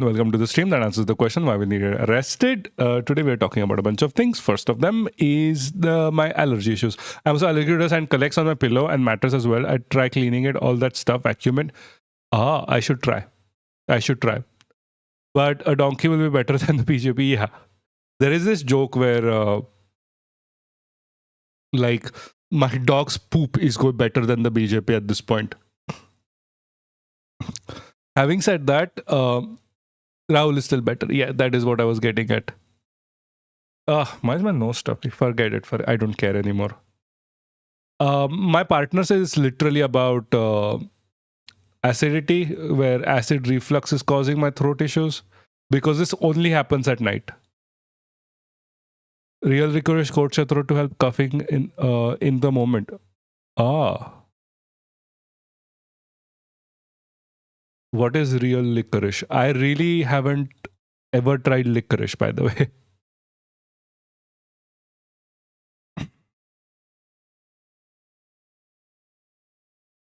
Welcome to the stream that answers the question why we needed arrested. Today we are talking about a bunch of things. First of them is my allergy issues. I'm so allergic and collects on my pillow and mattress as well. I try cleaning it, all that stuff, vacuum it. I should try. But a donkey will be better than the BJP. Yeah. There is this joke where like my dog's poop is going better than the BJP at this point. Having said that, Rahul is still better. Yeah, that is what I was getting at. Why is my nose stuffy? Forget it. I don't care anymore. My partner says it's literally about acidity, where acid reflux is causing my throat issues, because this only happens at night. Real licorice coats your throat to help coughing in the moment. What is real licorice? I really haven't ever tried licorice, by the way.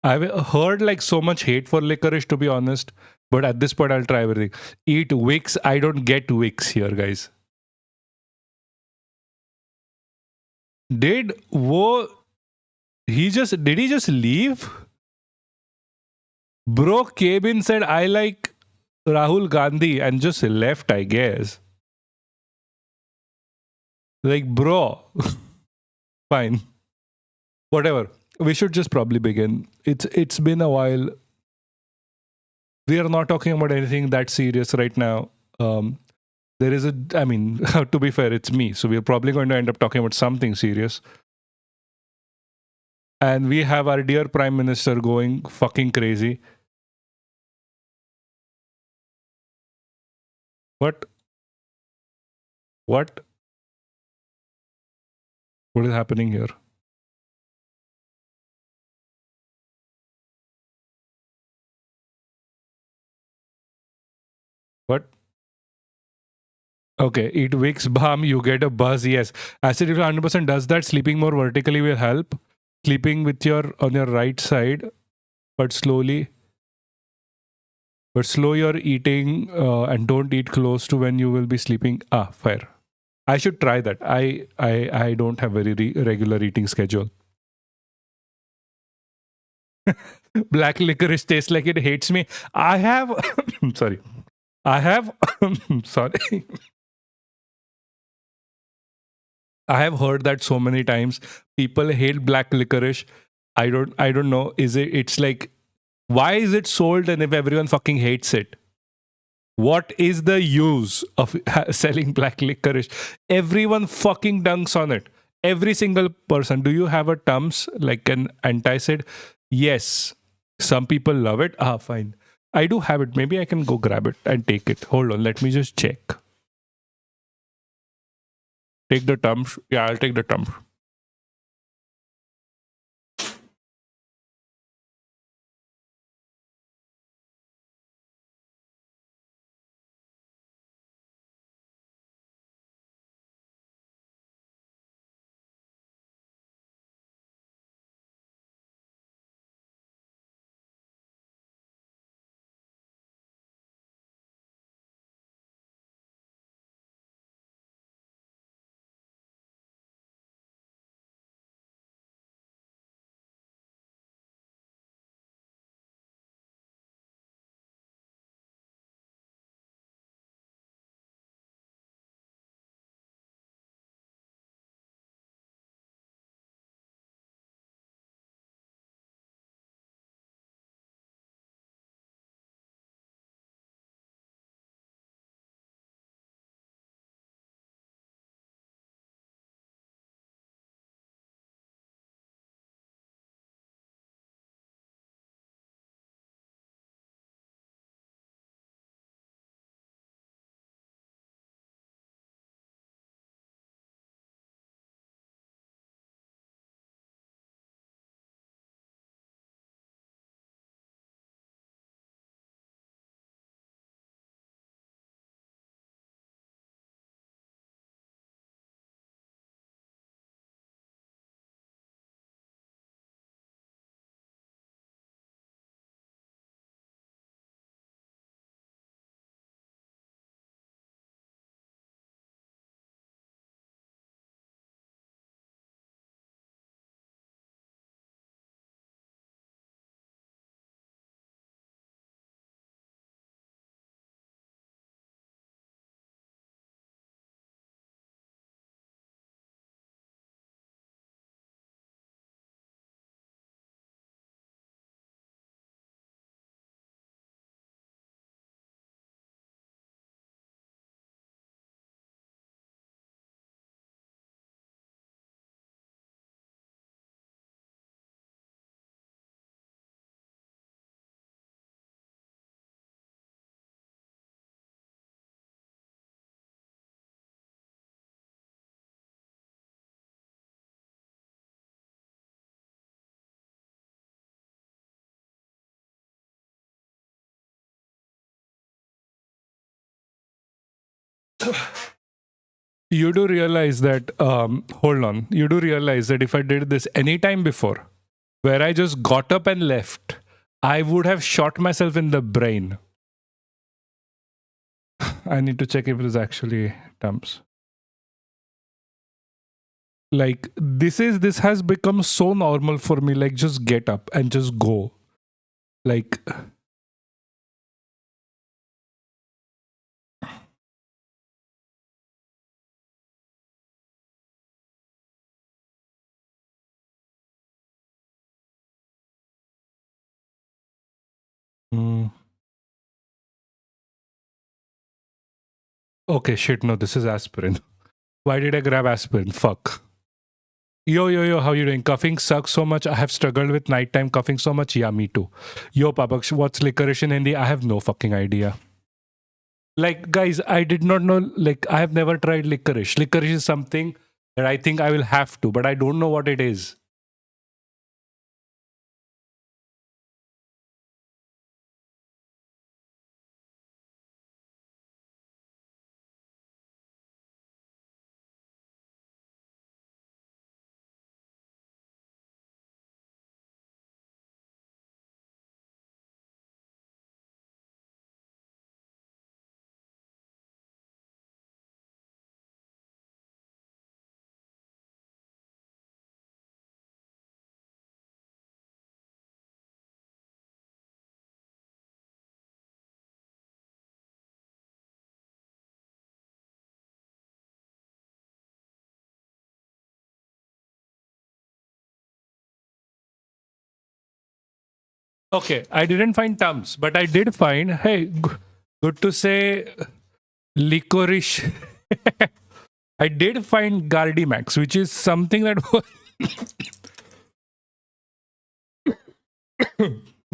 I've heard like so much hate for licorice, to be honest. But at this point, I'll try everything. Eat Wicks. I don't get Wicks here, guys. Did he just leave? Bro came in, said I like Rahul Gandhi and just left, I guess. Like, bro. Fine. Whatever. We should just probably begin. It's been a while. We are not talking about anything that serious right now. There is I mean, to be fair, it's me. So we're probably going to end up talking about something serious. And we have our dear Prime Minister going fucking crazy. What? What is happening here? What? Okay, eat Vicks balm, you get a buzz. Yes, acid reflux 100% does that. Sleeping more vertically will help. Sleeping with on your right side, but slowly. But slow your eating and don't eat close to when you will be sleeping. Fair. I should try that. I don't have very regular eating schedule. Black licorice tastes like it hates me. I have sorry. I have sorry. I have heard that so many times. People hate black licorice. I don't know. It's like, why is it sold, and if everyone fucking hates it? What is the use of selling black licorice? Everyone fucking dunks on it. Every single person. Do you have a Tums, like an antacid? Yes. Some people love it. Fine. I do have it. Maybe I can go grab it and take it. Hold on. Let me just check. Take the Tums. Yeah, I'll take the Tums. You do realize that, hold on, you do realize that if I did this anytime before, where I just got up and left, I would have shot myself in the brain. I need to check if it is actually dumps. Like, this has become so normal for me. Like, just get up and just go. Like, mm, okay, shit, no, this is aspirin. Why did I grab aspirin? Fuck. Yo, how you doing? Coughing sucks so much. I have struggled with nighttime coughing so much. Yeah, me too. Yo, Papaksh, what's licorice in Hindi? I have no fucking idea. Like, guys, I did not know, like, I have never tried licorice. Licorice is something that I think I will have to, but I don't know what it is. Okay, I didn't find Tums, but I did find, hey, good to say, licorice. I did find Gardimax, which is something that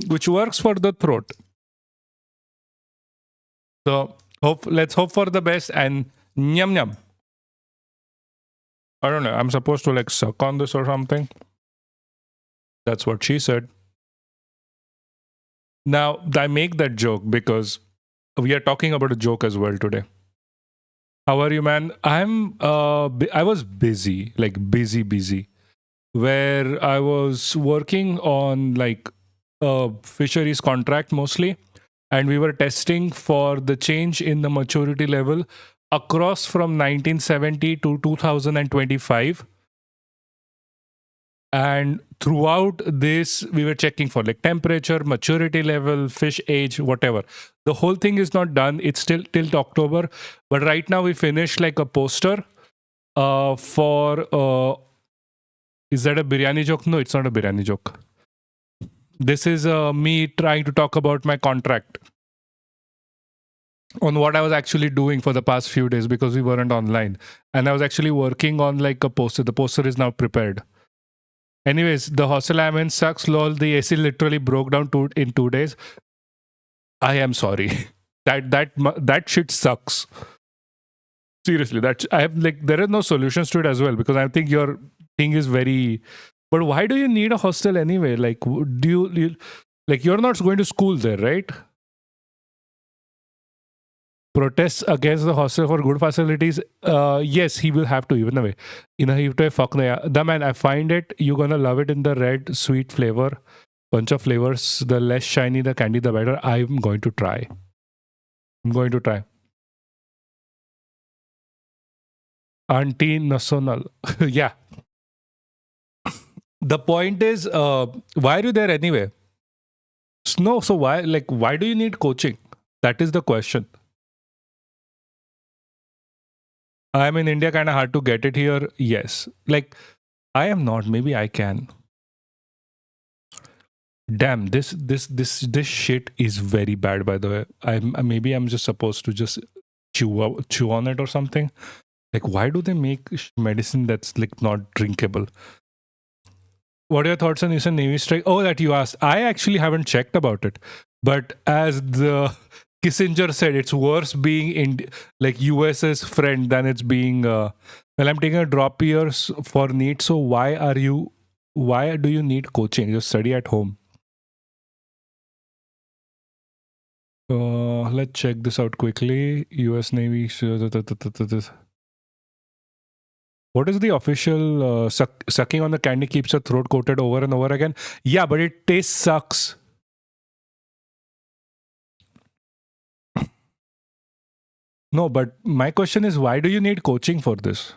which works for the throat. So let's hope for the best and nyam nyam. I don't know. I'm supposed to like suck on this or something. That's what she said. Now I make that joke because we are talking about a joke as well today. How are you, man? I was busy, like busy, where I was working on like a fisheries contract mostly, and we were testing for the change in the maturity level across from 1970 to 2025. And throughout this, we were checking for like temperature, maturity level, fish age, whatever. The whole thing is not done. It's still till October. But right now we finished like a poster for is that a biryani joke? No, it's not a biryani joke. This is me trying to talk about my contract on what I was actually doing for the past few days because we weren't online. And I was actually working on like a poster. The poster is now prepared. Anyways, the hostel I'm in sucks, lol. The AC literally broke down in 2 days. I am sorry. that shit sucks. Seriously, that I have like there are no solutions to it as well because I think your thing is very. But why do you need a hostel anyway? Like, do you like you're not going to school there, right? Protests against the hostel for good facilities. Yes, he will have to even away. You know, he have to fuck the man. I find it. You're gonna love it in the red sweet flavor, bunch of flavors. The less shiny the candy, the better. I'm going to try. I'm going to try. Auntie National. Yeah. The point is, why are you there anyway? No, so why do you need coaching? That is the question. I'm in India, kind of hard to get it here. Yes. Like, I am not. Maybe I can. Damn, this shit is very bad, by the way. Maybe I'm just supposed to just chew on it or something. Like, why do they make medicine that's like not drinkable? What are your thoughts on recent Navy strike? Oh, that you asked. I actually haven't checked about it. But as the Kissinger said, it's worse being in like US's friend than it's being. Well, I'm taking a drop year for NEET. So why do you need coaching? Just study at home. Let's check this out quickly. US Navy. What is the official sucking on the candy keeps your throat coated over and over again? Yeah, but it tastes sucks. No, but my question is, why do you need coaching for this?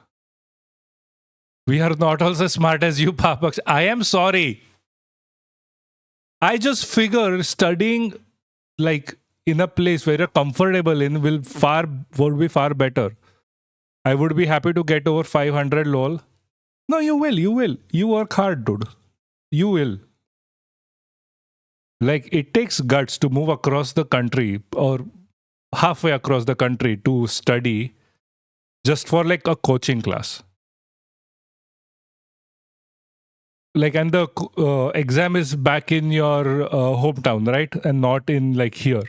We are not also smart as you, Papaksh. I am sorry. I just figure studying like in a place where you're comfortable in would be far better. I would be happy to get over 500 lol. No, you will. You will. You work hard, dude. You will. Like it takes guts to move across the country or halfway across the country to study just for like a coaching class. Like, and the exam is back in your hometown, right? And not in like here.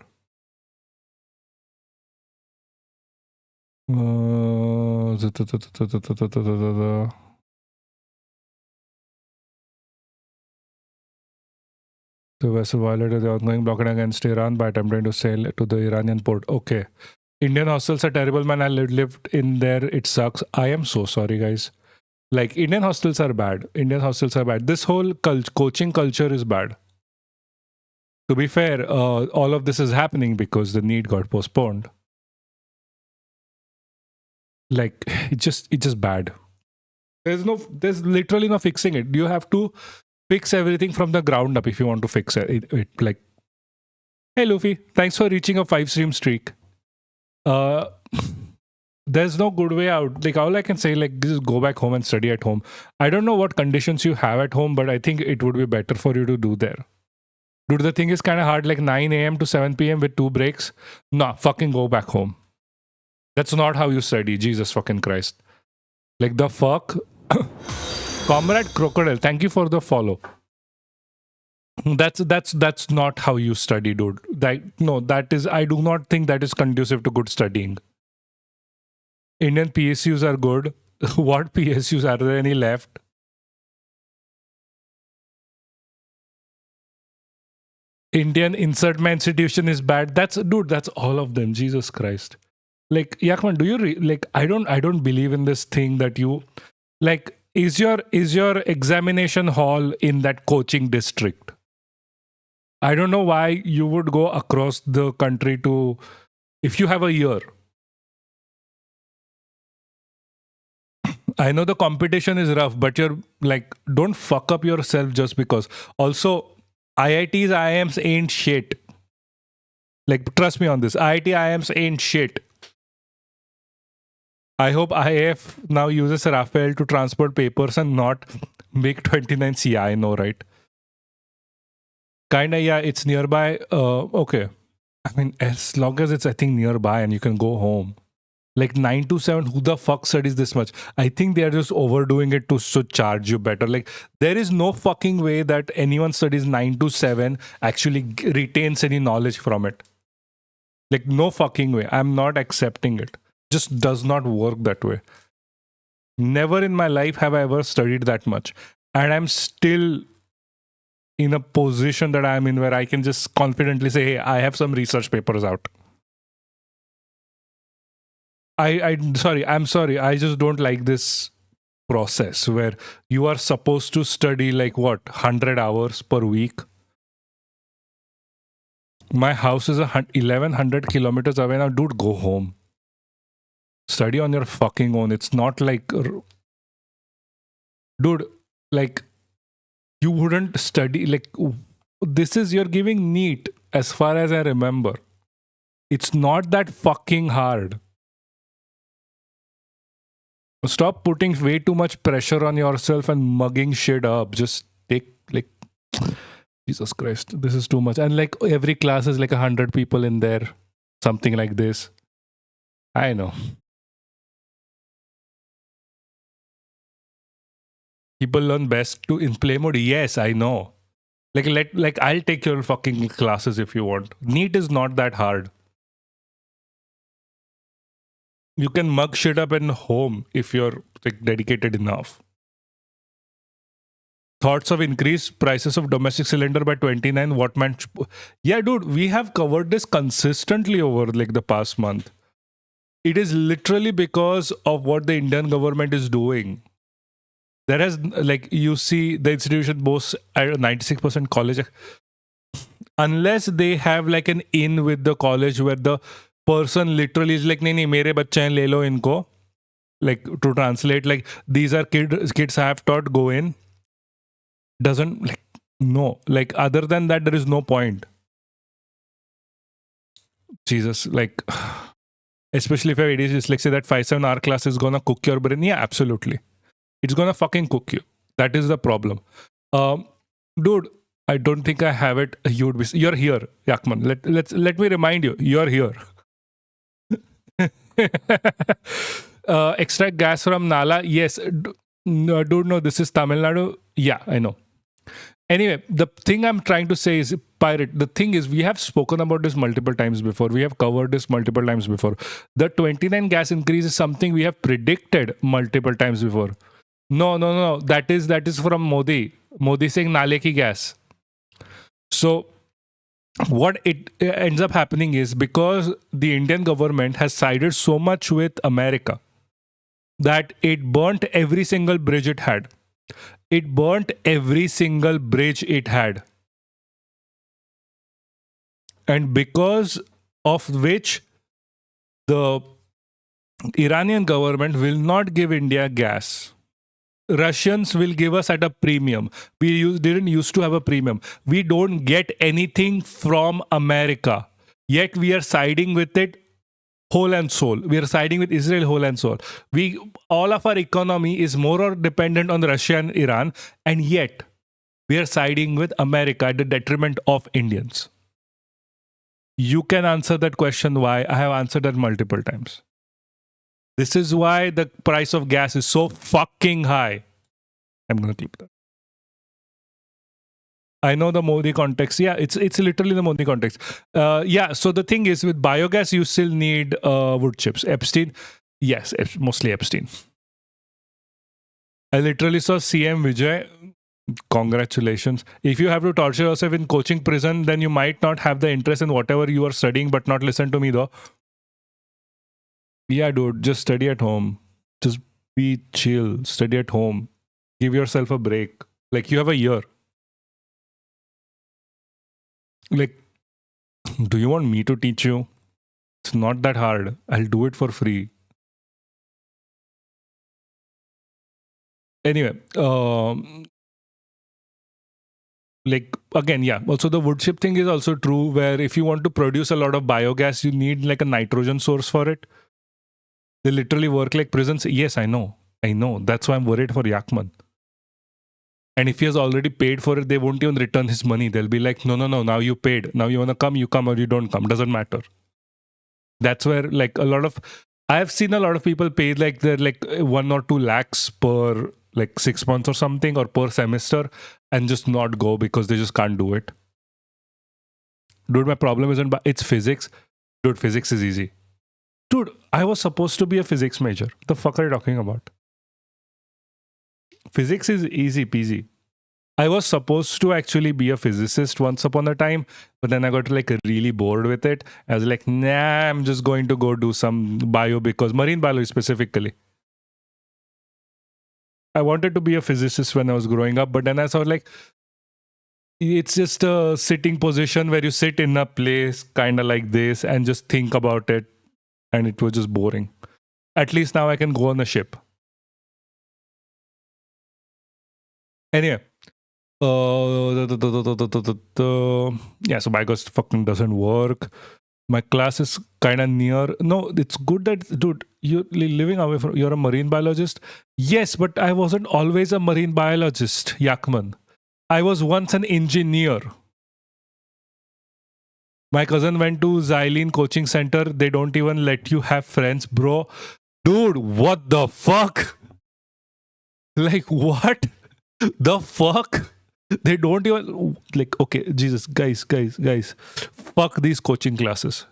The vessel violated the ongoing blockade against Iran by attempting to sail to the Iranian port. Okay. Indian hostels are terrible, man. I lived in there. It sucks. I am so sorry, guys. Like, Indian hostels are bad. Indian hostels are bad. This whole coaching culture is bad. To be fair, all of this is happening because the need got postponed. Like, it's just bad. There's literally no fixing it. You have to fix everything from the ground up if you want to fix it. Like, hey Luffy, thanks for reaching a 5-stream streak. There's no good way out. Like, all I can say, like, just go back home and study at home. I don't know what conditions you have at home, but I think it would be better for you to do there. Dude, the thing is kind of hard, like 9 a.m. to 7 p.m. with 2 breaks. Nah, fucking go back home. That's not how you study. Jesus fucking Christ. Like, the fuck? Comrade Crocodile, thank you for the follow. That's not how you study, dude. That is, I do not think that is conducive to good studying. Indian PSUs are good. What PSUs are there any left? Indian insert my institution is bad. That's all of them. Jesus Christ. Like, Yakman, do you like? I don't believe in this thing that you like. Is your examination hall in that coaching district? I don't know why you would go across the country to, if you have a year. I know the competition is rough, but you're like, don't fuck up yourself just because. Also, IITs, IIMs ain't shit. Like, trust me on this. IIT, IIMs ain't shit. I hope IIF now uses Raphael to transport papers and not make 29 CI. I know, right? Kinda, yeah, it's nearby. Okay. I mean, as long as it's, I think, nearby and you can go home. Like 9 to 7, who the fuck studies this much? I think they are just overdoing it to charge you better. Like, there is no fucking way that anyone studies 9 to 7 actually retains any knowledge from it. Like, no fucking way. I'm not accepting it. Just does not work that way. Never in my life have I ever studied that much. And I'm still in a position that I'm in where I can just confidently say, hey, I have some research papers out. I'm sorry. I just don't like this process where you are supposed to study like what, 100 hours per week. My house is 1100 kilometers away now. Dude, go home. Study on your fucking own. It's not like, dude, like, you wouldn't study, like, this is, you're giving NEET as far as I remember. It's not that fucking hard. Stop putting way too much pressure on yourself and mugging shit up. Just take, like, Jesus Christ, this is too much. And like, every class is like 100 people in there. Something like this. I know. People learn best in play mode. Yes, I know. Like I'll take your fucking classes if you want. NEET is not that hard. You can mug shit up in home if you're like dedicated enough. Thoughts of increased prices of domestic cylinder by 29. What man? Yeah, dude, we have covered this consistently over like the past month. It is literally because of what the Indian government is doing. There has, like, you see the institution boasts at 96% college. Unless they have like an in with the college where the person literally is like, nahi, mere bacche hain, le lo inko. Like, to translate, like, these are kids I have taught, go in. Doesn't, like, no. Like, other than that, there is no point. Jesus, like, especially if you have ADHD dyslexia, that 5-7 hour class is gonna cook your brain. Yeah, absolutely. It's gonna fucking cook you. That is the problem. Dude, I don't think I have it. You're here, Yakman. Let me remind you, you're here. Extract gas from Nala. Yes. No, dude, no, this is Tamil Nadu. Yeah, I know. Anyway, the thing I'm trying to say is, pirate, the thing is, we have spoken about this multiple times before. We have covered this multiple times before. The 29 gas increase is something we have predicted multiple times before. No. That is from Modi. Modi saying Nale ki gas. So what it ends up happening is, because the Indian government has sided so much with America that it burnt every single bridge it had. It burnt every single bridge it had. And because of which the Iranian government will not give India gas. Russians will give us at a premium. We didn't used to have a premium. We don't get anything from America. Yet we are siding with it whole and soul. We are siding with Israel whole and soul. All of our economy is more or dependent on Russia and Iran, and yet we are siding with America at the detriment of Indians. You can answer that question why. I have answered that multiple times. This is why the price of gas is so fucking high. I'm going to clip that. I know the Modi context. Yeah, it's literally the Modi context. Yeah, so the thing is, with biogas, you still need wood chips. Epstein, yes, mostly Epstein. I literally saw CM Vijay. Congratulations. If you have to torture yourself in coaching prison, then you might not have the interest in whatever you are studying, but not listen to me though. Yeah, dude, just study at home. Just be chill. Study at home. Give yourself a break. Like, you have a year. Like, do you want me to teach you? It's not that hard. I'll do it for free. Anyway, like, again, yeah. Also, the wood chip thing is also true, where if you want to produce a lot of biogas, you need like a nitrogen source for it. They literally work like prisons. Yes, I know. That's why I'm worried for Yakman. And if he has already paid for it, they won't even return his money. They'll be like, no, now you paid. Now you want to come, you come, or you don't come. Doesn't matter. That's where, like, I have seen a lot of people pay like they're like 1 or 2 lakhs per like 6 months or something, or per semester, and just not go because they just can't do it. Dude, my problem isn't, it's physics. Dude, physics is easy. Dude, I was supposed to be a physics major. What the fuck are you talking about? Physics is easy peasy. I was supposed to actually be a physicist once upon a time, but then I got like really bored with it. I was like, nah, I'm just going to go do some bio, because marine biology specifically. I wanted to be a physicist when I was growing up, but then I saw like, it's just a sitting position where you sit in a place kind of like this and just think about it. And it was just boring. At least now I can go on a ship. Anyway. Yeah, so biogas fucking doesn't work. My class is kind of near. No, it's good that, dude, you're living away from, you're a marine biologist. Yes, but I wasn't always a marine biologist, Yakman. I was once an engineer. My cousin went to Xylene coaching center. They don't even let you have friends, bro. Dude, what the fuck? Like, what the fuck? They don't even, like, okay, Jesus, guys. Fuck these coaching classes.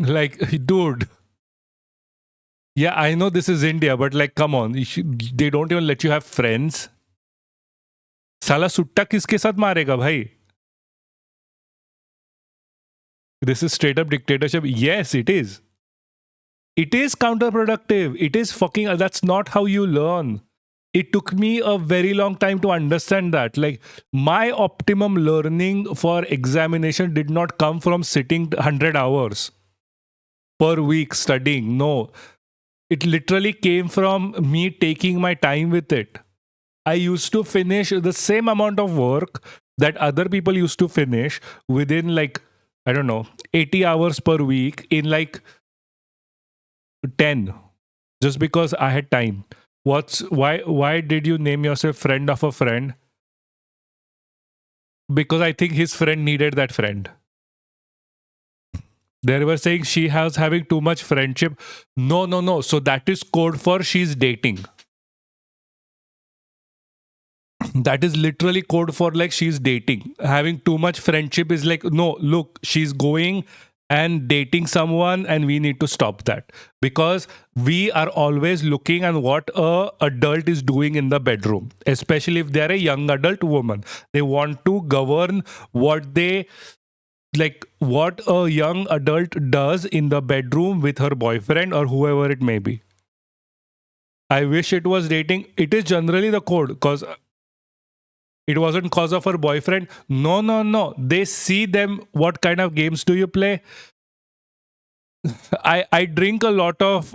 Like, dude. Yeah, I know this is India, but like, come on, they don't even let you have friends. साला सुट्टा किसके साथ मारेगा भाई? This is straight up dictatorship. Yes, it is. It is counterproductive. It is fucking. That's not how you learn. It took me a very long time to understand that. Like, my optimum learning for examination did not come from sitting 100 hours per week studying. No, it literally came from me taking my time with it. I used to finish the same amount of work that other people used to finish within, like, I don't know, 80 hours per week in like 10, just because I had time. Why did you name yourself friend of a friend? Because I think his friend needed that friend. They were saying she has having too much friendship. No. So that is code for she's dating. That is literally code for like she's dating. Having too much friendship is like, no, look, she's going and dating someone, and we need to stop that, because we are always looking at what a adult is doing in the bedroom, especially if they're a young adult woman. They want to govern what they like, what a young adult does in the bedroom with her boyfriend or whoever it may be. I wish it was dating. It is generally the code, because it wasn't cause of her boyfriend. No. They see them. What kind of games do you play? I drink a lot of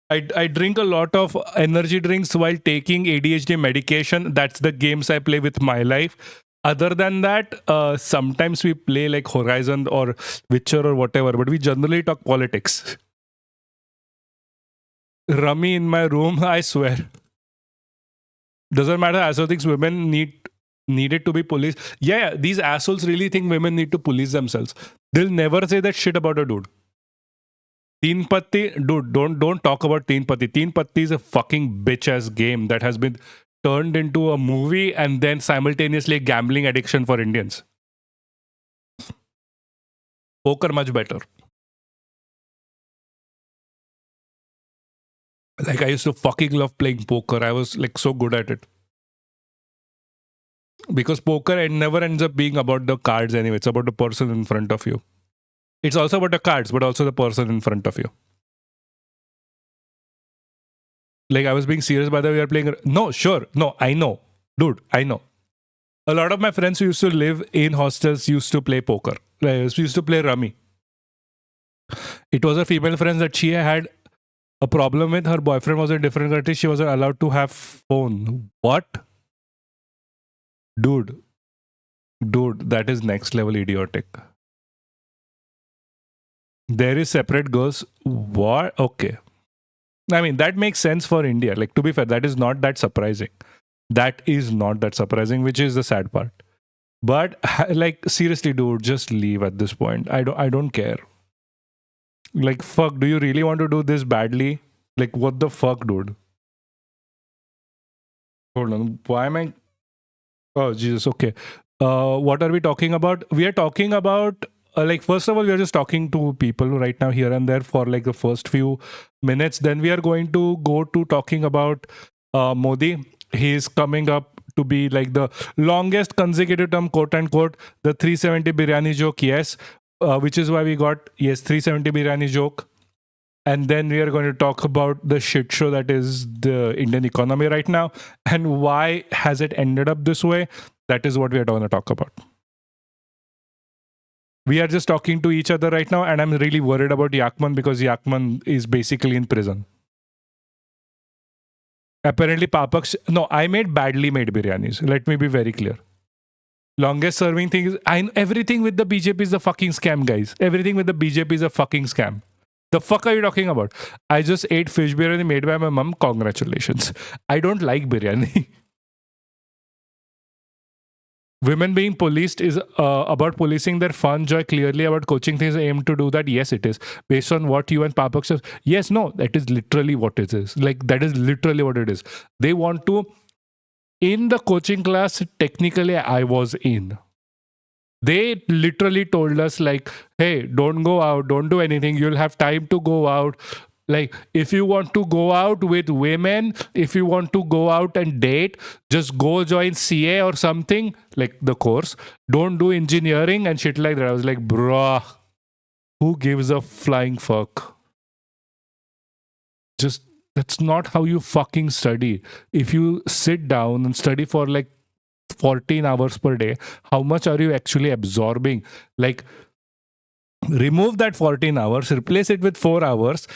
I drink a lot of energy drinks while taking ADHD medication. That's the games I play with my life. Other than that, sometimes we play like Horizon or Witcher or whatever, but we generally talk politics. Rummy in my room, I swear. Doesn't matter. Asshole thinks women needed to be policed. Yeah, these assholes really think women need to police themselves. They'll never say that shit about a dude. Teen Patti, dude, don't talk about Teen Patti. Teen Patti is a fucking bitch ass game that has been turned into a movie and then simultaneously a gambling addiction for Indians. Poker much better. Like, I used to fucking love playing poker. I was like so good at it. Because poker, it never ends up being about the cards anyway. It's about the person in front of you. It's also about the cards, but also the person in front of you. Like, I was being serious by the way we are playing. No, sure. No, I know. Dude, I know. A lot of my friends who used to live in hostels used to play poker. Like, used to play rummy. It was a female friend that she had a problem with. Her boyfriend was in a different country. She wasn't allowed to have phone. What? Dude, that is next level idiotic. There is separate girls. What? Okay. I mean, that makes sense for India. Like, to be fair, that is not that surprising. That is not that surprising, which is the sad part. But like, seriously, dude, just leave at this point. I don't care. Like, fuck, do you really want to do this badly? Like, what the fuck, dude? Hold on. Why am I? Oh, Jesus. Okay. What are we talking about? We are talking about, like, first of all, we are just talking to people right now here and there for like the first few minutes. Then we are going to go to talking about Modi. He is coming up to be like the longest consecutive term, quote unquote, the 370 biryani joke. Yes. Which is why we got, yes, 370 biryani joke. And then we are going to talk about the shit show that is the Indian economy right now, and why has it ended up this way. That is what we are going to talk about. We are just talking to each other right now, and I'm really worried about Yakman because Yakman is basically in prison. Apparently, Papaksh. No, I made badly made biryanis. Let me be very clear. Longest serving thing is everything with the BJP is a fucking scam, guys. Everything with the BJP is a fucking scam. The fuck are you talking about? I just ate fish biryani made by my mom. Congratulations. I don't like biryani. Women being policed is about policing their fun, joy, clearly about coaching things aimed to do that. Yes, it is. Based on what you and Papaksh says. Yes, no, that is literally what it is. Like, that is literally what it is. They want to, in the coaching class, technically I was in. They literally told us like, hey, don't go out, don't do anything. You'll have time to go out. Like, if you want to go out with women, if you want to go out and date, just go join CA or something, like the course. Don't do engineering and shit like that. I was like, bruh, who gives a flying fuck? Just, that's not how you fucking study. If you sit down and study for like 14 hours per day, how much are you actually absorbing? Like, remove that 14 hours, replace it with 4 hours,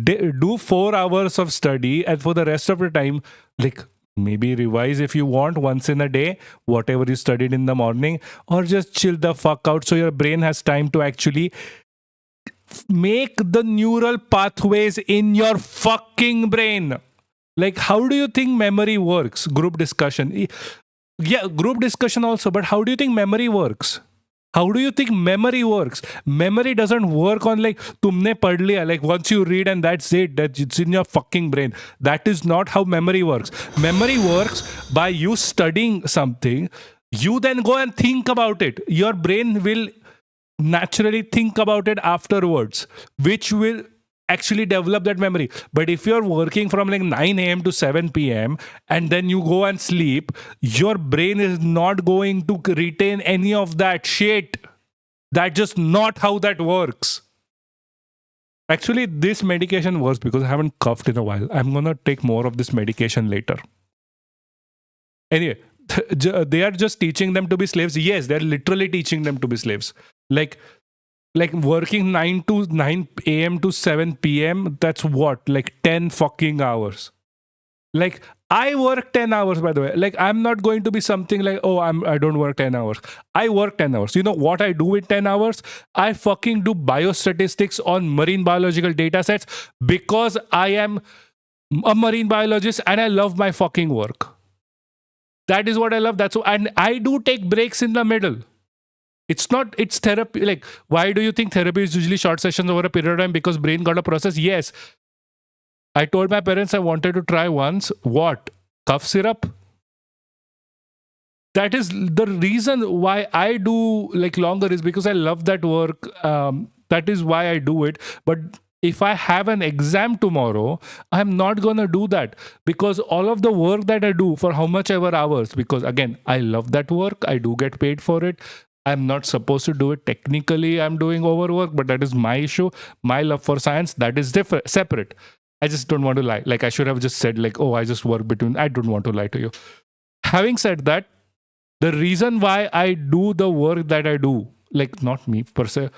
do 4 hours of study, and for the rest of the time, like, maybe revise if you want once in a day whatever you studied in the morning, or just chill the fuck out so your brain has time to actually make the neural pathways in your fucking brain. Like, how do you think memory works? Group discussion. Yeah, group discussion also, but how do you think memory works? How do you think memory works? Memory doesn't work on like tumne pad liya, like once you read and that's it, that it's in your fucking brain. That is not how memory works. Memory works by you studying something. You then go and think about it. Your brain will naturally think about it afterwards, which will actually develop that memory. But if you're working from like 9 a.m. to 7 p.m. and then you go and sleep, your brain is not going to retain any of that shit. That's just not how that works. Actually, this medication works because I haven't coughed in a while. I'm gonna take more of this medication later. Anyway, they are just teaching them to be slaves. Yes, they're literally teaching them to be slaves. Like working 9 a.m. to 7 p.m. That's what, like 10 fucking hours. Like, I work 10 hours, by the way. Like, I'm not going to be something like, oh, I don't work 10 hours. I work 10 hours. You know what I do with 10 hours? I fucking do biostatistics on marine biological data sets because I am a marine biologist and I love my fucking work. That is what I love. And I do take breaks in the middle. It's therapy. Like, why do you think therapy is usually short sessions over a period of time? Because brain got a process. Yes. I told my parents I wanted to try once. What? Cough syrup? That is the reason why I do like longer, is because I love that work. That is why I do it. But if I have an exam tomorrow, I'm not going to do that, because all of the work that I do for how much ever hours, because again, I love that work. I do get paid for it. I'm not supposed to do it. Technically, I'm doing overwork, but that is my issue. My love for science, that is separate. I just don't want to lie. Like, I should have just said like, oh, I just work between. I don't want to lie to you. Having said that, the reason why I do the work that I do, like not me per se.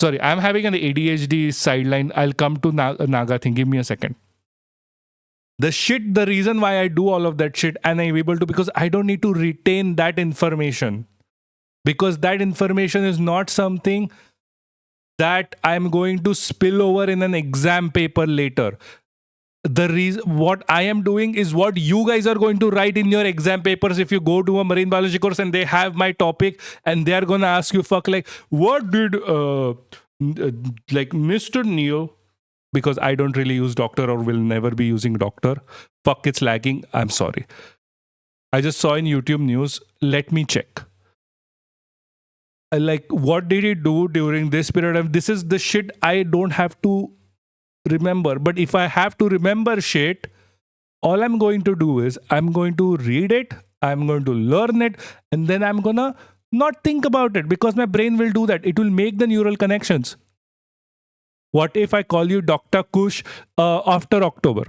Sorry, I'm having an ADHD sideline. I'll come to Naga thing. Give me a second. The reason why I do all of that shit and I'm able to, because I don't need to retain that information. Because that information is not something that I'm going to spill over in an exam paper later. The reason what I am doing is what you guys are going to write in your exam papers if you go to a marine biology course and they have my topic and they are going to ask you, fuck, like, what did like Mr. Neil, because I don't really use doctor or will never be using doctor. Fuck, it's lagging. I'm sorry. I just saw in YouTube news. Let me check. Like, what did he do during this period of, this is the shit I don't have to remember. But if I have to remember shit, all I'm going to do is I'm going to read it, I'm going to learn it, and then I'm gonna not think about it, because my brain will do that. It will make the neural connections. What if I call you Dr. Kush after October?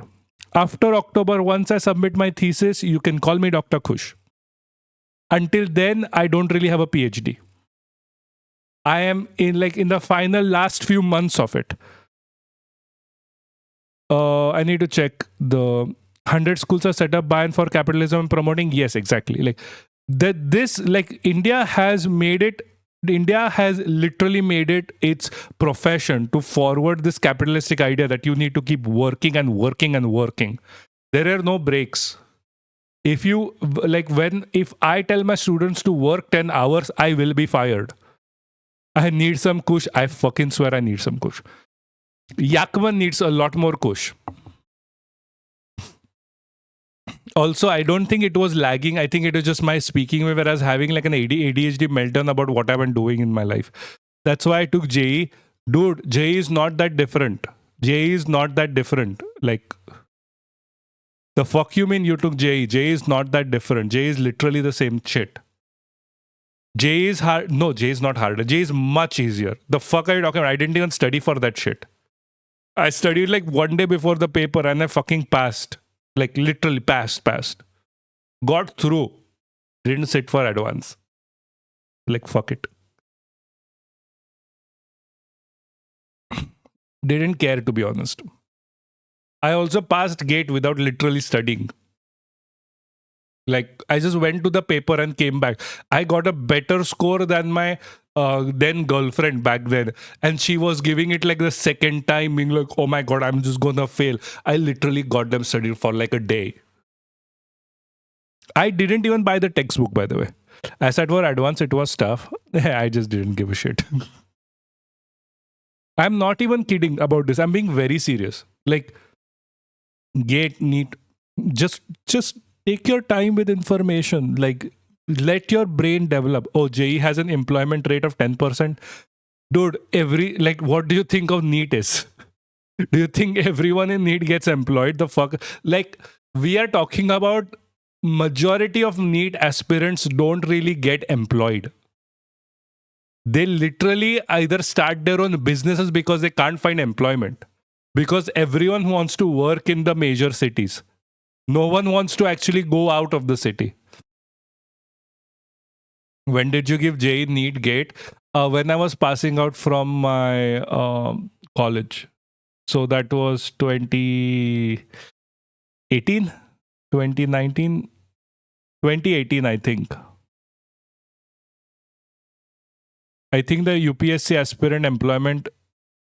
After October, once I submit my thesis, you can call me Dr. Kush. Until then, I don't really have a PhD. I am in the final last few months of it. I need to check. The 100 schools are set up by and for capitalism and promoting. Yes, exactly. Like that. This, like, India has literally made it its profession to forward this capitalistic idea that you need to keep working and working and working. There are no breaks. If I tell my students to work 10 hours, I will be fired. I need some kush. I fucking swear I need some kush. Yakman needs a lot more kush. Also, I don't think it was lagging. I think it was just my speaking where I was having like an ADHD meltdown about what I've been doing in my life. That's why I took JE. Dude, JE is not that different. JEE is not that different. Like, the fuck you mean you took JEE? JEE is not that different. JEE is literally the same shit. JEE is hard. No, JEE is not harder. JEE is much easier. The fuck are you talking about? I didn't even study for that shit. I studied like one day before the paper and I fucking passed. Like literally passed. Got through. Didn't sit for advance. Like fuck it. Didn't care, to be honest. I also passed GATE without literally studying. Like, I just went to the paper and came back. I got a better score than my then girlfriend back then. And she was giving it like the second time, being like, oh my God, I'm just gonna fail. I literally got them studied for like a day. I didn't even buy the textbook, by the way. I said for advance, it was tough. I just didn't give a shit. I'm not even kidding about this. I'm being very serious. Like, GATE, NEET, just take your time with information. Like, let your brain develop. Oh, JEE has an employment rate of 10%. Dude, what do you think of NEET is? Do you think everyone in NEET gets employed? The fuck? Like, we are talking about majority of NEET aspirants don't really get employed. They literally either start their own businesses because they can't find employment. Because everyone wants to work in the major cities. No one wants to actually go out of the city. When did you give JEE, NEET, GATE? When I was passing out from my college. So that was 2018, 2019, 2018, I think. I think the UPSC aspirant employment,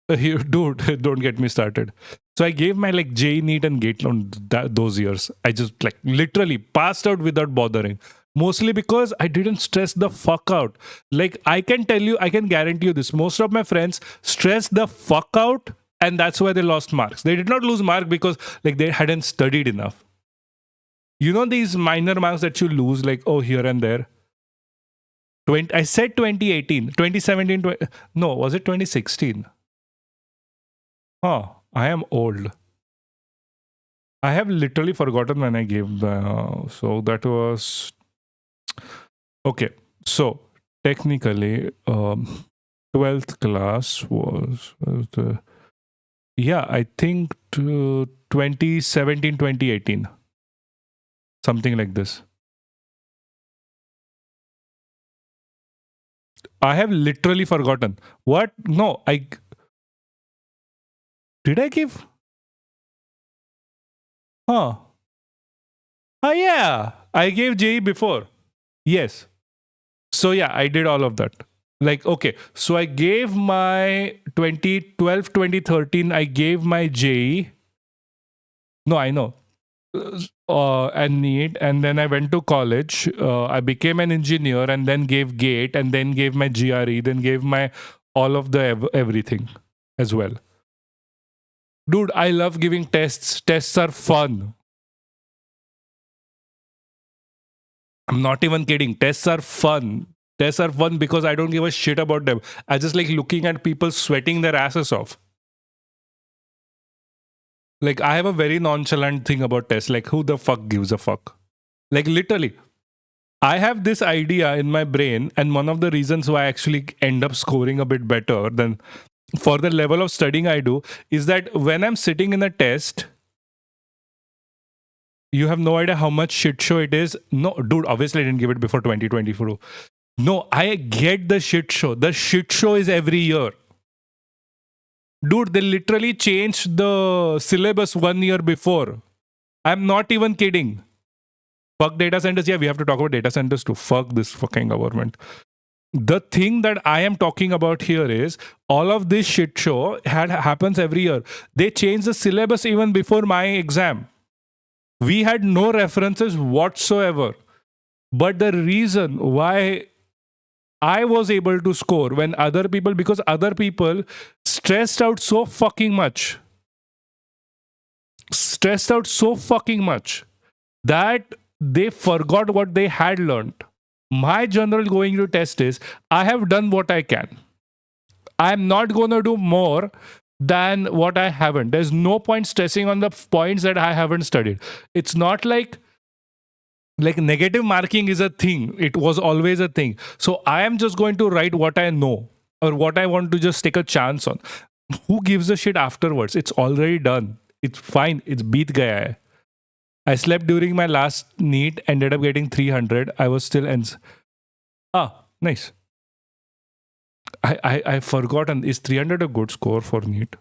dude, don't get me started. So I gave my like JEE, NEET and GATE on those years. I just like literally passed out without bothering. Mostly because I didn't stress the fuck out. Like I can guarantee you this. Most of my friends stressed the fuck out and that's why they lost marks. They did not lose marks because like they hadn't studied enough. You know these minor marks that you lose like, oh, here and there. I said 2018, 2017, no, was it 2016? Huh, I am old. I have literally forgotten when I gave so that was... Okay, so technically 12th class was yeah, I think 2017, 2018. Something like this. I have literally forgotten. What? No, did I give? Huh. Oh, yeah. I gave JEE before. Yes. So, yeah, I did all of that. Like, okay. So, I gave my 2012, 2013, I gave my JEE. No, I know. And NEET. And then I went to college. I became an engineer and then gave GATE and then gave my GRE, then gave my all of the everything as well. Dude, I love giving tests. Tests are fun. I'm not even kidding. Tests are fun. Tests are fun because I don't give a shit about them. I just like looking at people sweating their asses off. Like, I have a very nonchalant thing about tests. Like, who the fuck gives a fuck? Like, literally. I have this idea in my brain, and one of the reasons why I actually end up scoring a bit better than for the level of studying I do is that when I'm sitting in a test, you have no idea how much shit show it is. No, dude, obviously I didn't give it before 2024. No, I get the shit show. The shit show is every year. Dude, they literally changed the syllabus 1 year before. I'm not even kidding. Fuck data centers. Yeah, we have to talk about data centers too. Fuck this fucking government. The thing that I am talking about here is all of this shit show happens every year. They change the syllabus even before my exam. We had no references whatsoever. But the reason why I was able to score when other people, because other people stressed out so fucking much. Stressed out so fucking much that they forgot what they had learned. My general going to test is, I have done what I can. I'm not going to do more than what I haven't. There's no point stressing on the points that I haven't studied. It's not like negative marking is a thing. It was always a thing. So I am just going to write what I know or what I want to just take a chance on. Who gives a shit afterwards? It's already done. It's fine. It's beat gaya hai. I slept during my last NEET, ended up getting 300. I was still nice. I've forgotten. Is 300 a good score for NEET?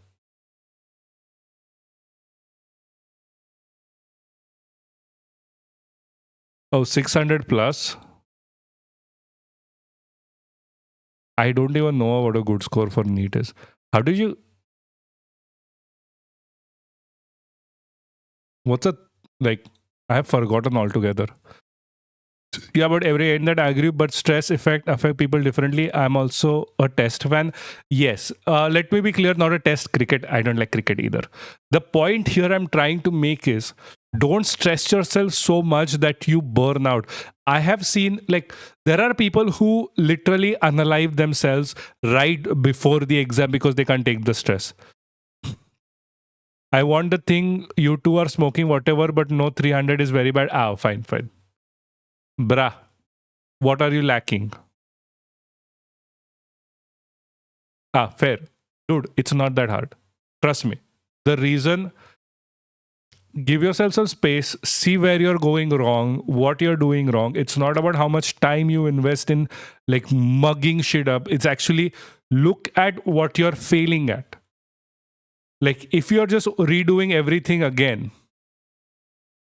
Oh, 600 plus. I don't even know what a good score for NEET is. How did you? What's a like? I have forgotten altogether. Yeah, but every end that I agree, but stress affect people differently. I'm also a test fan. Yes. Let me be clear, not a test cricket. I don't like cricket either. The point here I'm trying to make is don't stress yourself so much that you burn out. I have seen there are people who literally unalive themselves right before the exam because they can't take the stress. I want the thing, you two are smoking whatever, but no 300 is very bad. Ah, fine. Bruh, what are you lacking? Ah, fair. Dude, it's not that hard. Trust me. The reason, give yourself some space, see where you're going wrong, what you're doing wrong. It's not about how much time you invest in mugging shit up. It's actually look at what you're failing at. Like, if you're just redoing everything again,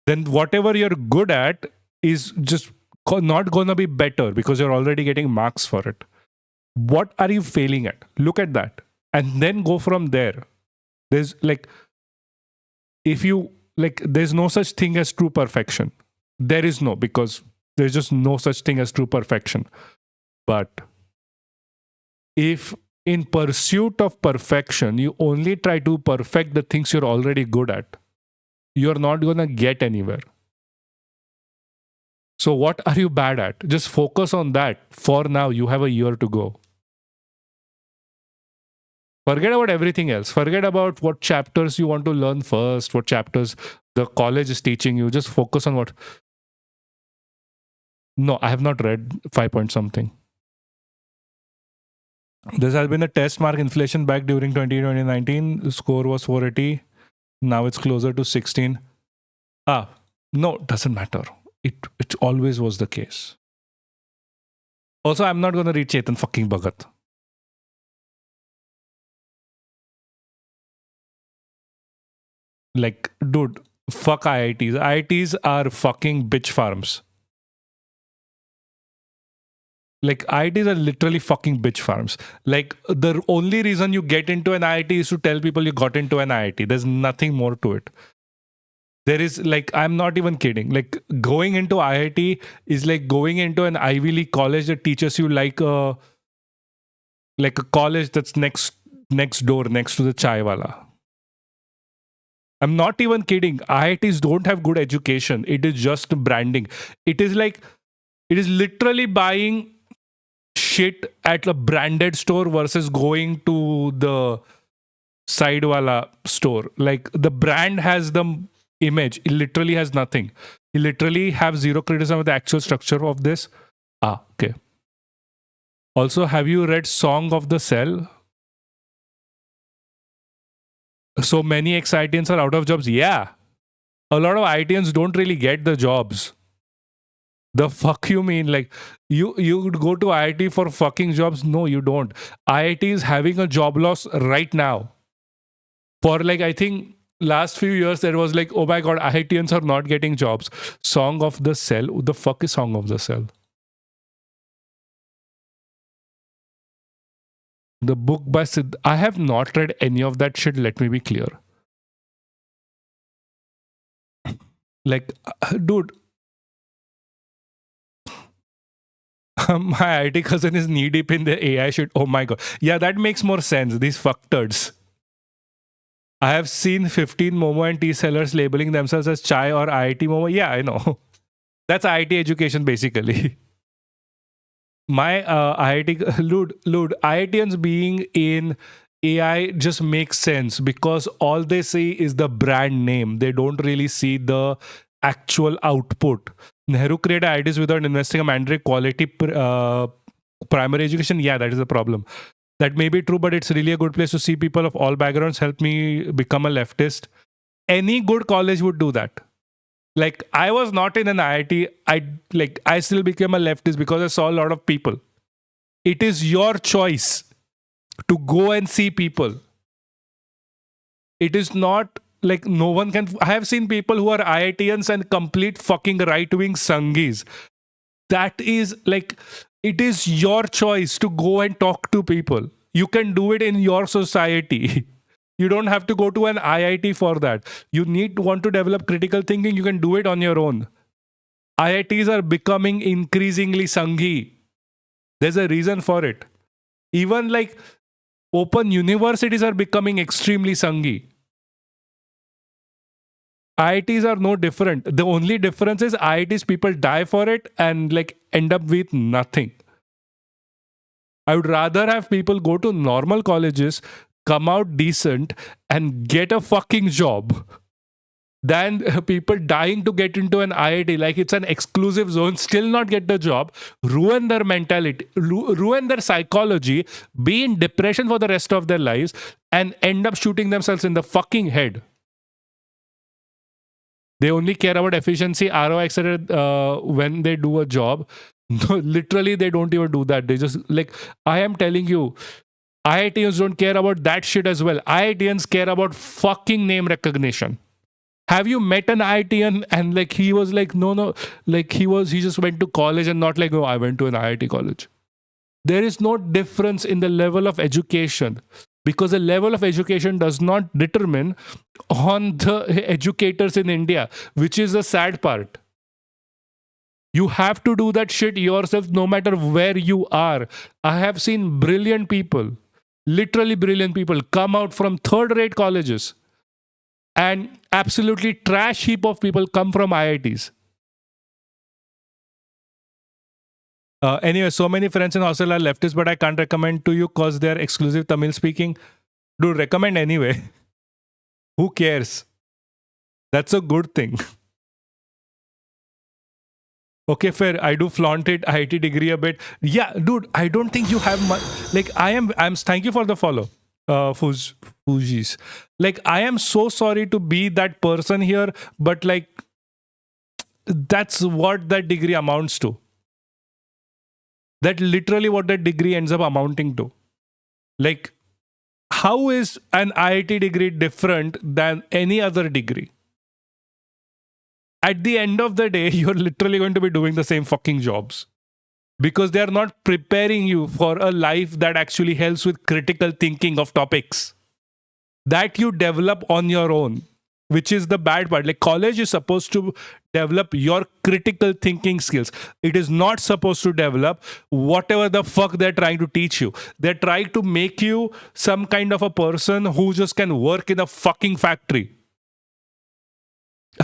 then whatever you're good at is just not gonna be better because you're already getting marks for it. What are you failing at? Look at that and then go from there. There's there's no such thing as true perfection. There is no, because there's just no such thing as true perfection. But if in pursuit of perfection you only try to perfect the things you're already good at, you're not gonna get anywhere. So what are you bad at? Just focus on that. For now, you have a year to go. Forget about everything else. Forget about what chapters you want to learn first, what chapters the college is teaching you. Just focus on what. No, I have not read 5 point something. There has been a test mark inflation back during 2019. The score was 480. Now it's closer to 16. No, doesn't matter. It always was the case. Also, I'm not going to read Chetan fucking Bhagat. Dude, fuck IITs. IITs are fucking bitch farms. IITs are literally fucking bitch farms. The only reason you get into an IIT is to tell people you got into an IIT. There's nothing more to it. There is I'm not even kidding. Going into IIT is like going into an Ivy League college that teaches you like a college that's next door, next to the chai wala. I'm not even kidding. IITs don't have good education. It is just branding. It is literally buying shit at a branded store versus going to the side wala store. The brand has the image. It literally has nothing. You literally have zero criticism of the actual structure of this. Okay. Also, have you read Song of the Cell? So many ex-IITians are out of jobs. Yeah. A lot of IITians don't really get the jobs. The fuck you mean? You would go to IIT for fucking jobs? No, you don't. IIT is having a job loss right now. For I think last few years there was oh my god, IITians are not getting jobs. Song of the Cell. Who the fuck is Song of the Cell? The book by Sid. I have not read any of that shit. Let me be clear. Dude, my IT cousin is knee deep in the AI shit. Oh my god. Yeah, that makes more sense. These fucktards. I have seen 15 Momo and tea sellers labeling themselves as chai or IIT Momo. Yeah, I know. That's IIT education basically. My IIT, Lud, IITians being in AI just makes sense because all they see is the brand name. They don't really see the actual output. Nehru created ideas without investing a mandatory quality primary education. Yeah, that is the problem. That may be true, but it's really a good place to see people of all backgrounds help me become a leftist. Any good college would do that. Like I was not in an IIT. I still became a leftist because I saw a lot of people. It is your choice to go and see people. It is not like no one can. I have seen people who are IITians and complete fucking right wing Sanghis. That is like, it is your choice to go and talk to people. You can do it in your society. You don't have to go to an IIT for that. You want to develop critical thinking, you can do it on your own. IITs are becoming increasingly Sanghi. There's a reason for it. Even like open universities are becoming extremely Sanghi. IITs are no different. The only difference is IITs people die for it and like end up with nothing. I would rather have people go to normal colleges, come out decent, and get a fucking job than people dying to get into an IIT like it's an exclusive zone, still not get the job, ruin their mentality, ruin their psychology, be in depression for the rest of their lives, and end up shooting themselves in the fucking head. They only care about efficiency, ROI, etc. When they do a job. No, literally, they don't even do that. They just like, I am telling you, IITians don't care about that shit as well. IITians care about fucking name recognition. Have you met an IITian and like he was like, no, like he just went to college and not like, oh, I went to an IIT college. There is no difference in the level of education because the level of education does not determine on the educators in India, which is the sad part. You have to do that shit yourself no matter where you are. I have seen brilliant people, literally brilliant people, come out from third-rate colleges, and absolutely trash heap of people come from IITs. Anyway, so many friends in hostel are leftists, but I can't recommend to you because they're exclusive Tamil speaking. Do recommend anyway. Who cares? That's a good thing. Okay, fair. I do flaunt it, IIT degree a bit. Yeah, dude, I don't think you have much. Like, I'm. Thank you for the follow, Fujis. Like, I am so sorry to be that person here, but like, that's what that degree amounts to. That literally what that degree ends up amounting to. Like, how is an IIT degree different than any other degree? At the end of the day, you're literally going to be doing the same fucking jobs because they are not preparing you for a life that actually helps with critical thinking of topics that you develop on your own, which is the bad part. Like college is supposed to develop your critical thinking skills. It is not supposed to develop whatever the fuck they're trying to teach you. They're trying to make you some kind of a person who just can work in a fucking factory.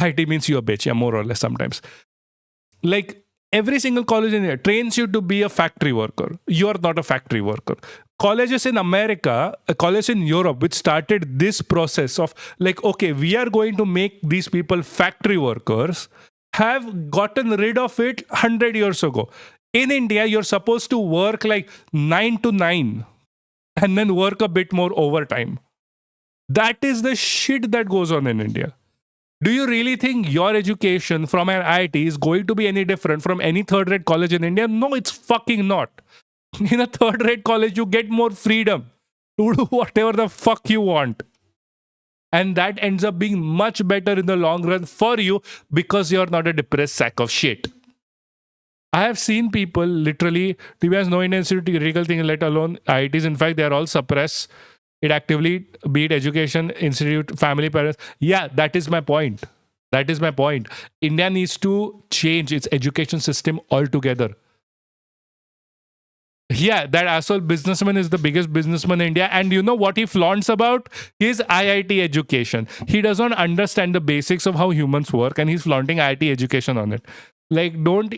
IT means you're a bitch, yeah, more or less sometimes. Like every single college in here trains you to be a factory worker. You are not a factory worker. Colleges in America, a college in Europe, which started this process of like, okay, we are going to make these people factory workers, have gotten rid of it 100 years ago. In India, you're supposed to work like 9 to 9 and then work a bit more overtime. That is the shit that goes on in India. Do you really think your education from an IIT is going to be any different from any third-rate college in India? No, it's fucking not. In a third-rate college, you get more freedom to do whatever the fuck you want. And that ends up being much better in the long run for you because you're not a depressed sack of shit. I have seen people literally, to be honest, no Indian institute critical thing, let alone IITs. In fact, they are all suppressed. It actively, be it education, institute, family, parents. Yeah, that is my point. That is my point. India needs to change its education system altogether. Yeah, that asshole businessman is the biggest businessman in India. And you know what he flaunts about? His IIT education. He doesn't understand the basics of how humans work and he's flaunting IIT education on it. Like, don't...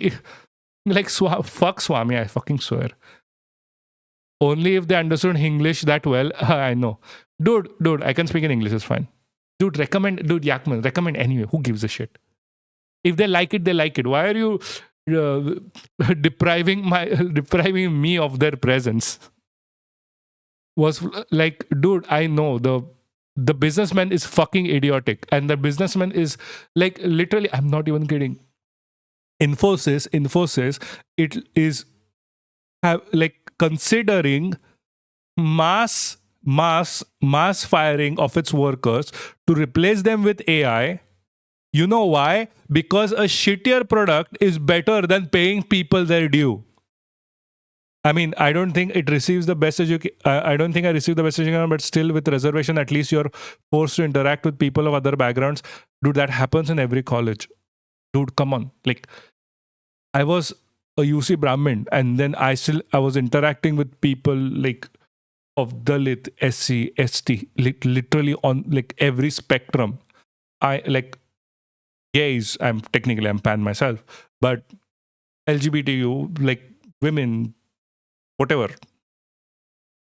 Like, fuck Swami, I fucking swear. Only if they understood English that well. I know. Dude, I can speak in English, it's fine. Dude, Yakman, recommend anyway. Who gives a shit? If they like it, they like it. Why are you depriving me of their presence? Was like, dude, I know the businessman is fucking idiotic, and the businessman is like literally. I'm not even kidding. Infosys, it is have like considering mass firing of its workers to replace them with AI. You know why? Because a shittier product is better than paying people their due. I mean, I don't think it receives the best education. I don't think I received the best education, but still, with reservation, at least you're forced to interact with people of other backgrounds. Dude, that happens in every college. Dude, come on. Like, I was a UC Brahmin, and then I was interacting with people like of Dalit, SC, ST, literally on like every spectrum. I like gays. I'm pan myself, but LGBTQ, like women, whatever,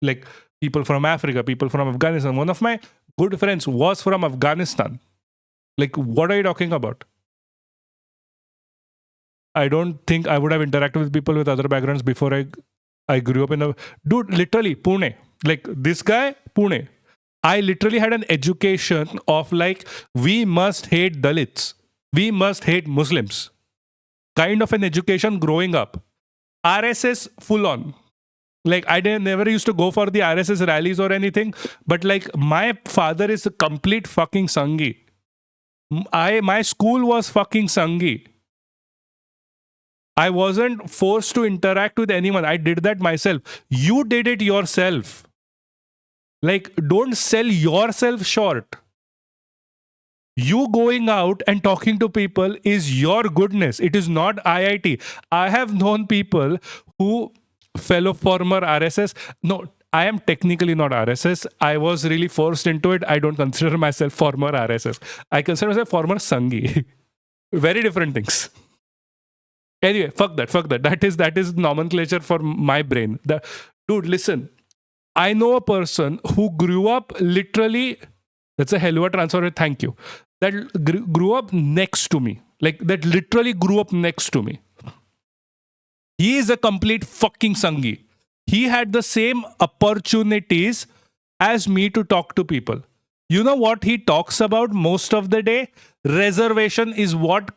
like people from Africa, people from Afghanistan. One of my good friends was from Afghanistan. Like, what are you talking about? I don't think I would have interacted with people with other backgrounds before I grew up in a... Dude, literally, Pune. Like, this guy, Pune. I literally had an education of like, we must hate Dalits. We must hate Muslims. Kind of an education growing up. RSS full on. Like, I never used to go for the RSS rallies or anything, but like, my father is a complete fucking Sanghi. My school was fucking Sanghi. I wasn't forced to interact with anyone. I did that myself. You did it yourself. Like, don't sell yourself short. You going out and talking to people is your goodness. It is not IIT. I have known people who, fellow former RSS. No, I am technically not RSS. I was really forced into it. I don't consider myself former RSS. I consider myself former Sanghi. Very different things. Anyway, fuck that. That is nomenclature for my brain. Dude, listen. I know a person who grew up literally, that's a hell of a transfer, thank you, that grew up next to me. Like, that literally grew up next to me. He is a complete fucking Sanghi. He had the same opportunities as me to talk to people. You know what he talks about most of the day? Reservation is what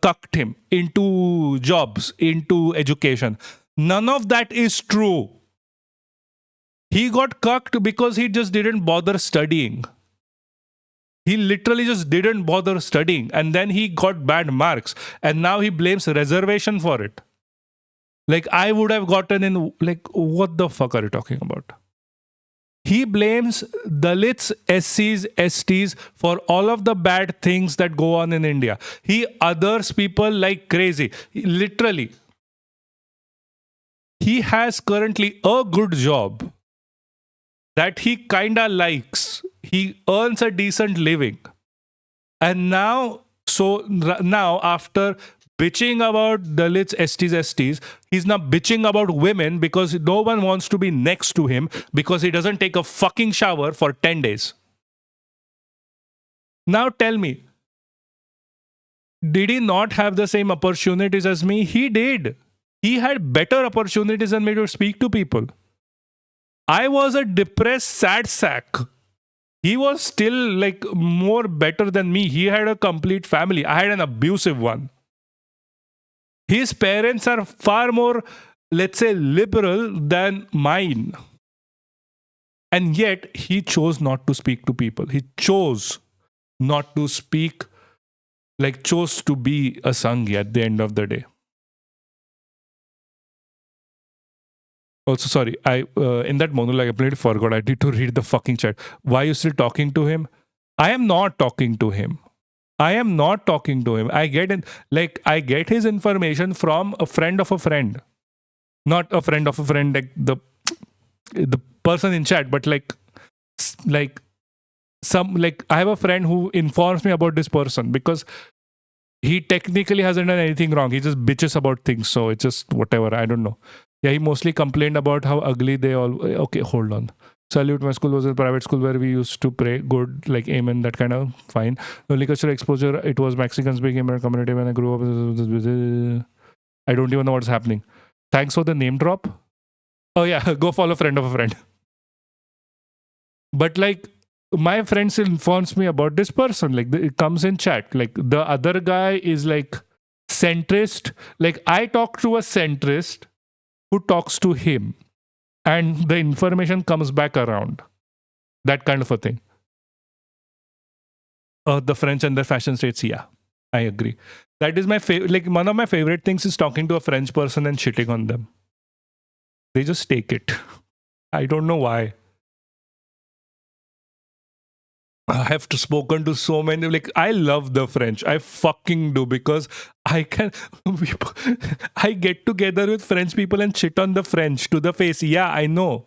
cucked him into jobs, into education. None of that is true. He got cucked because he just didn't bother studying. He literally just didn't bother studying. And then he got bad marks. And now he blames reservation for it. Like, I would have gotten in, like, what the fuck are you talking about? He blames Dalits, SCs, STs for all of the bad things that go on in India. He others people like crazy. Literally. He has currently a good job that he kinda likes. He earns a decent living. And now after bitching about Dalits, STs, he's now bitching about women because no one wants to be next to him because he doesn't take a fucking shower for 10 days. Now tell me, did he not have the same opportunities as me? He did. He had better opportunities than me to speak to people. I was a depressed, sad sack. He was still like more better than me. He had a complete family. I had an abusive one. His parents are far more, let's say, liberal than mine. And yet, he chose not to speak to people. He chose not to speak, like chose to be a Sanghi at the end of the day. Also, sorry, I in that monologue, I completely forgot. I need to read the fucking chat. Why are you still talking to him? I am not talking to him. I am not talking to him. I get his information from a friend of a friend. Not a friend of a friend, like the person in chat, but like I have a friend who informs me about this person because he technically hasn't done anything wrong. He just bitches about things. So it's just whatever. I don't know. Yeah, he mostly complained about how ugly they all. Okay, hold on. Salute, my school was a private school where we used to pray good, like amen, that kind of fine. Only cultural exposure, it was Mexicans big in our community when I grew up. I don't even know what's happening. Thanks for the name drop. Oh yeah, go follow friend of a friend. But like my friends informs me about this person. Like it comes in chat. Like the other guy is like centrist. Like I talk to a centrist who talks to him, and the information comes back around. That kind of a thing. The French and their fashion states, yeah, I agree. That is my favorite. Like one of my favorite things is talking to a French person and shitting on them. They just take it. I don't know why. I have spoken to so many. Like I love the French. I fucking do, because I can. I get together with French people and shit on the French to the face. Yeah, I know.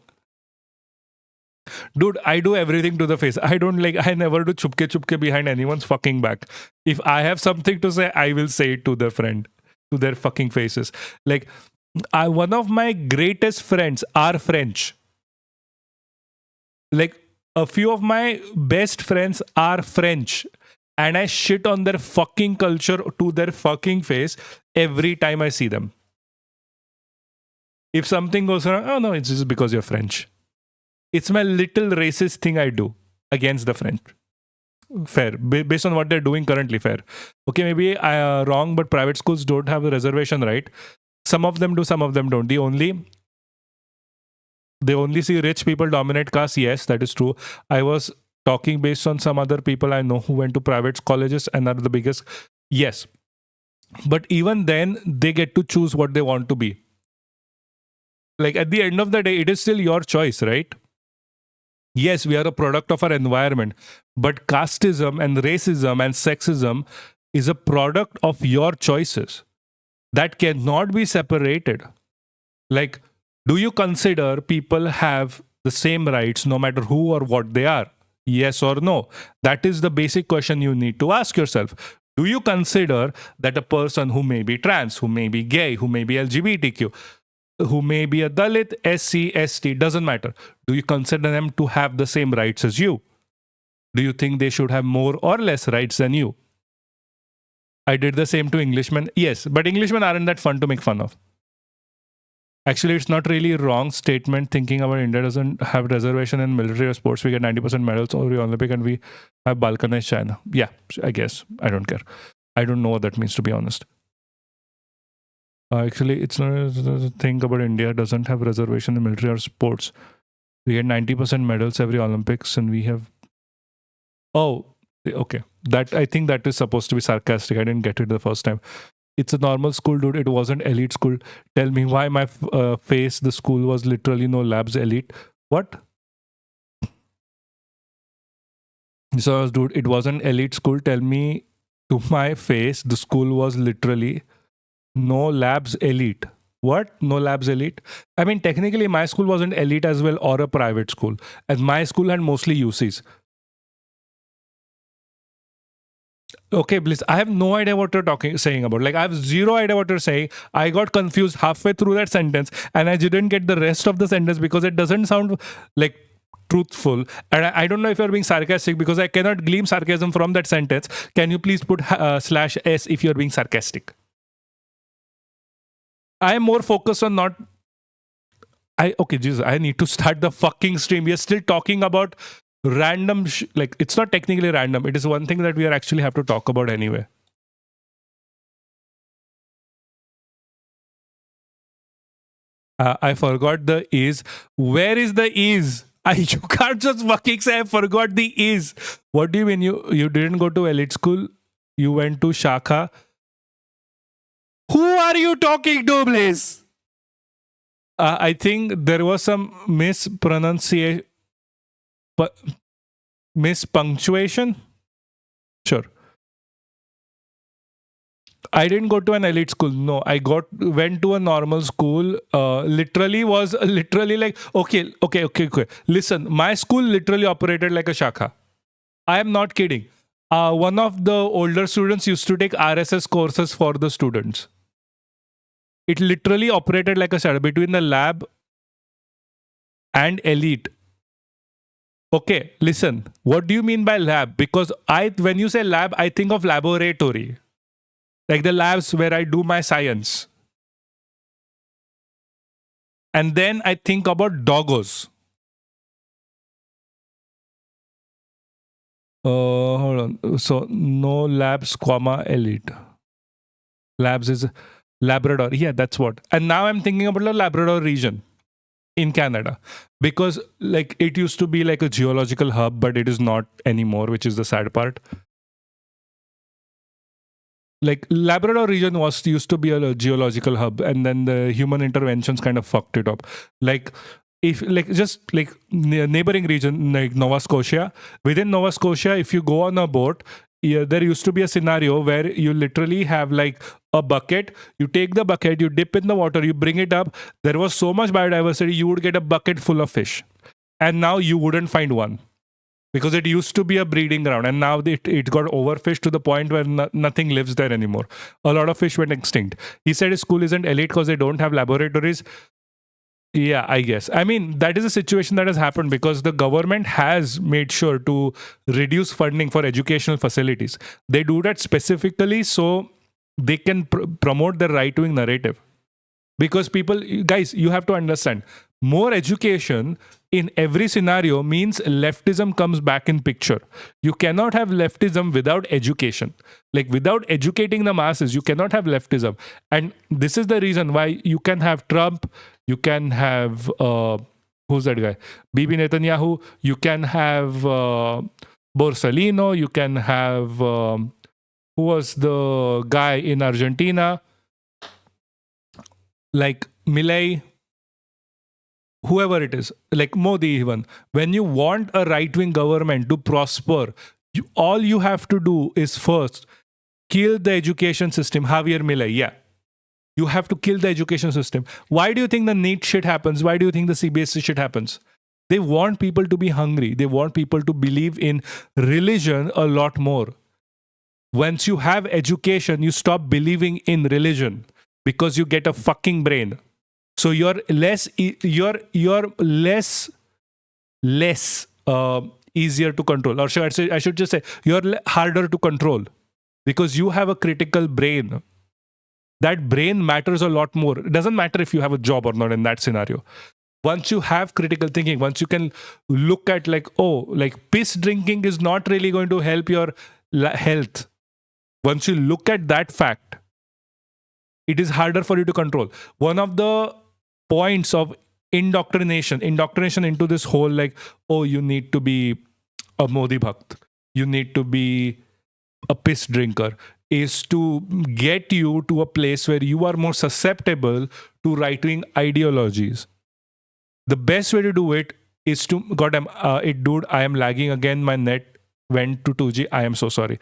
Dude, I do everything to the face. I don't like, I never do chupke behind anyone's fucking back. If I have something to say, I will say it to their friend, to their fucking faces. Like, one of my greatest friends are French. Like, a few of my best friends are French. And I shit on their fucking culture to their fucking face every time I see them. If something goes wrong, oh no, it's just because you're French. It's my little racist thing I do against the French. Fair. Based on what they're doing currently, fair. Okay, maybe wrong, but private schools don't have a reservation right. Some of them do, some of them don't. They only see rich people dominate caste. Yes, that is true. I was talking based on some other people I know who went to private colleges and are the biggest. Yes. But even then, they get to choose what they want to be. Like at the end of the day, it is still your choice, right? Yes, we are a product of our environment, but casteism and racism and sexism is a product of your choices that cannot be separated. Like, do you consider people have the same rights no matter who or what they are? Yes or no? That is the basic question you need to ask yourself. Do you consider that a person who may be trans, who may be gay, who may be LGBTQ, who may be a Dalit, SC, ST, doesn't matter. Do you consider them to have the same rights as you? Do you think they should have more or less rights than you? I did the same to Englishmen. Yes, but Englishmen aren't that fun to make fun of. Actually, it's not really a wrong statement thinking about India doesn't have reservation in military or sports. We get 90% medals over the Olympic and we have balkanized China. Yeah, I guess. I don't care. I don't know what that means, to be honest. Actually, it's not a thing about India doesn't have reservation in military or sports. We get 90% medals every Olympics and we have... Oh, okay. That I think that is supposed to be sarcastic. I didn't get it the first time. It's a normal school, dude. It wasn't elite school. Tell me why my face, the school was literally no labs elite. What? So, dude, it wasn't elite school. Tell me to my face, the school was literally... No labs elite. What? No labs elite? I mean, technically, my school wasn't elite as well or a private school. And my school had mostly UCs. Okay, Bliss, I have no idea what you're saying about. Like, I have zero idea what you're saying. I got confused halfway through that sentence and I didn't get the rest of the sentence because it doesn't sound like truthful. And I don't know if you're being sarcastic because I cannot glean sarcasm from that sentence. Can you please put /s if you're being sarcastic? I am more focused on not... Okay, Jesus, I need to start the fucking stream. We are still talking about random... like, it's not technically random. It is one thing that we are actually have to talk about anyway. I forgot the is. Where is the is? You can't just fucking say I forgot the is. What do you mean? You didn't go to elite school? You went to Shakha? Who are you talking to, please? I think there was some mispronunciation, mispunctuation. Sure. I didn't go to an elite school. No, I went to a normal school. Literally like, okay. Listen, my school literally operated like a shakha. I am not kidding. One of the older students used to take RSS courses for the students. It literally operated like a shadow between the lab and elite. Okay, listen. What do you mean by lab? Because when you say lab, I think of laboratory, like the labs where I do my science. And then I think about doggos. Hold on. So no labs, comma elite. Labs is Labrador. Yeah, that's what. And now I'm thinking about the Labrador region in Canada, because like it used to be like a geological hub, but it is not anymore, which is the sad part. Like Labrador region used to be a geological hub, and then the human interventions kind of fucked it up. Like if just like neighboring region like Nova Scotia, within Nova Scotia, if you go on a boat, yeah, there used to be a scenario where you literally have like a bucket. You take the bucket, you dip in the water, you bring it up. There was so much biodiversity, you would get a bucket full of fish, and now you wouldn't find one. Because it used to be a breeding ground, and now it got overfished to the point where nothing lives there anymore. A lot of fish went extinct. He said his school isn't elite because they don't have laboratories. Yeah, I guess. I mean, that is a situation that has happened because the government has made sure to reduce funding for educational facilities. They do that specifically so they can promote the right-wing narrative. Because people, guys, you have to understand, more education in every scenario means leftism comes back in picture. You cannot have leftism without education. Like without educating the masses, you cannot have leftism. And this is the reason why you can have Trump, you can have, who's that guy? Bibi Netanyahu, you can have Borsalino, you can have, who was the guy in Argentina? Like Milei, whoever it is, like Modi even. When you want a right-wing government to prosper, all you have to do is first kill the education system. Javier Milei, yeah. You have to kill the education system. Why do you think the NEET shit happens? Why do you think the CBSE shit happens? They want people to be hungry. They want people to believe in religion a lot more. Once you have education, you stop believing in religion because you get a fucking brain. So you're less easier to control, or I should just say you're harder to control because you have a critical brain. That brain matters a lot more. It doesn't matter if you have a job or not in that scenario. Once you have critical thinking, once you can look at like, oh, like piss drinking is not really going to help your health. Once you look at that fact, it is harder for you to control. One of the points of indoctrination into this whole like, oh, you need to be a Modi Bhakt, you need to be a piss drinker, is to get you to a place where you are more susceptible to right-wing ideologies. The best way to do it is to, dude, I am lagging again. My net went to 2G. I am so sorry.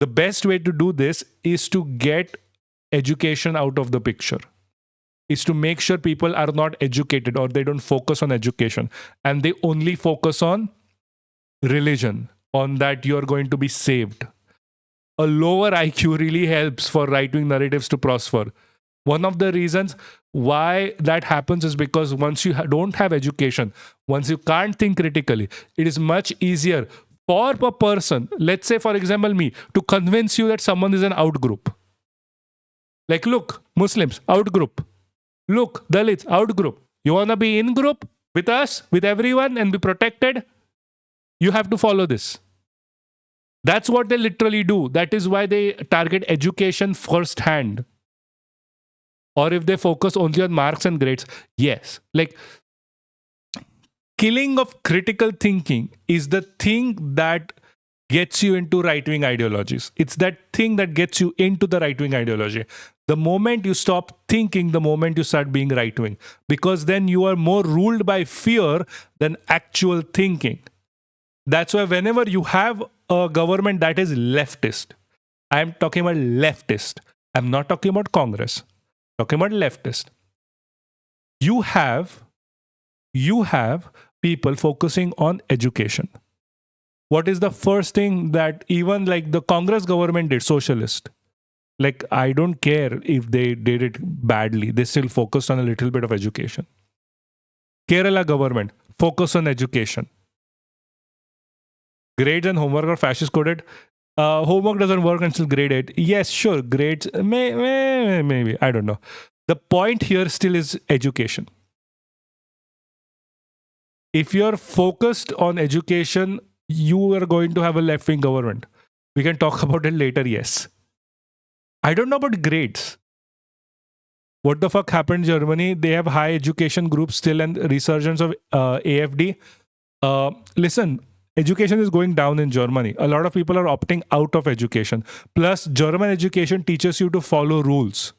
The best way to do this is to get education out of the picture. Is to make sure people are not educated or they don't focus on education and they only focus on religion, on that you're going to be saved. A lower IQ really helps for right-wing narratives to prosper. One of the reasons why that happens is because once you don't have education, once you can't think critically, it is much easier for a person, let's say for example me, to convince you that someone is an out-group. Like, look, Muslims, out-group. Look, Dalits, out-group. You want to be in-group with us, with everyone and be protected? You have to follow this. That's what they literally do. That is why they target education firsthand. Or if they focus only on marks and grades, yes. Like, killing of critical thinking is the thing that gets you into right-wing ideologies. It's that thing that gets you into the right-wing ideology. The moment you stop thinking, the moment you start being right-wing. Because then you are more ruled by fear than actual thinking. That's why whenever you have a government that is leftist, I'm talking about leftist. I'm not talking about Congress. I'm talking about leftist. You have people focusing on education. What is the first thing that even like the Congress government did? Socialist. Like, I don't care if they did it badly. They still focused on a little bit of education. Kerala government, focus on education. Grades and homework are fascist coded. Homework doesn't work until grade 8. Yes, sure. Grades, maybe. I don't know. The point here still is education. If you're focused on education, you are going to have a left-wing government. We can talk about it later, yes. I don't know about grades. What the fuck happened in Germany? They have high education groups still and resurgence of AFD. Listen, education is going down in Germany. A lot of people are opting out of education. Plus, German education teaches you to follow rules.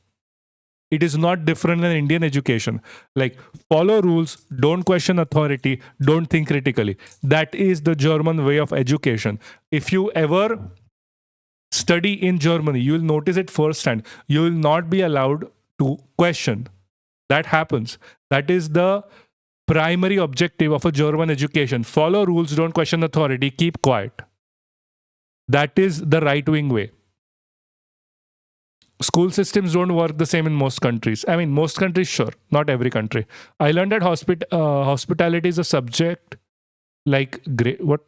It is not different than Indian education. Like, follow rules, don't question authority, don't think critically. That is the German way of education. If you ever study in Germany, you will notice it firsthand. You will not be allowed to question. That happens. That is the primary objective of a German education. Follow rules, don't question authority, keep quiet. That is the right-wing way. School systems don't work the same in most countries. I mean, most countries, sure. Not every country. I learned that hospitality is a subject like what?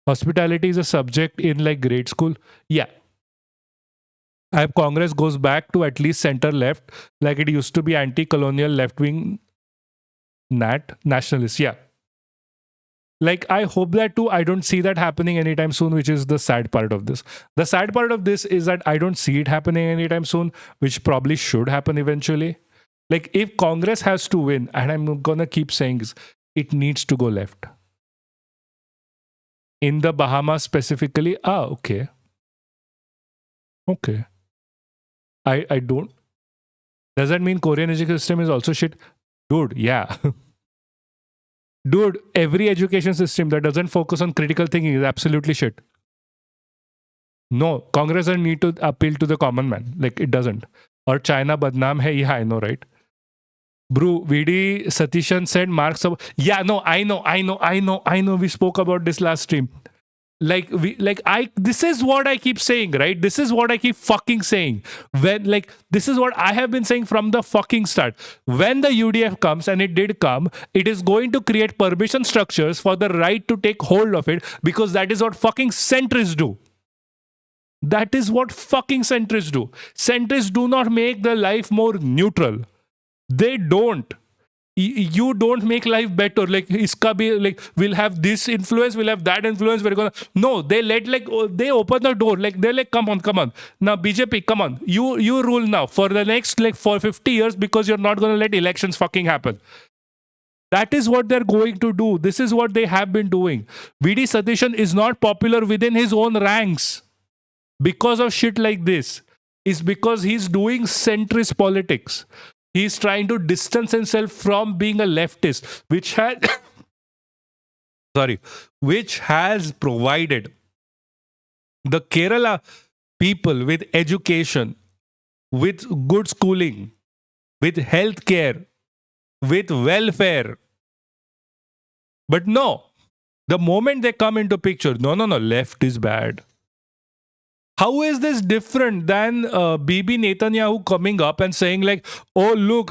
Hospitality is a subject in like grade school. Yeah. Congress goes back to at least center left, like it used to be anti-colonial left-wing nationalists. Yeah. Like, I hope that too. I don't see that happening anytime soon, which is the sad part of this. The sad part of this is that I don't see it happening anytime soon, which probably should happen eventually. Like, if Congress has to win, and I'm going to keep saying this, it needs to go left. In the Bahamas specifically, okay. Okay. I don't. Does that mean Korean education system is also shit? Dude, yeah. Dude, every education system that doesn't focus on critical thinking is absolutely shit. No, Congress doesn't need to appeal to the common man. Like, it doesn't. Or China badnaam hai. Yeah, I know, right? Bro, VD Satishan said marks of... Yeah, no, I know. We spoke about this last stream. This is what I keep saying, right? This is what I keep fucking saying. This is what I have been saying from the fucking start. When the UDF comes, and it did come, it is going to create permission structures for the right to take hold of it, because that is what fucking centrists do. That is what fucking centrists do. Centrists do not make the life more neutral. They don't. You don't make life better. Like, iska bhi, like, we'll have this influence, we'll have that influence. We're gonna... No, they they open the door. Like, they're like, come on. Now, BJP, come on. You rule now for the next, for 50 years, because you're not gonna let elections fucking happen. That is what they're going to do. This is what they have been doing. VD Satishan is not popular within his own ranks because of shit like this. It's because he's doing centrist politics. He's trying to distance himself from being a leftist, which has provided the Kerala people with education, with good schooling, with healthcare, with welfare. But no, the moment they come into picture, no, left is bad. How is this different than Bibi Netanyahu coming up and saying like, oh, look,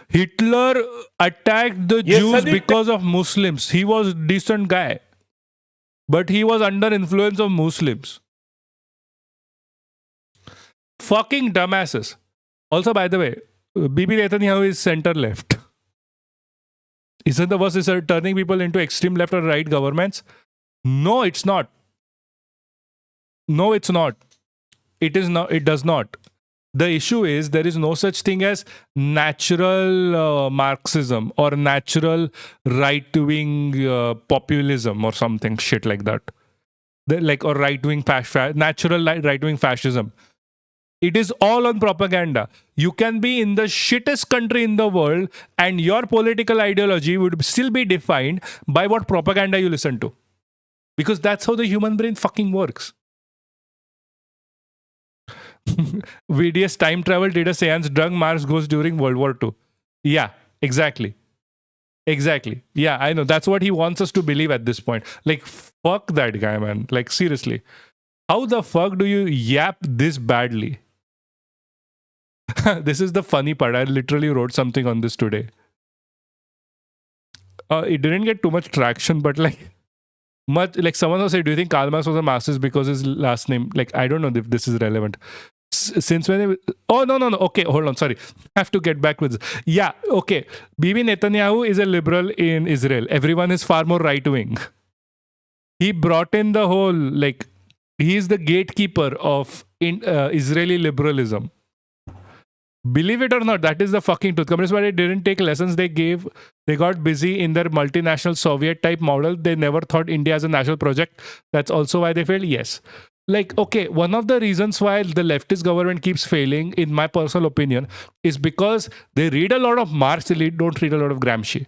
Hitler attacked the Jews because of Muslims. He was a decent guy, but he was under influence of Muslims. Fucking dumbasses. Also, by the way, Bibi Netanyahu is center left. Isn't the worst is turning people into extreme left or right governments? No, it's not. No, it's not. It is not. It does not. The issue is there is no such thing as natural Marxism or natural right-wing populism or something shit like that. Or right-wing natural right-wing fascism. It is all on propaganda. You can be in the shittest country in the world and your political ideology would still be defined by what propaganda you listen to. Because that's how the human brain fucking works. VDS time travel did a seance, drug Marx goes during World War II. Yeah, exactly. Yeah, I know. That's what he wants us to believe at this point. Like, fuck that guy, man. Like, seriously. How the fuck do you yap this badly? This is the funny part. I literally wrote something on this today. It didn't get too much traction, but like someone was saying, do you think Karl Marx was a Marxist because his last name? Like, I don't know if this is relevant. Since when? Oh, no. Okay, hold on. Sorry. I have to get back with this. Yeah, okay. Bibi Netanyahu is a liberal in Israel. Everyone is far more right wing. He brought in the whole, like, he is the gatekeeper of Israeli liberalism. Believe it or not, that is the fucking truth. Communist Party didn't take lessons they gave. They got busy in their multinational Soviet type model. They never thought India as a national project. That's also why they failed. Yes. Like, okay, one of the reasons why the leftist government keeps failing, in my personal opinion, is because they read a lot of Marx, they don't read a lot of Gramsci.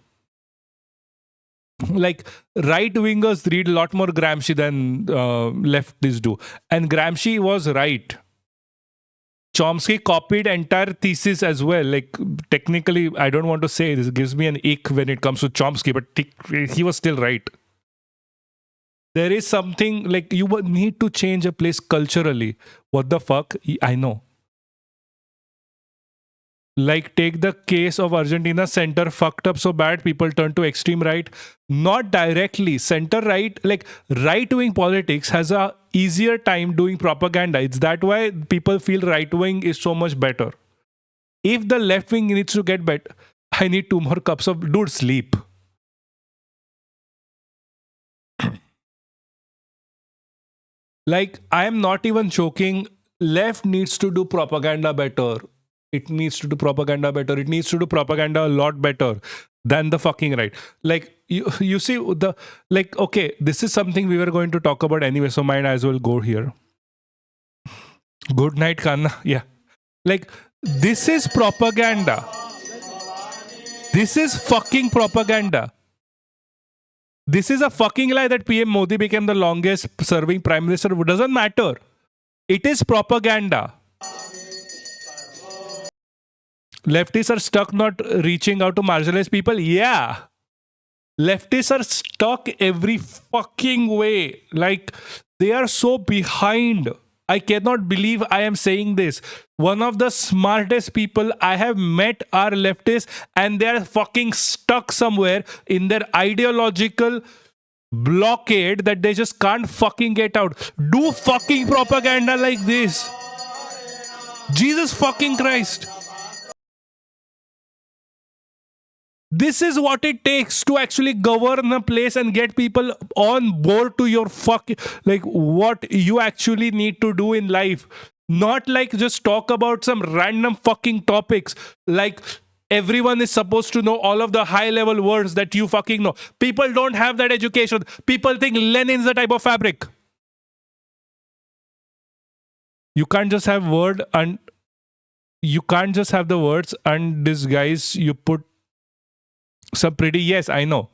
Like, right wingers read a lot more Gramsci than leftists do. And Gramsci was right. Chomsky copied entire thesis as well. Like, technically, I don't want to say this gives me an ick when it comes to Chomsky, but he was still right. There is something like you need to change a place culturally. What the fuck? I know. Like, take the case of Argentina. Center fucked up so bad, people turned to extreme right. Not directly. Center right, like right wing politics has a easier time doing propaganda. It's that why people feel right wing is so much better. If the left wing needs to get better, I need 2 more cups of dude sleep. Like, I am not even joking. Left needs to do propaganda better. It needs to do propaganda better. It needs to do propaganda a lot better than the fucking right. Like, you see, okay, this is something we were going to talk about anyway, so might as well go here. Good night, Kanna. Yeah. Like, this is propaganda. This is fucking propaganda. This is a fucking lie that PM Modi became the longest serving prime minister. It doesn't matter. It is propaganda. Leftists are stuck not reaching out to marginalized people. Yeah. Leftists are stuck every fucking way. Like, they are so behind. I cannot believe I am saying this. One of the smartest people I have met are leftists, and they are fucking stuck somewhere in their ideological blockade that they just can't fucking get out. Do fucking propaganda like this. Jesus fucking Christ. This is what it takes to actually govern a place and get people on board to your like what you actually need to do in life. Not like just talk about some random fucking topics. Like, everyone is supposed to know all of the high level words that you fucking know. People don't have that education. People think Lenin's a type of fabric. You can't just have word and you can't just have the words and disguise. You put some pretty, yes, I know.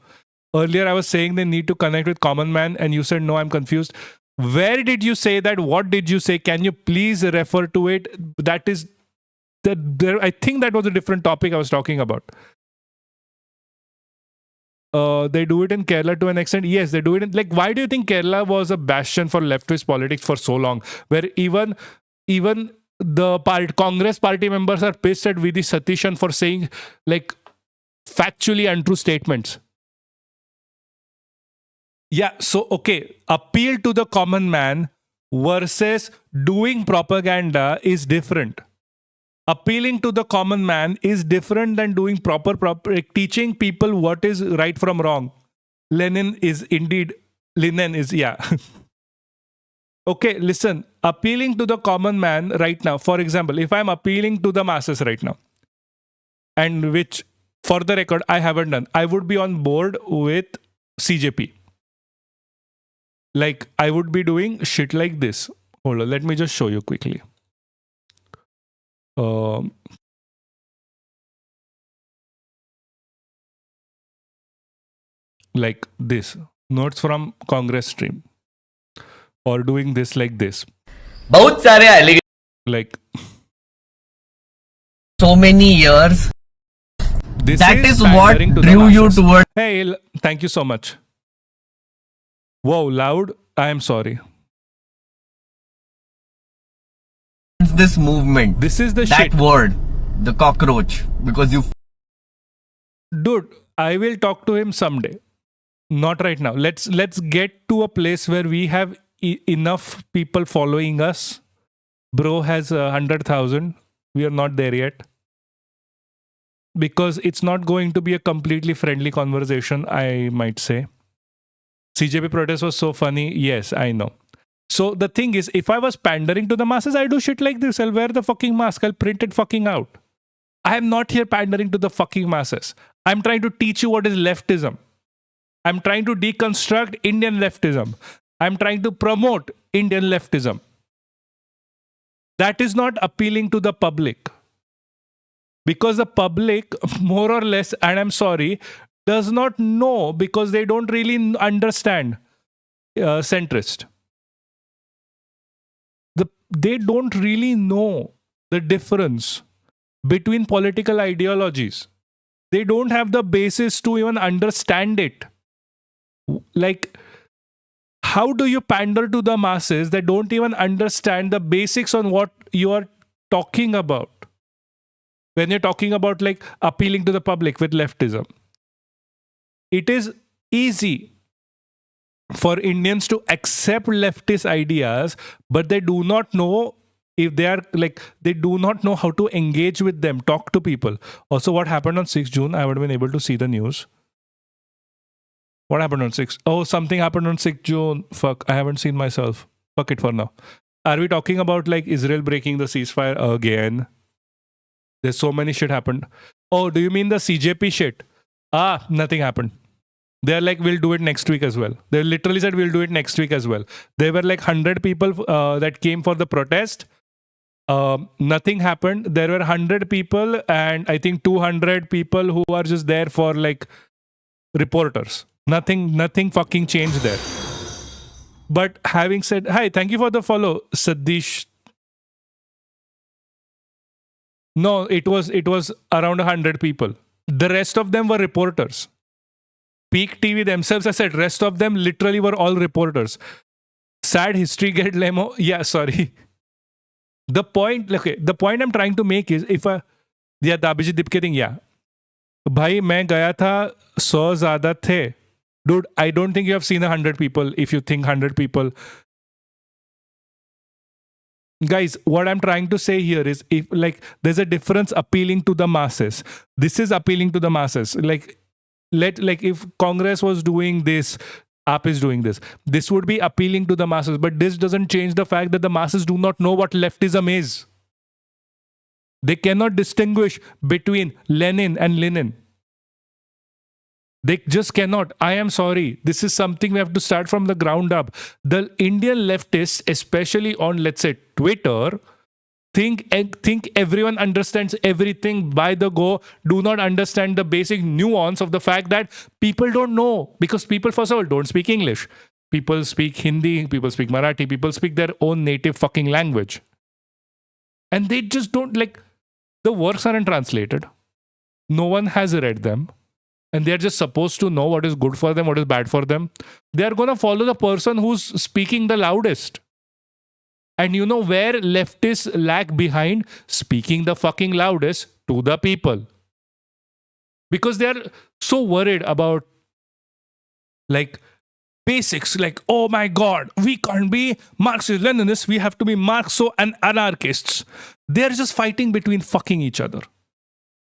Earlier I was saying they need to connect with common man and you said no, I'm confused. Where did you say that? What did you say? Can you please refer to it? That is there. I think that was a different topic I was talking about. They do it in Kerala to an extent. Yes, they do it in, like, why do you think Kerala was a bastion for leftist politics for so long? Where even the Congress party members are pissed at Vidhi Satishan for saying like factually untrue statements. Yeah, so okay, appeal to the common man versus doing propaganda is different. Appealing to the common man is different than doing proper teaching people what is right from wrong. Linen is, yeah. Okay, listen, appealing to the common man right now, for example, if I'm appealing to the masses right now, and which, for the record, I haven't done, I would be on board with CJP. Like, I would be doing shit like this. Hold on, let me just show you quickly. Like this. Notes from Congress stream. Or doing this like this. बहुत सारे alligator. Like. So many years. That is what drew you towards. Hey, thank you so much. Whoa, loud. I am sorry. this movement. This is the that shit. word, the cockroach, because you. Dude, I will talk to him someday. Not right now. Let's get to a place where we have enough people following us. Bro has 100,000. We are not there yet. Because it's not going to be a completely friendly conversation, I might say. CJP protest was so funny. Yes, I know. So the thing is, if I was pandering to the masses, I do shit like this. I'll wear the fucking mask. I'll print it fucking out. I am not here pandering to the fucking masses. I'm trying to teach you what is leftism. I'm trying to deconstruct Indian leftism. I'm trying to promote Indian leftism. That is not appealing to the public. Because the public, more or less, and I'm sorry, does not know because they don't really understand centrist. They don't really know the difference between political ideologies. They don't have the basis to even understand it. Like, how do you pander to the masses that don't even understand the basics on what you are talking about? When you're talking about like appealing to the public with leftism, it is easy for Indians to accept leftist ideas, but they do not know if they are like, they do not know how to engage with them, talk to people. Also, what happened on 6th June? I would have been able to see the news. What happened on 6th? Oh, something happened on 6th June. Fuck, I haven't seen myself. Fuck it for now. Are we talking about like Israel breaking the ceasefire again? There's so many shit happened. Oh, do you mean the CJP shit? Nothing happened. They're like, we'll do it next week as well. They literally said, we'll do it next week as well. There were like 100 people that came for the protest. Nothing happened. There were 100 people and I think 200 people who are just there for like reporters. Nothing fucking changed there. But having said, hi, thank you for the follow, Sadish. No, it was around 100 people. The rest of them were reporters. Peak TV themselves, I said, rest of them literally were all reporters. Sad history get lemo. Yeah, sorry. The point I'm trying to make is, if Dabiji Dipke thing, yeah. Bhai, मैं गया था 100 ज़्यादा थे. Dude, I don't think you have seen 100 people if you think 100 people. Guys, what I'm trying to say here is, if like there's a difference appealing to the masses. This is appealing to the masses. Like if Congress was doing this, AAP is doing this. This would be appealing to the masses, but this doesn't change the fact that the masses do not know what leftism is. They cannot distinguish between Lenin and Lenin. They just cannot. I am sorry. This is something we have to start from the ground up. The Indian leftists, especially on, let's say, Twitter, think everyone understands everything by the go, do not understand the basic nuance of the fact that people don't know. Because people, first of all, don't speak English. People speak Hindi, people speak Marathi, people speak their own native fucking language. And they just don't, like, the works aren't translated. No one has read them. And they're just supposed to know what is good for them, what is bad for them. They're going to follow the person who's speaking the loudest. And you know where leftists lag behind? Speaking the fucking loudest to the people. Because they're so worried about like basics, like, oh my God, we can't be Marxist-Leninists, we have to be Marxo and anarchists. They're just fighting between fucking each other.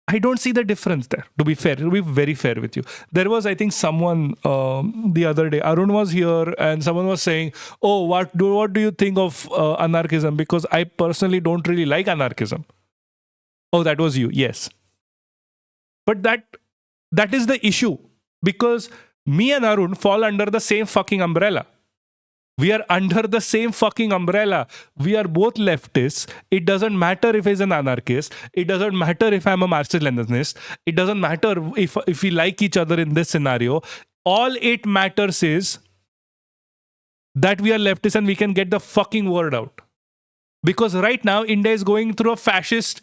I don't see the difference there, to be fair. To be very fair with you. There was, I think, someone the other day, Arun was here and someone was saying, oh, what do you think of anarchism? Because I personally don't really like anarchism. Oh, that was you. Yes. But that is the issue. Because me and Arun fall under the same fucking umbrella. We are under the same fucking umbrella. We are both leftists. It doesn't matter if he's an anarchist. It doesn't matter if I'm a Marxist-Leninist. It doesn't matter if we like each other in this scenario. All it matters is that we are leftists and we can get the fucking word out. Because right now, India is going through a fascist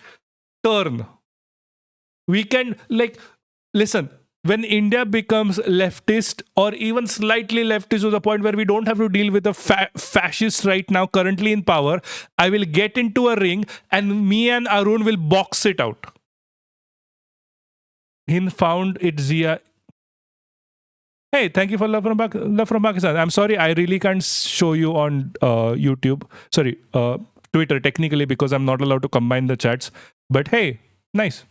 turn. We can, like, listen, when India becomes leftist or even slightly leftist to the point where we don't have to deal with a fascist right now currently in power, I will get into a ring and me and Arun will box it out. He found it Zia. Hey, thank you for love from Pakistan. I'm sorry, I really can't show you on YouTube. Sorry, Twitter technically because I'm not allowed to combine the chats. But hey, nice.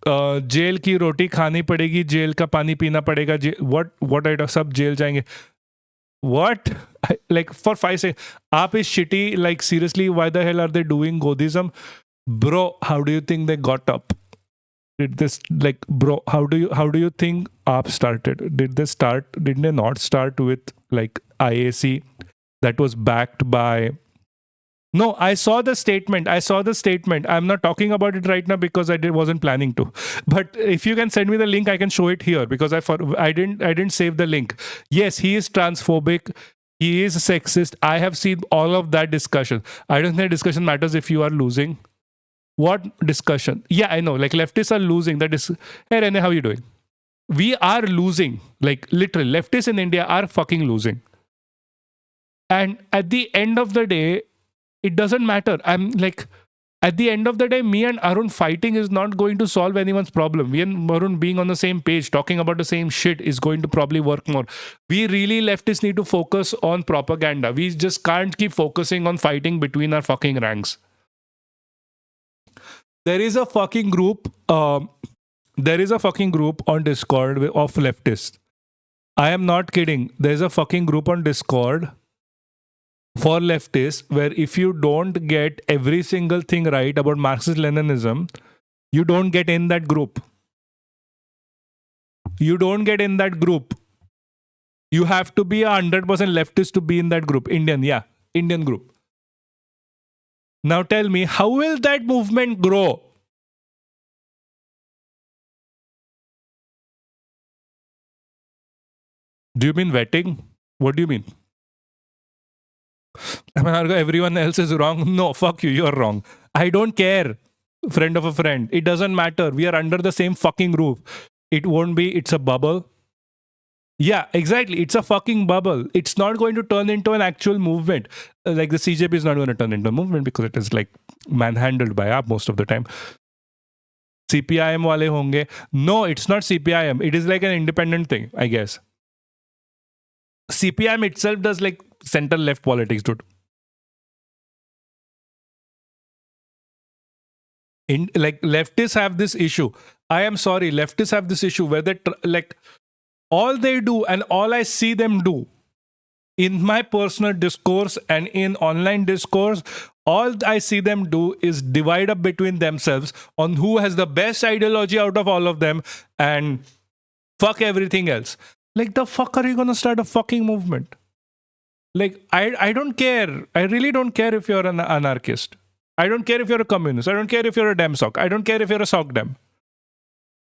Jail की रोटी खानी पड़ेगी, jail का पानी पीना पड़ेगा. What I सब jail जाएंगे. What? Like for 5 seconds. Aap is shitty. Like seriously, why the hell are they doing Godism? Bro, how do you think they got up? Did this like bro? How do you think Aap started? Did they not start with like IAC that was backed by? No, I saw the statement. I'm not talking about it right now because wasn't planning to. But if you can send me the link, I can show it here because I didn't save the link. Yes, he is transphobic. He is sexist. I have seen all of that discussion. I don't think discussion matters if you are losing. What discussion? Yeah, I know. Like leftists are losing. Hey Rene, how are you doing? We are losing. Like literally, leftists in India are fucking losing. And at the end of the day, it doesn't matter. I'm like, at the end of the day, me and Arun fighting is not going to solve anyone's problem. Me and Arun being on the same page, talking about the same shit is going to probably work more. We really leftists need to focus on propaganda. We just can't keep focusing on fighting between our fucking ranks. There is a fucking group. There is a fucking group on Discord of leftists. I am not kidding. There's a fucking group on Discord for leftists where if you don't get every single thing right about Marxist-Leninism, you don't get in that group. You don't get in that group. You have to be 100% leftist to be in that group. Indian group. Now tell me, how will that movement grow? Do you mean vetting? What do you mean? Everyone else is wrong. No, fuck you. You're wrong. I don't care. Friend of a friend. It doesn't matter. We are under the same fucking roof. It won't be. It's a bubble. Yeah, exactly. It's a fucking bubble. It's not going to turn into an actual movement. Like the CJP is not going to turn into a movement because it is like manhandled by AAP most of the time. CPIM wale honge. No, it's not CPIM. It is like an independent thing, I guess. CPIM itself does like center left politics, dude. Like leftists have this issue. I am sorry, leftists have this issue where they like all they do and all I see them do in my personal discourse and in online discourse, all I see them do is divide up between themselves on who has the best ideology out of all of them and fuck everything else. Like, the fuck are you gonna start a fucking movement? Like, I don't care. I really don't care if you're an anarchist. I don't care if you're a communist. I don't care if you're a dem sock. I don't care if you're a sock dem.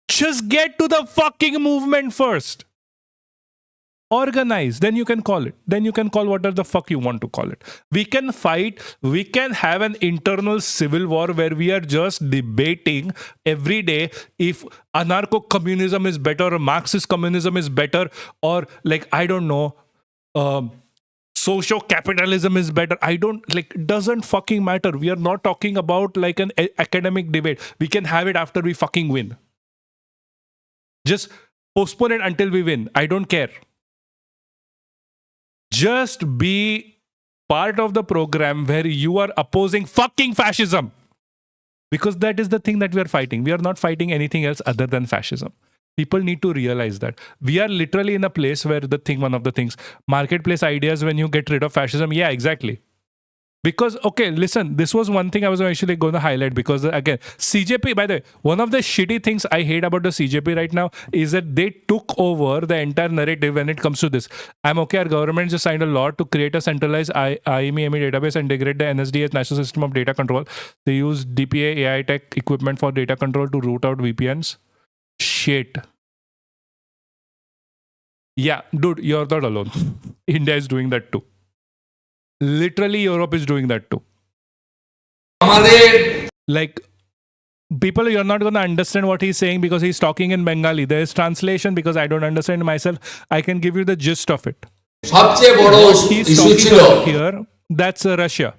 Just get to the fucking movement first. Organize, then you can call it. Then you can call whatever the fuck you want to call it. We can fight. We can have an internal civil war where we are just debating every day if anarcho-communism is better or Marxist communism is better or like, I don't know, socio-capitalism is better. I don't like, doesn't fucking matter. We are not talking about like an academic debate. We can have it after we fucking win. Just postpone it until we win. I don't care. Just be part of the program where you are opposing fucking fascism. Because that is the thing that we are fighting. We are not fighting anything else other than fascism. People need to realize that. We are literally in a place where one of the things, marketplace ideas when you get rid of fascism. Yeah, exactly. Because, okay, listen, this was one thing I was actually going to highlight because, again, CJP, by the way, one of the shitty things I hate about the CJP right now is that they took over the entire narrative when it comes to this. I'm okay, our government just signed a law to create a centralized IME database and integrate the NSDS National System of Data Control. They use DPA AI tech equipment for data control to root out VPNs. Shit. Yeah, dude, you're not alone. India is doing that too. Literally, Europe is doing that too. Like, people, you're not going to understand what he's saying because he's talking in Bengali. There is translation because I don't understand myself. I can give you the gist of it. What he's talking about here, that's Russia.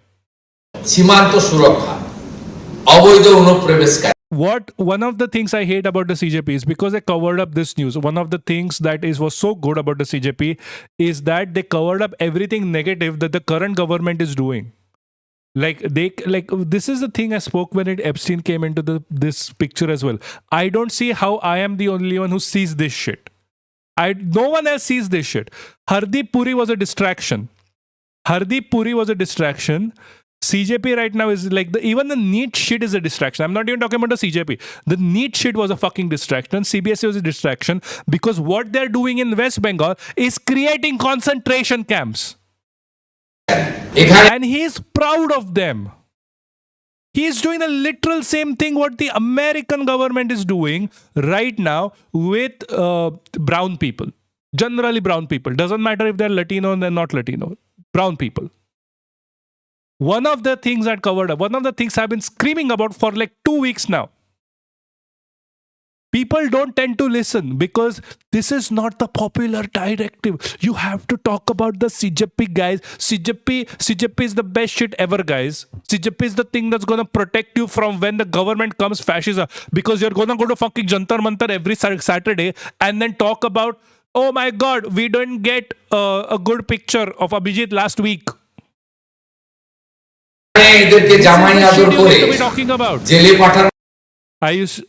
What one of the things I hate about the CJP is because they covered up this news. One of the things that was so good about the CJP is that they covered up everything negative that the current government is doing. Like this is the thing I spoke when Epstein came into this picture as well. I don't see how I am the only one who sees this shit. No one else sees this shit. Hardeep Puri was a distraction. CJP right now is like even the NEET shit is a distraction. I'm not even talking about the CJP. The NEET shit was a fucking distraction. CBSE was a distraction because what they're doing in West Bengal is creating concentration camps. And he's proud of them. He's doing the literal same thing what the American government is doing right now with brown people. Generally brown people. Doesn't matter if they're Latino and they're not Latino. Brown people. One of the things that covered up, one of the things I've been screaming about for like 2 weeks now. People don't tend to listen because this is not the popular directive. You have to talk about the CJP, guys. CJP is the best shit ever, guys. CJP is the thing that's going to protect you from when the government comes fascism. Because you're going to go to fucking Jantar Mantar every Saturday and then talk about, oh my God, we didn't get a good picture of Abhijit last week. Talking about. I used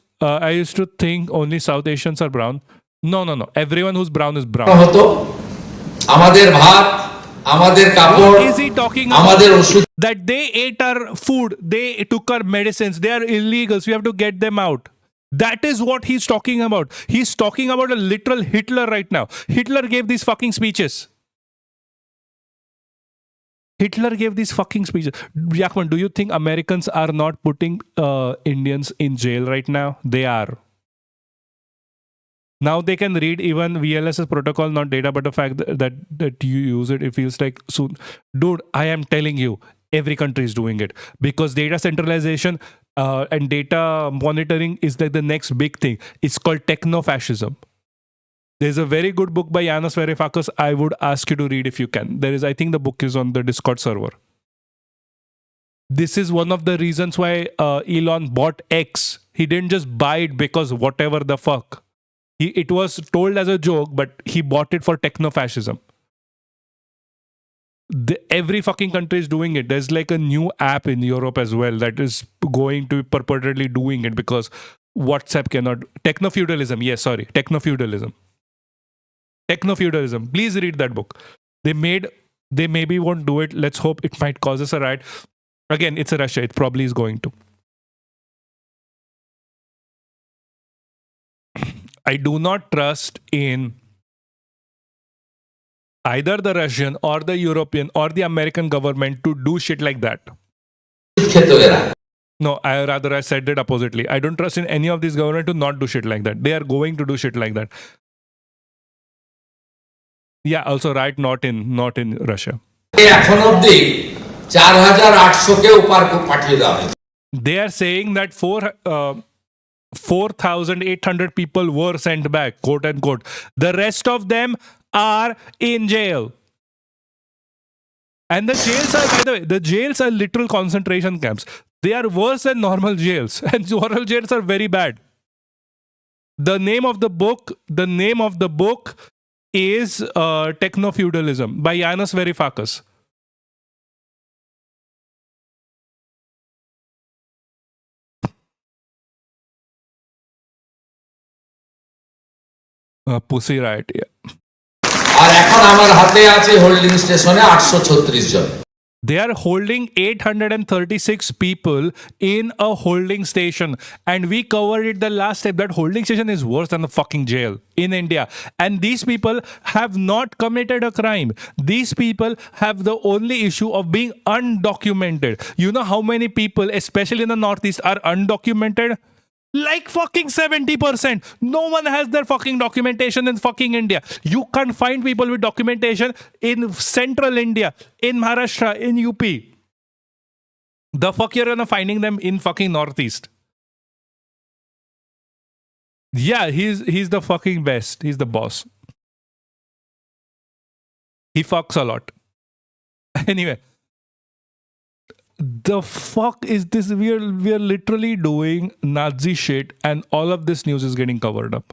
to think only South Asians are brown. No. Everyone who's brown is brown. What is he talking about? That they ate our food, they took our medicines, they are illegals, we have to get them out. That is what he's talking about. He's talking about a literal Hitler right now. Hitler gave these fucking speeches. Yakman, do you think Americans are not putting Indians in jail right now? They are. Now they can read even VLS's protocol, not data, but the fact that you use it, it feels like soon. Dude, I am telling you, every country is doing it because data centralization and data monitoring is like the next big thing. It's called techno-fascism. There's a very good book by Yanis Varoufakis. I would ask you to read if you can. I think the book is on the Discord server. This is one of the reasons why Elon bought X. He didn't just buy it because whatever the fuck. It was told as a joke, but he bought it for techno-fascism. Every fucking country is doing it. There's like a new app in Europe as well that is going to be purportedly doing it because WhatsApp cannot. Techno-feudalism. Yes, sorry. Techno-feudalism. Please read that book. They maybe won't do it. Let's hope. It might cause us a riot. Again, it's Russia. It probably is going to. I do not trust in either the Russian or the European or the American government to do shit like that. No, I said it oppositely. I don't trust in any of these government to not do shit like that. They are going to do shit like that. Yeah, also right, not in Russia. They are saying that 4,800 people were sent back, quote unquote. The rest of them are in jail. And the jails are, by the way, the jails are literal concentration camps. They are worse than normal jails. And normal jails are very bad. The name of the book is Techno-Feudalism by Yanis Varoufakis. Pussy Riot, yeah. They are holding 836 people in a holding station. And we covered it the last time. That holding station is worse than the fucking jail in India. And these people have not committed a crime. These people have the only issue of being undocumented. You know how many people, especially in the Northeast, are undocumented? Like fucking 70%. No one has their fucking documentation in fucking India. You can't find people with documentation in central India, in Maharashtra, in UP. The fuck you're gonna finding them in fucking Northeast? Yeah, he's the fucking best. He's the boss. He fucks a lot. Anyway, the fuck is this? We are literally doing Nazi shit, and all of this news is getting covered up.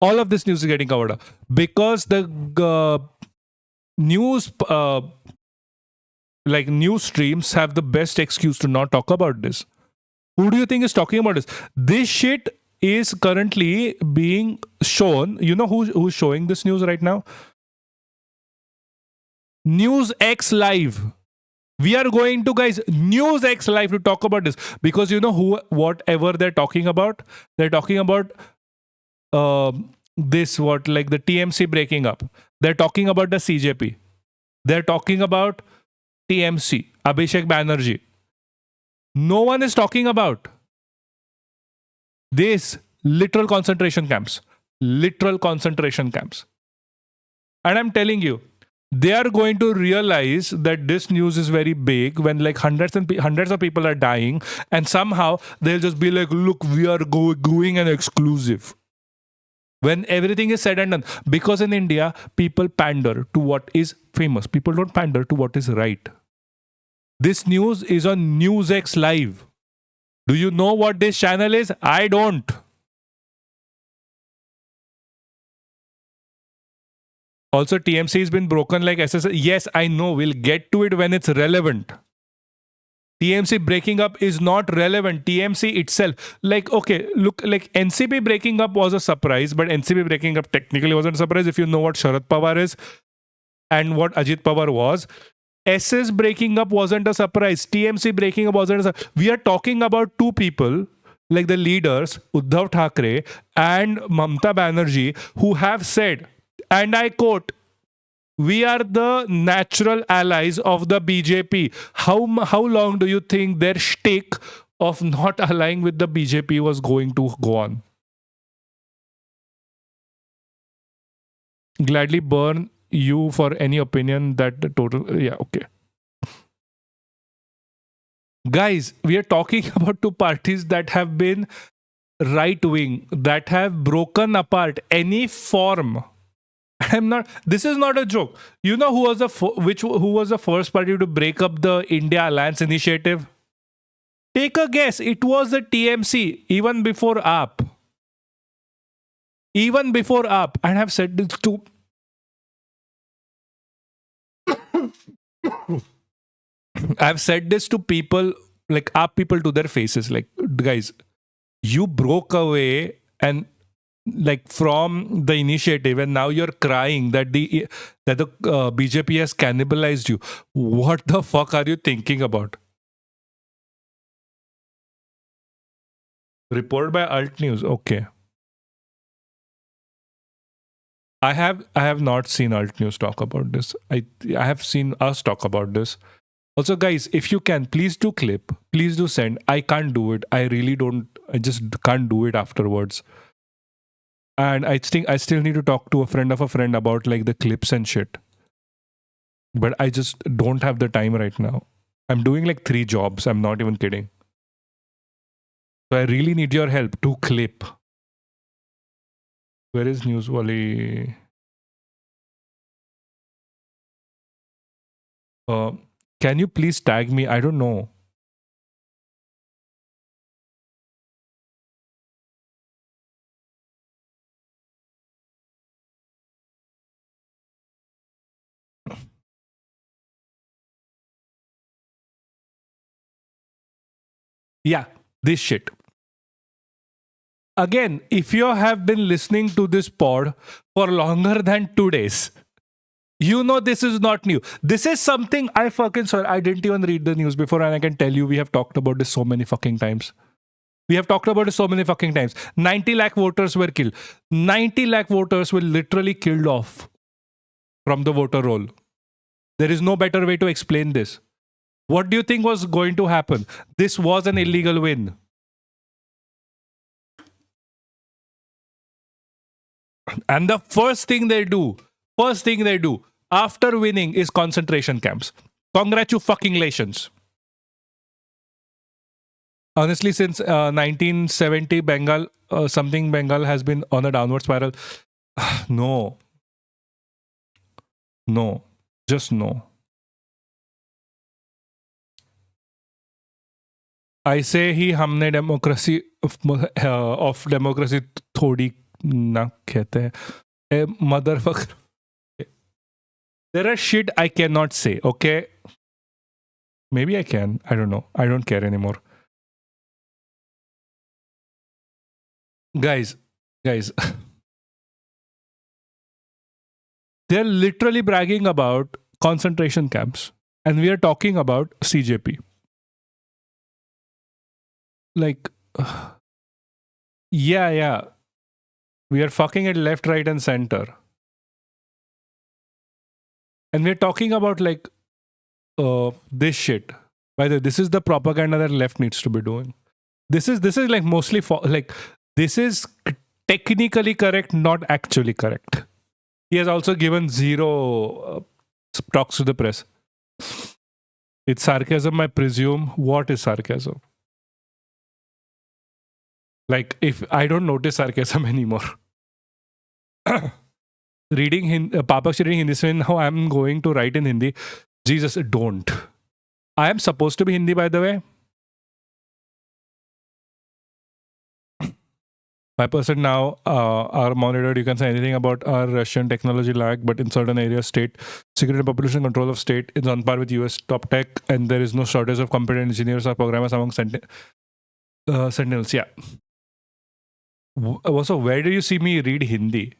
All of this news is getting covered up because the news, like news streams, have the best excuse to not talk about this. Who do you think is talking about this? This shit is currently being shown. You know who's showing this news right now? News X Live. We are going to, guys, News X Live to talk about this because you know whatever they're talking about. They're talking about this, what, like the TMC breaking up. They're talking about the CJP. They're talking about TMC, Abhishek Banerjee. No one is talking about this literal concentration camps. Literal concentration camps. And I'm telling you, they are going to realize that this news is very big when like hundreds of people are dying, and somehow they'll just be like, look, we are going an exclusive. When everything is said and done. Because in India, people pander to what is famous. People don't pander to what is right. This news is on NewsX Live. Do you know what this channel is? I don't. Also, TMC has been broken like SSL. Yes, I know. We'll get to it when it's relevant. TMC breaking up is not relevant. TMC itself, like, okay, look, like NCP breaking up was a surprise, but NCP breaking up technically wasn't a surprise if you know what Sharad Pawar is and what Ajit Pawar was. SS breaking up wasn't a surprise. TMC breaking up wasn't a surprise. We are talking about two people, like the leaders, Uddhav Thackeray and Mamta Banerjee, who have said, and I quote, we are the natural allies of the BJP. How long do you think their shtick of not allying with the BJP was going to go on? Gladly burn you for any opinion that the total... Yeah, okay. Guys, we are talking about two parties that have been right-wing, that have broken apart any form. I'm not. This is not a joke. You know who was who was the first party to break up the India Alliance Initiative? Take a guess. It was the TMC. Even before AAP. Even before AAP. And I've said this to. I've said this to people, like AAP people, to their faces. Like, guys, you broke away and, like, from the initiative, and now you're crying that the BJP has cannibalized you. What the fuck are you thinking about? Report by Alt News. Okay. I have not seen Alt News talk about this. I have seen us talk about this. Also, guys, if you can, please do clip. Please do send. I can't do it. I really don't. I just can't do it afterwards. And I think I still need to talk to a friend of a friend about like the clips and shit. But I just don't have the time right now. I'm doing like 3 jobs. I'm not even kidding. So I really need your help to clip. Where is Newswali? Can you please tag me? I don't know. Yeah, this shit. Again, if you have been listening to this pod for longer than 2 days, you know this is not new. This is something I fucking swear. I didn't even read the news before, and I can tell you we have talked about this so many fucking times. We have talked about it so many fucking times. 90 lakh voters were killed. 90 lakh voters were literally killed off from the voter roll. There is no better way to explain this. What do you think was going to happen? This was an illegal win. And the first thing they do after winning is concentration camps. Congratulations. Honestly, since 1970, Bengal, Bengal has been on a downward spiral. No, no, just no. I say he हमने democracy of democracy थोड़ी ना कहते हैं. Motherfucker. There are shit I cannot say. Okay, maybe I can. I don't know. I don't care anymore. Guys, they're literally bragging about concentration camps, and we are talking about CJP. Like, yeah. We are fucking it left, right, and center. And we're talking about like this shit. By the way, this is the propaganda that left needs to be doing. This is like mostly like this is technically correct, not actually correct. He has also given zero talks to the press. It's sarcasm, I presume. What is sarcasm? Like, if I don't notice sarcasm anymore. Reading Papaksh reading Hindi, so now I'm going to write in Hindi. Jesus, don't. I am supposed to be Hindi, by the way. 5% now are monitored. You can say anything about our Russian technology lag, but in certain areas, state security and population control of state is on par with US top tech, and there is no shortage of competent engineers or programmers among sentinels. Yeah. Also, where do you see me read Hindi?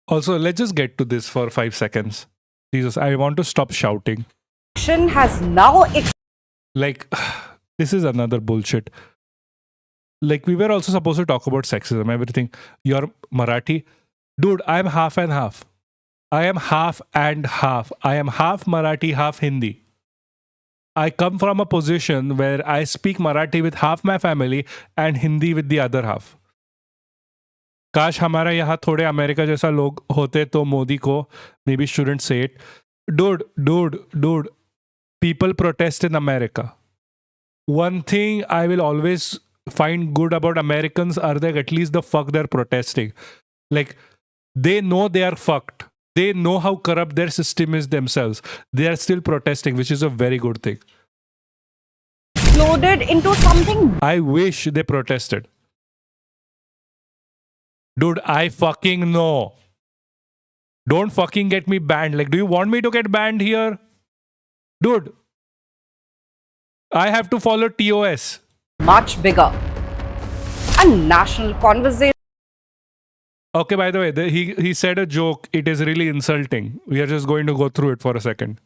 Also, let's just get to this for 5 seconds. Jesus, I want to stop shouting. Has now Like, this is another bullshit. Like, we were also supposed to talk about sexism, everything. You're Marathi. Dude, I'm half and half. I am half and half. I am half Marathi, half Hindi. I come from a position where I speak Marathi with half my family and Hindi with the other half. काश हमारा यहाँ थोड़े America जैसा लोग होते तो मोदी को maybe shouldn't say it. Dude, people protest in America. One thing I will always find good about Americans are that at least the fuck they're protesting. Like, they know they are fucked. They know how corrupt their system is themselves. They are still protesting, which is a very good thing. Exploded into something. I wish they protested. Dude, I fucking know. Don't fucking get me banned. Like, do you want me to get banned here? Dude, I have to follow TOS. Much bigger. A national conversation. Okay, by the way, he said a joke. It is really insulting. We are just going to go through it for a second.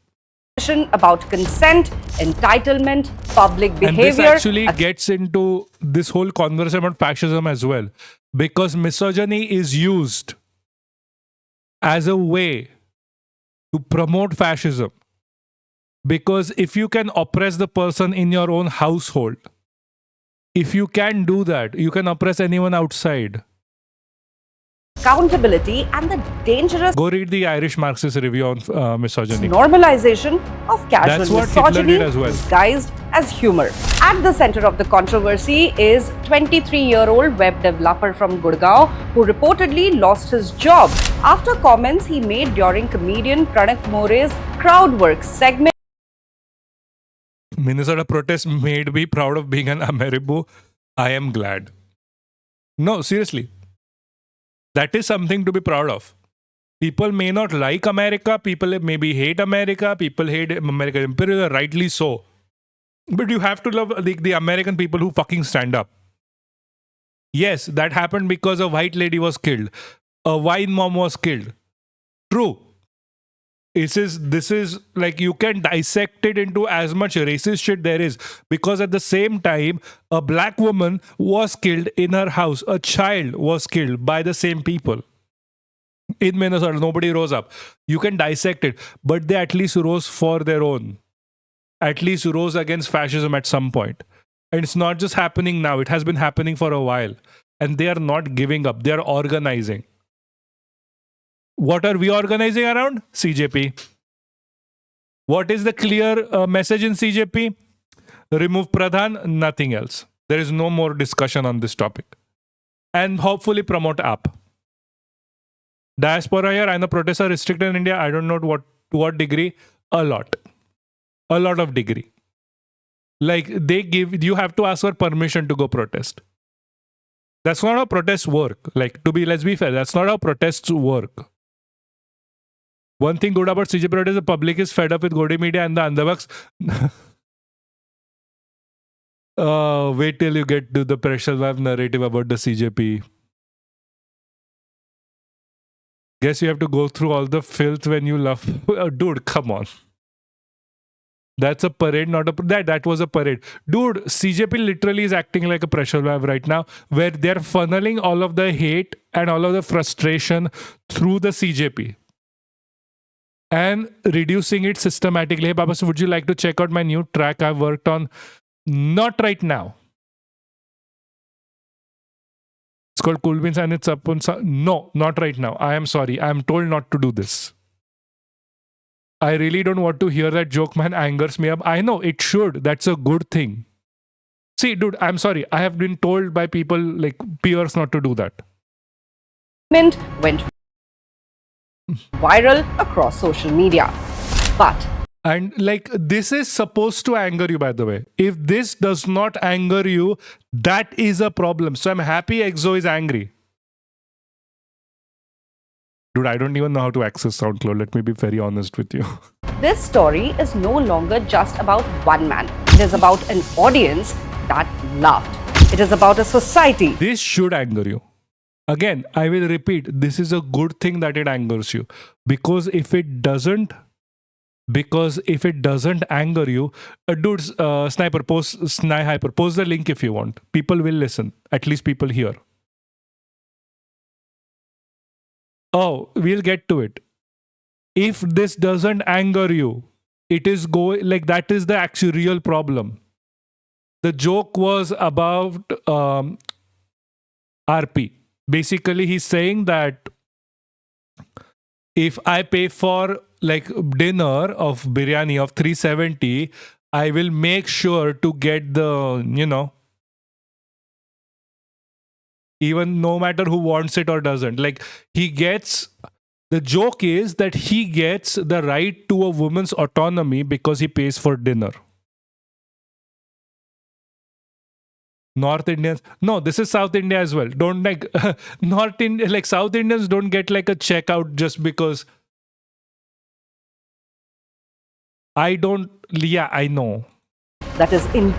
About consent, entitlement, public behavior. And this actually gets into this whole conversation about fascism as well. Because misogyny is used as a way to promote fascism. Because if you can oppress the person in your own household, if you can do that, you can oppress anyone outside. Accountability and the dangerous. Go read the Irish Marxist review on misogyny. Normalization of casual That's what misogyny Hitler did as well. disguised as humor. At the center of the controversy is 23-year-old web developer from Gurgaon who reportedly lost his job after comments he made during comedian Pranak More's crowdwork segment. Minnesota protest made me proud of being an Ameribu. I am glad. No, seriously. That is something to be proud of. People may not like America. People maybe hate America. People hate American imperialism, rightly so. But you have to love the American people who fucking stand up. Yes, that happened because a white lady was killed. A wine mom was killed. True. This is like, you can dissect it into as much racist shit there is, because at the same time a black woman was killed in her house. A child was killed by the same people in Minnesota. Nobody rose up. You can dissect it, but they at least rose for their own, at least rose against fascism at some point. And it's not just happening now, it has been happening for a while, and they are not giving up. They are organizing. What are we organizing around? CJP. What is the clear message in CJP? Remove Pradhan, nothing else. There is no more discussion on this topic. And hopefully promote app. Diaspora here, and the protests are restricted in India. I don't know to what degree. A lot of degree. Like you have to ask for permission to go protest. That's not how protests work. Like, let's be fair, that's not how protests work. One thing good about CJP protests, the public is fed up with Godi media and the Andhavaks. Wait till you get to the pressure wave narrative about the CJP. Guess you have to go through all the filth when you love. Dude, come on. That's a parade, not a... That was a parade. Dude, CJP literally is acting like a pressure valve right now, where they're funneling all of the hate and all of the frustration through the CJP. And reducing it systematically. Hey, Papaksh, would you like to check out my new track I've worked on? Not right now. It's called Cool Beans and it's up on... No, not right now. I am sorry. I am told not to do this. I really don't want to hear that joke, man. Angers me up. I know it should. That's a good thing. See, dude, I'm sorry. I have been told by people, like peers, not to do that. Went viral across social media. But... And like, this is supposed to anger you, by the way. If this does not anger you, that is a problem. So I'm happy Exo is angry. Dude, I don't even know how to access SoundCloud. Let me be very honest with you. This story is no longer just about one man. It is about an audience that laughed. It is about a society. This should anger you. Again, I will repeat, this is a good thing that it angers you. Because if it doesn't anger you, dude, Sniper, post the link if you want. People will listen. At least people here. Oh, we'll get to it. If this doesn't anger you, it is like that is the actual real problem. The joke was about RP. Basically, he's saying that if I pay for like dinner of biryani of 370, I will make sure to get the, even no matter who wants it or doesn't. Like the joke is that he gets the right to a woman's autonomy because he pays for dinner. North Indians, no, this is South India as well. Don't like North India, like South Indians don't get like a checkout just because. I know. That is I'm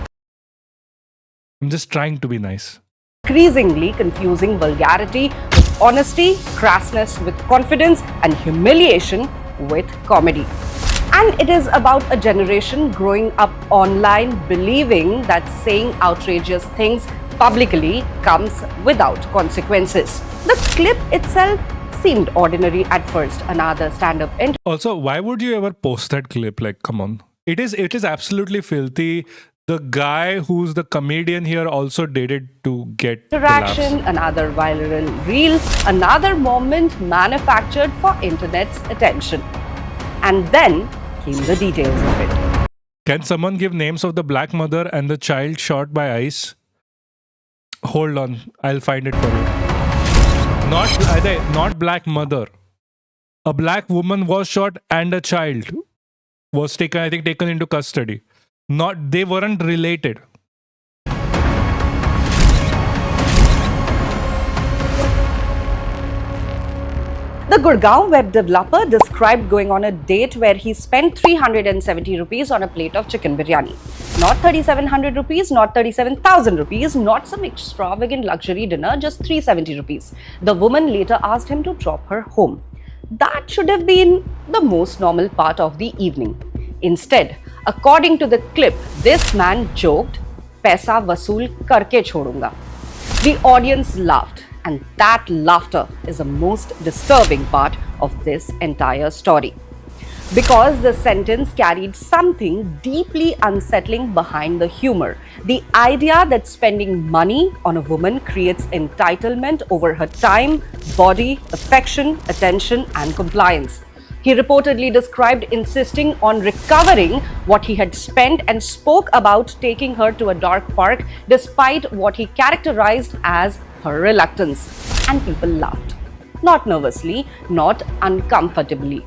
just trying to be nice. Increasingly confusing vulgarity with honesty, crassness with confidence, and humiliation with comedy. And it is about a generation growing up online believing that saying outrageous things publicly comes without consequences. The clip itself seemed ordinary at first. Another stand-up interview. Also, why would you ever post that clip? Like, come on. It is absolutely filthy. The guy who's the comedian here also did it to get Interaction, another viral reel, another moment manufactured for internet's attention. And then came the details of it. Can someone give names of the black mother and the child shot by ICE? Hold on, I'll find it for you. Not black mother. A black woman was shot and a child was taken into custody. They weren't related. The Gurgaon web developer described going on a date where he spent 370 rupees on a plate of chicken biryani. Not 3,700 rupees, not 37,000 rupees, not some extravagant luxury dinner, just 370 rupees. The woman later asked him to drop her home. That should have been the most normal part of the evening. Instead, according to the clip, this man joked, "Paisa vasool karke chhodunga." The audience laughed, and that laughter is the most disturbing part of this entire story. Because the sentence carried something deeply unsettling behind the humor. The idea that spending money on a woman creates entitlement over her time, body, affection, attention, and compliance. He reportedly described insisting on recovering what he had spent and spoke about taking her to a dark park despite what he characterized as her reluctance. And people laughed. Not nervously, not uncomfortably.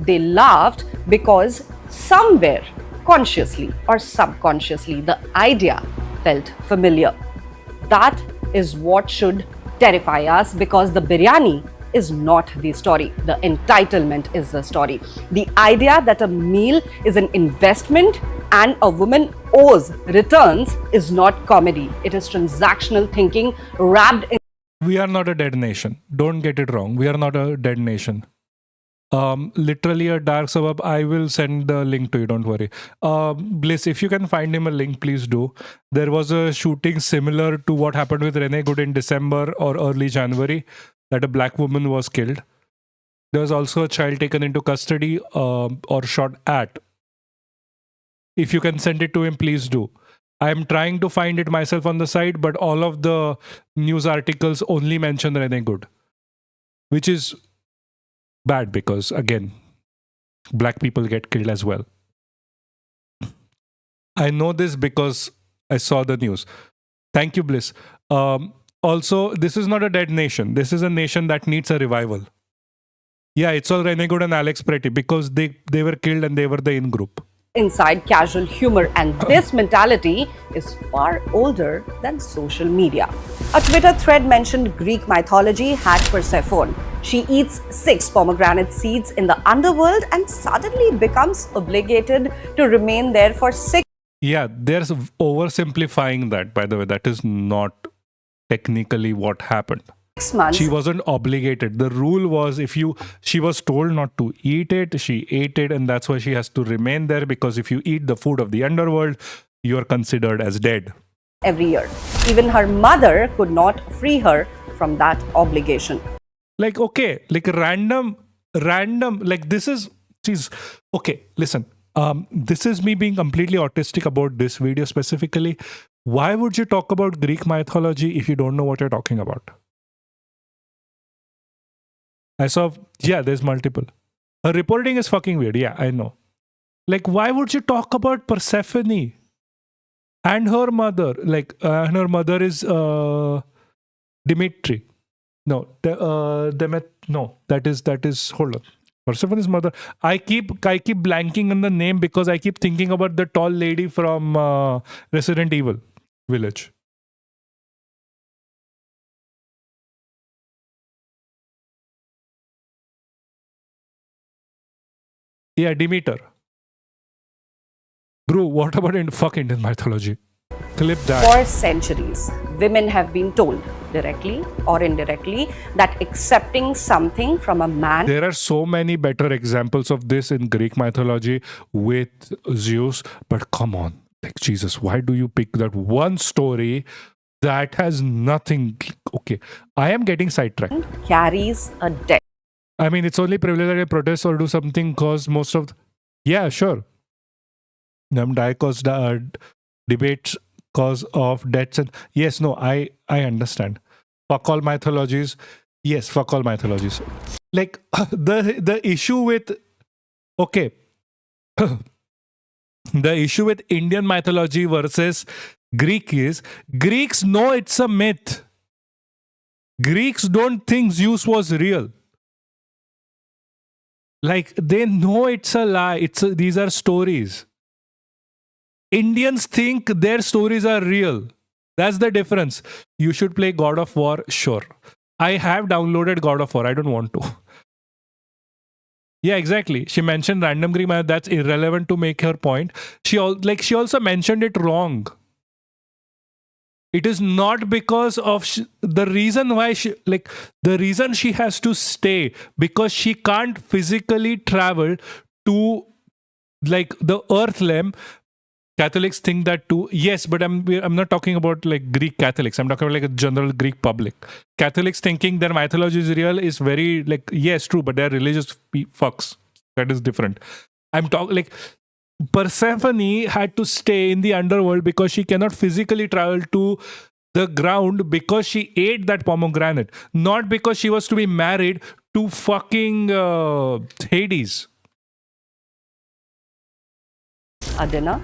They laughed because somewhere, consciously or subconsciously, the idea felt familiar. That is what should terrify us, because the biryani is not the story. The entitlement is the story. The idea that a meal is an investment and a woman owes returns is not comedy. It is transactional thinking wrapped in. We are not a dead nation. Don't get it wrong. We are not a dead nation. Literally a dark suburb. I will send the link to you, don't worry. Bliss, if you can find him a link, please do. There was a shooting similar to what happened with Rene Good in December or early January, that a black woman was killed. There was also a child taken into custody or shot at. If you can send it to him, please do. I'm trying to find it myself on the site, but all of the news articles only mention Rene Good, which is bad because, again, black people get killed as well. I know this because I saw the news. Thank you, Bliss. Also, this is not a dead nation. This is a nation that needs a revival. Yeah, it's all Rene Good and Alex Pretty because they were killed and they were the in-group. Inside casual humor, and this mentality is far older than social media. A Twitter thread mentioned Greek mythology had Persephone. She eats 6 pomegranate seeds in the underworld and suddenly becomes obligated to remain there for 6. Yeah, there's oversimplifying that, by the way. That is not technically what happened. Months. She wasn't obligated. The rule was she was told not to eat it, she ate it, and that's why she has to remain there, because if you eat the food of the underworld, you are considered as dead. Every year. Even her mother could not free her from that obligation. Like, okay, like random, like this is, she's, okay, listen, this is me being completely autistic about this video specifically. Why would you talk about Greek mythology if you don't know what you're talking about? I saw, yeah, there's multiple. Her reporting is fucking weird. Yeah, I know. Like, why would you talk about Persephone and her mother? Like, and her mother is Dimitri. No, no, that is, hold on. Persephone's mother. I keep blanking on the name because I keep thinking about the tall lady from Resident Evil Village. Yeah, Demeter. Bro, what about Indian mythology? Clip that. For centuries, women have been told, directly or indirectly, that accepting something from a man. There are so many better examples of this in Greek mythology with Zeus, but come on, like Jesus, why do you pick that one story that has nothing? Okay, I am getting sidetracked. Carries a debt. I mean, it's only privilege that I protest or do something cause most of... Yeah, sure. Die cause debates cause of deaths. And yes, no, I understand. Fuck all mythologies. Yes, fuck all mythologies. Like, the issue with... Okay. The issue with Indian mythology versus Greek is, Greeks know it's a myth. Greeks don't think Zeus was real. Like, they know it's a lie. These are stories. Indians think their stories are real. That's the difference. You should play God of War, sure. I have downloaded God of War. I don't want to. Yeah, exactly. She mentioned random Greek myth. That's irrelevant to make her point. She also mentioned it wrong. It is not because of the reason why the reason she has to stay, because she can't physically travel to like the earth limb. Catholics think that too. Yes, but I'm not talking about like Greek Catholics. I'm talking about like a general Greek public. Catholics thinking their mythology is real is very like, yes, true, but they're religious fucks. That is different. I'm talking like Persephone had to stay in the underworld because she cannot physically travel to the ground because she ate that pomegranate, not because she was to be married to fucking Hades. A dinner,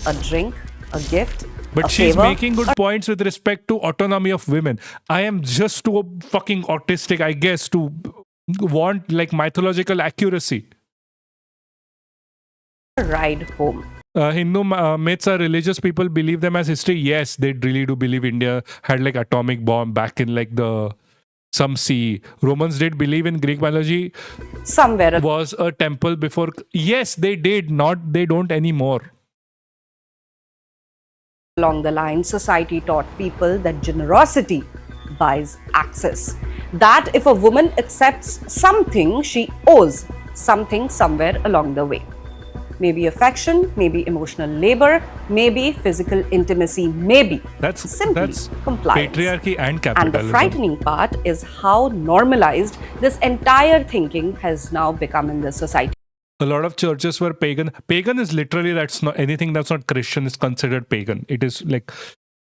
a drink, a gift, But a she's favor, making good points with respect to autonomy of women. I am just too fucking autistic, I guess, to want like mythological accuracy. a ride home. Hindu myths are religious. People believe them as history. Yes, they really do believe India had like atomic bomb back in like the some sea. Romans did believe in Greek mythology Somewhere was a temple before. Yes, they did. Not they don't anymore. along the line, society taught people that generosity buys access. That if a woman accepts something, she owes something somewhere along the way. Maybe affection, maybe emotional labor, maybe physical intimacy, maybe simply compliance. Patriarchy and And capitalism. the frightening part is how normalized this entire thinking has now become in this society. A lot of churches were pagan. Pagan is literally that's not anything that's not Christian is considered pagan. It is like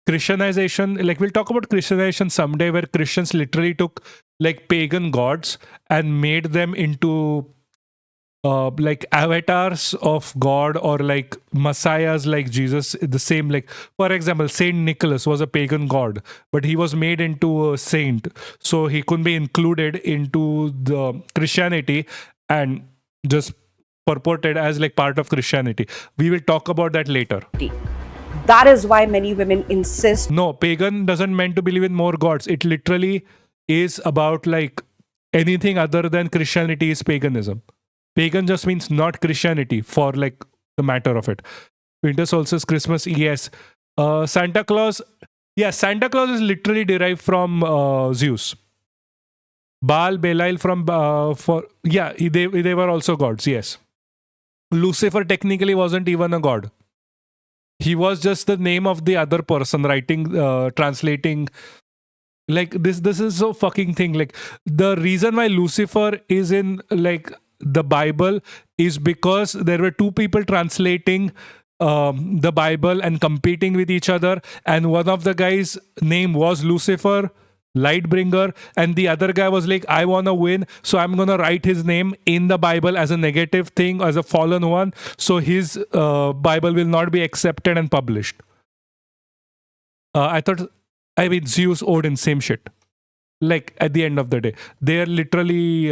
Christianization. Like we'll talk about Christianization someday, where Christians literally took like pagan gods and made them into like avatars of God or like messiahs like Jesus. The same, like for example, Saint Nicholas was a pagan god, but he was made into a saint, so he couldn't be included into the Christianity and just purported as like part of Christianity. We will talk about that later. That is why many women insist No, pagan doesn't meant to believe in more gods. It literally is about like anything other than Christianity is paganism. Pagan just means not Christianity for like the matter of it. Winter solstice, Christmas, yes. Santa Claus, yes, Santa Claus is literally derived from Zeus. Baal, Belial from they were also gods, yes. Lucifer technically wasn't even a god. He was just the name of the other person writing, translating. Like this is so fucking thing. Like the reason why Lucifer is in like the Bible is because there were two people translating the Bible and competing with each other, and one of the guys' name was Lucifer, light bringer, and the other guy was like, I want to win, so I'm gonna write his name in the Bible as a negative thing, as a fallen one, so his Bible will not be accepted and published. I mean Zeus, Odin, same shit. Like at the end of the day, they're literally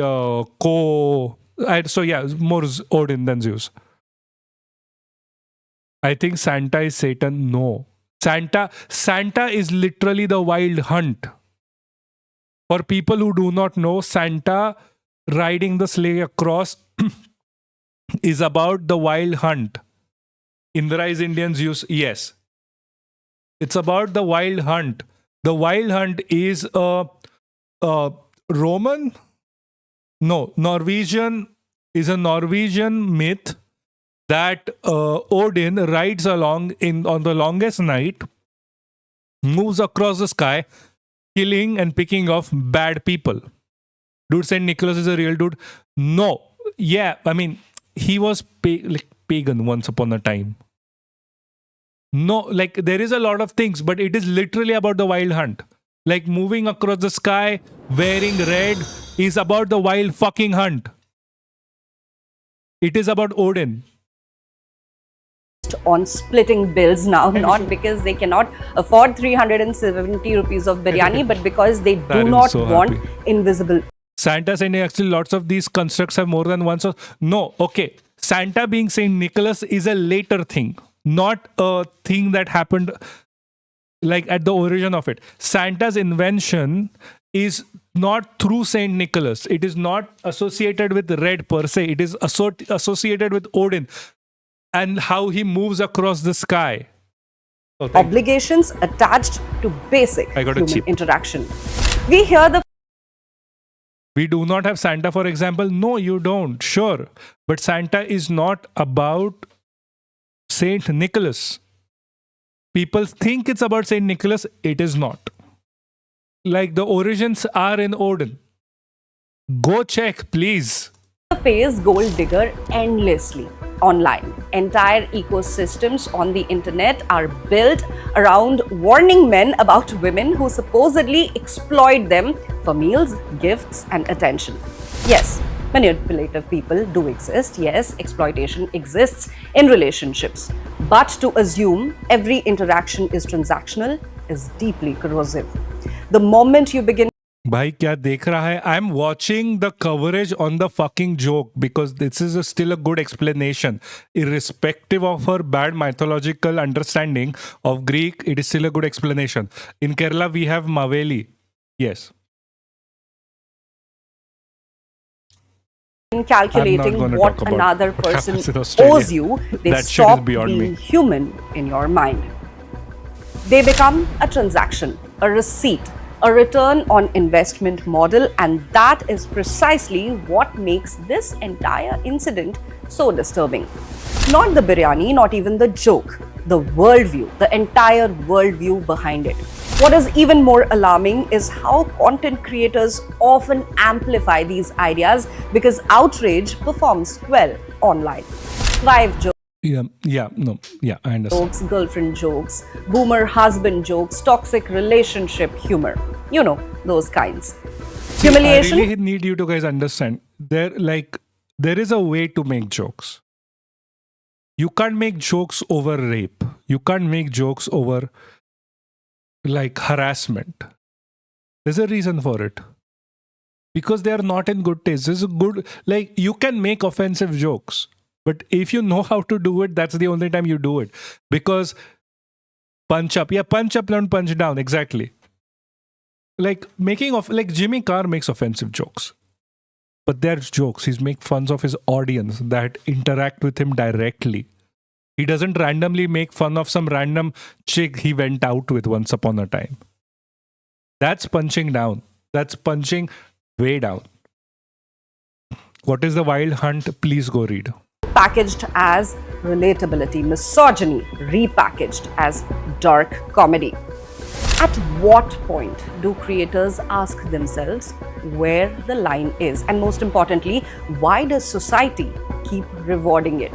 so yeah, more Odin than Zeus. I think Santa is Satan. No, Santa is literally the wild hunt. For people who do not know, Santa riding the sleigh across is about the wild hunt. Indra is Indian, Zeus, yes. It's about the wild hunt. The wild hunt is a Norwegian is a Norwegian myth that Odin rides along on the longest night, moves across the sky, killing and picking off bad people. Dude, Saint Nicholas is a real dude. No, yeah, I mean he was pagan once upon a time. No, like there is a lot of things, but it is literally about the wild hunt. Like moving across the sky, wearing red is about the wild fucking hunt. It is about Odin. on splitting bills now, not because they cannot afford 370 rupees of biryani, but because they do not want invisible. Santa saying actually lots of these constructs have more than one. So no, okay. Santa being Saint Nicholas is a later thing, not a thing that happened like at the origin of it. Santa's invention is not through Saint Nicholas. It is not associated with red per se. It is associated with Odin and how he moves across the sky. Obligations attached to basic human interaction. We hear the We do not have Santa, for example. No, you don't. Sure. But Santa is not about Saint Nicholas. People think it's about Saint Nicholas. It is not. Like the origins are in Odin. Go check, please. phase gold digger endlessly online. Entire ecosystems on the internet are built around warning men about women who supposedly exploit them for meals, gifts, and attention. Yes, manipulative people do exist. Yes, exploitation exists in relationships. But to assume every interaction is transactional is deeply corrosive. The moment you begin भाई क्या देख रहा है? I am watching the coverage on the fucking joke because this is still a good explanation irrespective of her bad mythological understanding of Greek. It is still a good explanation. In Kerala we have Maveli. Yes. calculating gonna what talk about another what person happens in Australia. owes you, they That shit is stop beyond being me. human in your mind. They become a transaction, a receipt, a return on investment model, and that is precisely what makes this entire incident so disturbing. Not the biryani, not even the joke, the worldview, the entire worldview behind it. What is even more alarming is how content creators often amplify these ideas because outrage performs well online. Wife jokes. Yeah, I understand. Jokes, girlfriend jokes, boomer husband jokes, toxic relationship humor. You know, those kinds. Humiliation. I really need you to guys understand. There is a way to make jokes. You can't make jokes over rape. You can't make jokes over like harassment. There's a reason for it. Because they are not in good taste. This is good. Like you can make offensive jokes. But if you know how to do it, that's the only time you do it. Because punch up, and punch down, exactly. Like like Jimmy Carr makes offensive jokes. But they're jokes. He's make fun of his audience that interact with him directly. He doesn't randomly make fun of some random chick he went out with once upon a time. That's punching down. That's punching way down. What is the Wild Hunt? Please go read. Packaged as relatability, misogyny repackaged as dark comedy. At what point do creators ask themselves where the line is? And most importantly, why does society keep rewarding it?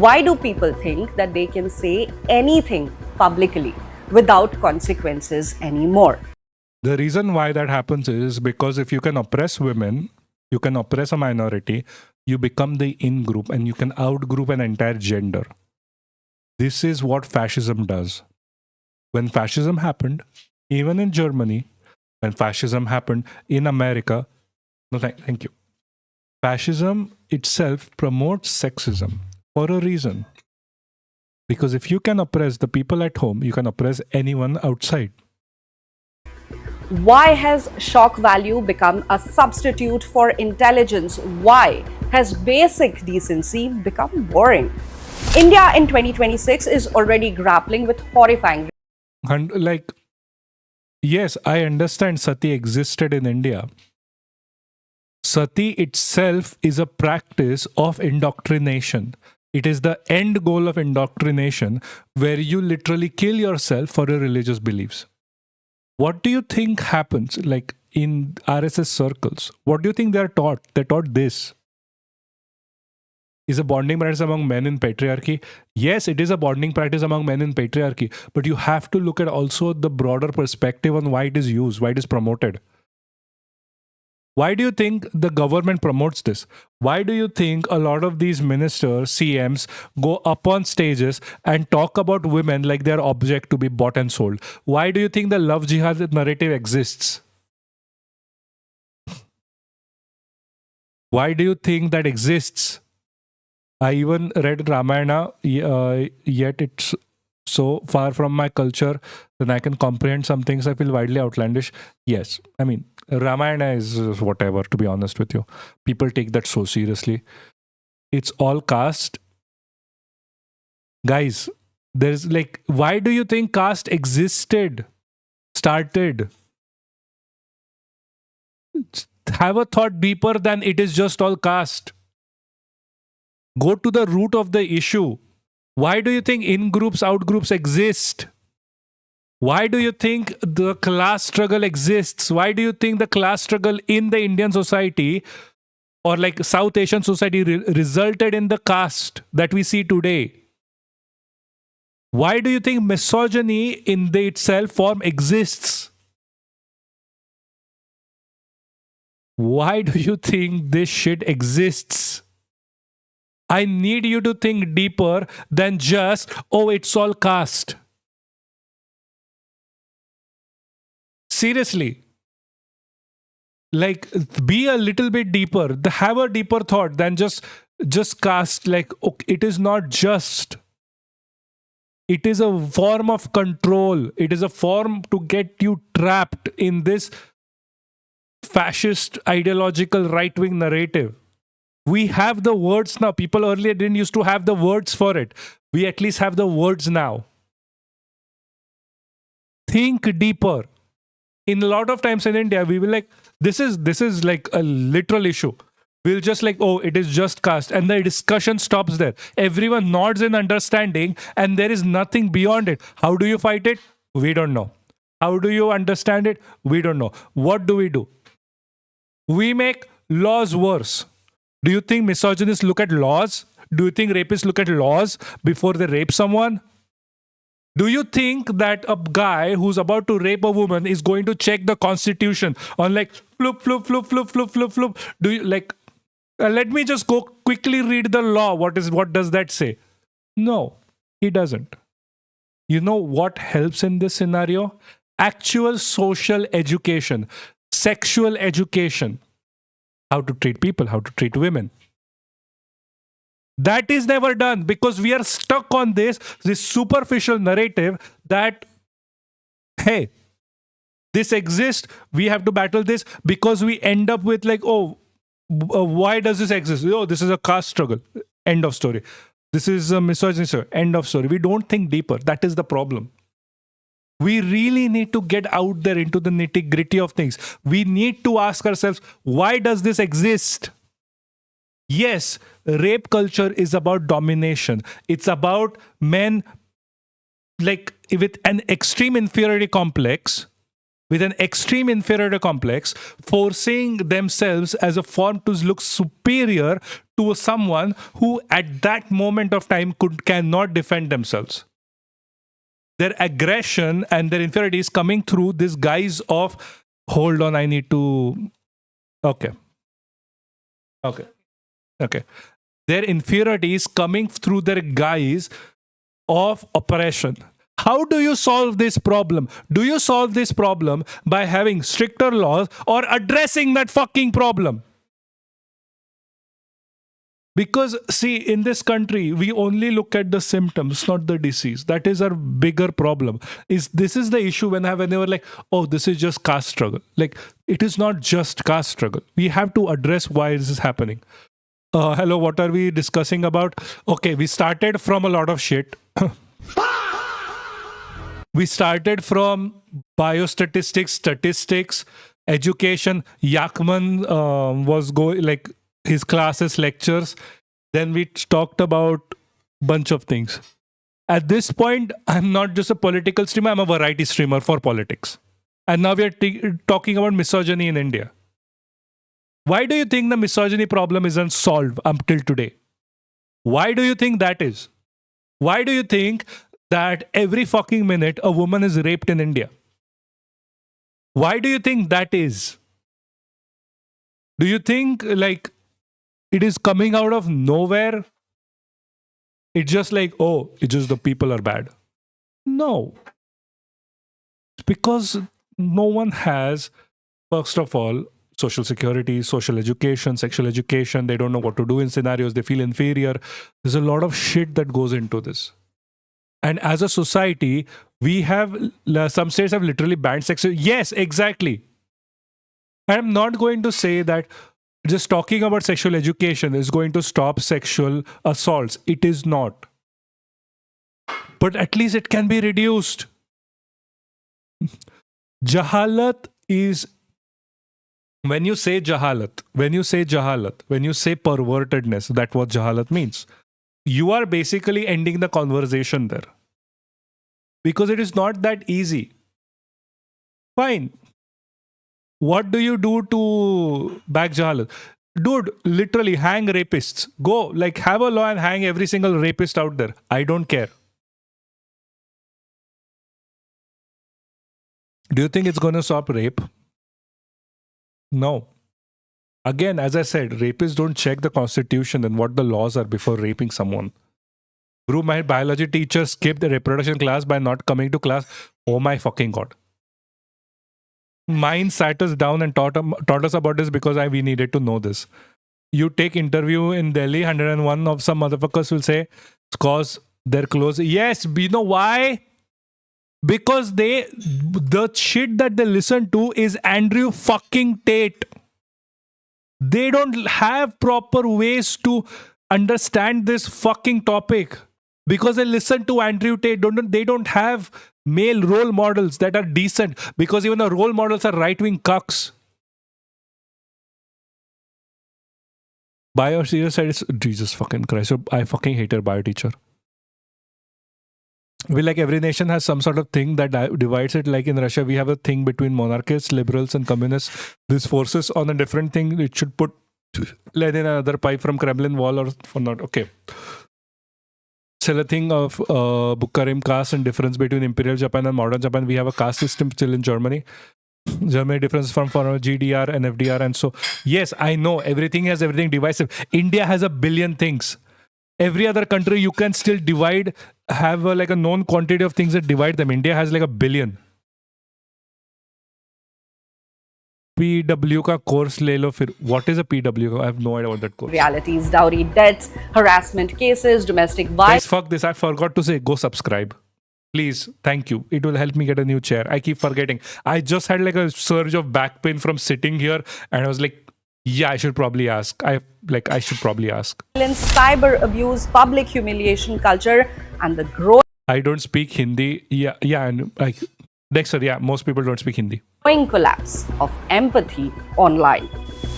Why do people think that they can say anything publicly without consequences anymore? The reason why that happens is because if you can oppress women, you can oppress a minority, you become the in group and you can out group an entire gender. This is what fascism does. When fascism happened, even in Germany, when fascism happened in America, no, thank you. Fascism itself promotes sexism for a reason. Because if you can oppress the people at home, you can oppress anyone outside. Why has shock value become a substitute for intelligence? Why has basic decency become boring? India in 2026 is already grappling with horrifying. And like, yes, I understand sati existed in India. Sati itself is a practice of indoctrination. It is the end goal of indoctrination where you literally kill yourself for your religious beliefs. What do you think happens like in RSS circles? What do you think they're taught? They're taught this. Is a bonding practice among men in patriarchy? Yes, it is a bonding practice among men in patriarchy. But you have to look at also the broader perspective on why it is used, why it is promoted. Why do you think the government promotes this? Why do you think a lot of these ministers, CMs, go up on stages and talk about women like they're object to be bought and sold? Why do you think the love jihad narrative exists? Why do you think that exists? I even read Ramayana, yet it's so far from my culture that I can comprehend some things I feel widely outlandish. Yes, I mean, Ramayana is whatever, to be honest with you. People take that so seriously. It's all caste. Guys, there's like, why do you think caste started? Have a thought deeper than it is just all caste. Go to the root of the issue. Why do you think in groups, out groups exist? Why do you think the class struggle exists? Why do you think the class struggle in the Indian society or like South Asian society resulted in the caste that we see today? Why do you think misogyny in the itself form exists? Why do you think this shit exists? I need you to think deeper than just, oh, it's all caste. Seriously. Like, be a little bit deeper. Have a deeper thought than just caste. Like, okay, it is not just. It is a form of control. It is a form to get you trapped in this fascist ideological right-wing narrative. We have the words now. People earlier didn't used to have the words for it. We at least have the words now. Think deeper. In a lot of times in India, we will like, this is like a literal issue. We'll just like, oh, it is just caste. And the discussion stops there. Everyone nods in understanding and there is nothing beyond it. How do you fight it? We don't know. How do you understand it? We don't know. What do? We make laws worse. Do you think misogynists look at laws? Do you think rapists look at laws before they rape someone? Do you think that a guy who's about to rape a woman is going to check the constitution on like floop, floop, floop, floop, floop, floop, floop? Do you like, let me just go quickly read the law. What does that say? No, he doesn't. You know what helps in this scenario? Actual social education, sexual education. How to treat people, how to treat women. That is never done because we are stuck on this superficial narrative that, hey, this exists, we have to battle this, because we end up with like, oh, why does this exist? Oh, this is a caste struggle. End of story. This is a misogyny. End of story. We don't think deeper. That is the problem. We really need to get out there into the nitty-gritty of things. We need to ask ourselves, why does this exist? Yes, rape culture is about domination. It's about men like with an extreme inferiority complex, forcing themselves as a form to look superior to someone who at that moment of time cannot defend themselves. Their aggression and their inferiority is coming through this guise of, hold on, I need to... Okay. Their inferiority is coming through their guise of oppression. How do you solve this problem? Do you solve this problem by having stricter laws or addressing that fucking problem? Because, see, in this country, we only look at the symptoms, not the disease. That is our bigger problem. This is the issue when they were like, oh, this is just caste struggle. Like, it is not just caste struggle. We have to address why this is happening. Hello, what are we discussing about? Okay, we started from a lot of shit. We started from biostatistics, statistics, education. Yakman was going like his classes, lectures. Then we talked about bunch of things. At this point, I'm not just a political streamer, I'm a variety streamer for politics. And now we are talking about misogyny in India. Why do you think the misogyny problem isn't solved until today? Why do you think that is? Why do you think that every fucking minute a woman is raped in India? Why do you think that is? Do you think like it is coming out of nowhere? It's just like, oh, it's just the people are bad. No. It's because no one has, first of all, social security, social education, sexual education. They don't know what to do in scenarios. They feel inferior. There's a lot of shit that goes into this. And as a society, we have, some states have literally banned sex. Yes, exactly. I'm not going to say that just talking about sexual education is going to stop sexual assaults. It is not. But at least it can be reduced. Jahalat is, when you say jahalat, when you say pervertedness, that's what jahalat means. You are basically ending the conversation there. Because it is not that easy. Fine. What do you do to back jahalat? Dude, literally hang rapists. Go, like have a law and hang every single rapist out there. I don't care. Do you think it's going to stop rape? No. Again, as I said, rapists don't check the constitution and what the laws are before raping someone. Bro, my biology teacher skipped the reproduction class by not coming to class. Oh my fucking god. Mine sat us down and taught us about this because we needed to know this. You take interview in Delhi, 101 of some motherfuckers will say, it's cause they're close. Yes, you know why? Because the shit that they listen to is Andrew fucking Tate. They don't have proper ways to understand this fucking topic because they listen to Andrew Tate. They don't have male role models that are decent because even the role models are right-wing cucks. Bio serious side is Jesus fucking Christ. So I fucking hate her bio teacher. We like every nation has some sort of thing that divides it. Like in Russia, we have a thing between monarchists, liberals, and communists. This forces on a different thing. It should put Lenin another pipe from Kremlin wall or for not. Okay. Still a thing of Bukharim caste and difference between Imperial Japan and modern Japan. We have a caste system still in Germany. Germany difference from GDR and FDR. And so, yes, I know everything has everything divisive. India has a billion things. Every other country you can still divide, have like a known quantity of things that divide them. India has like a billion. PW ka course le lo fir. What is a PW? I have no idea what that course. Realities, dowry deaths, harassment cases, domestic violence. Guys, fuck this. I forgot to say, go subscribe. Please, thank you. It will help me get a new chair. I keep forgetting. I just had like a surge of back pain from sitting here and I was like, yeah, I should probably ask. I should probably ask. Cyber abuse, public humiliation culture, and the growing I don't speak Hindi. Yeah, and like Dexter, yeah, most people don't speak Hindi. collapse of empathy online.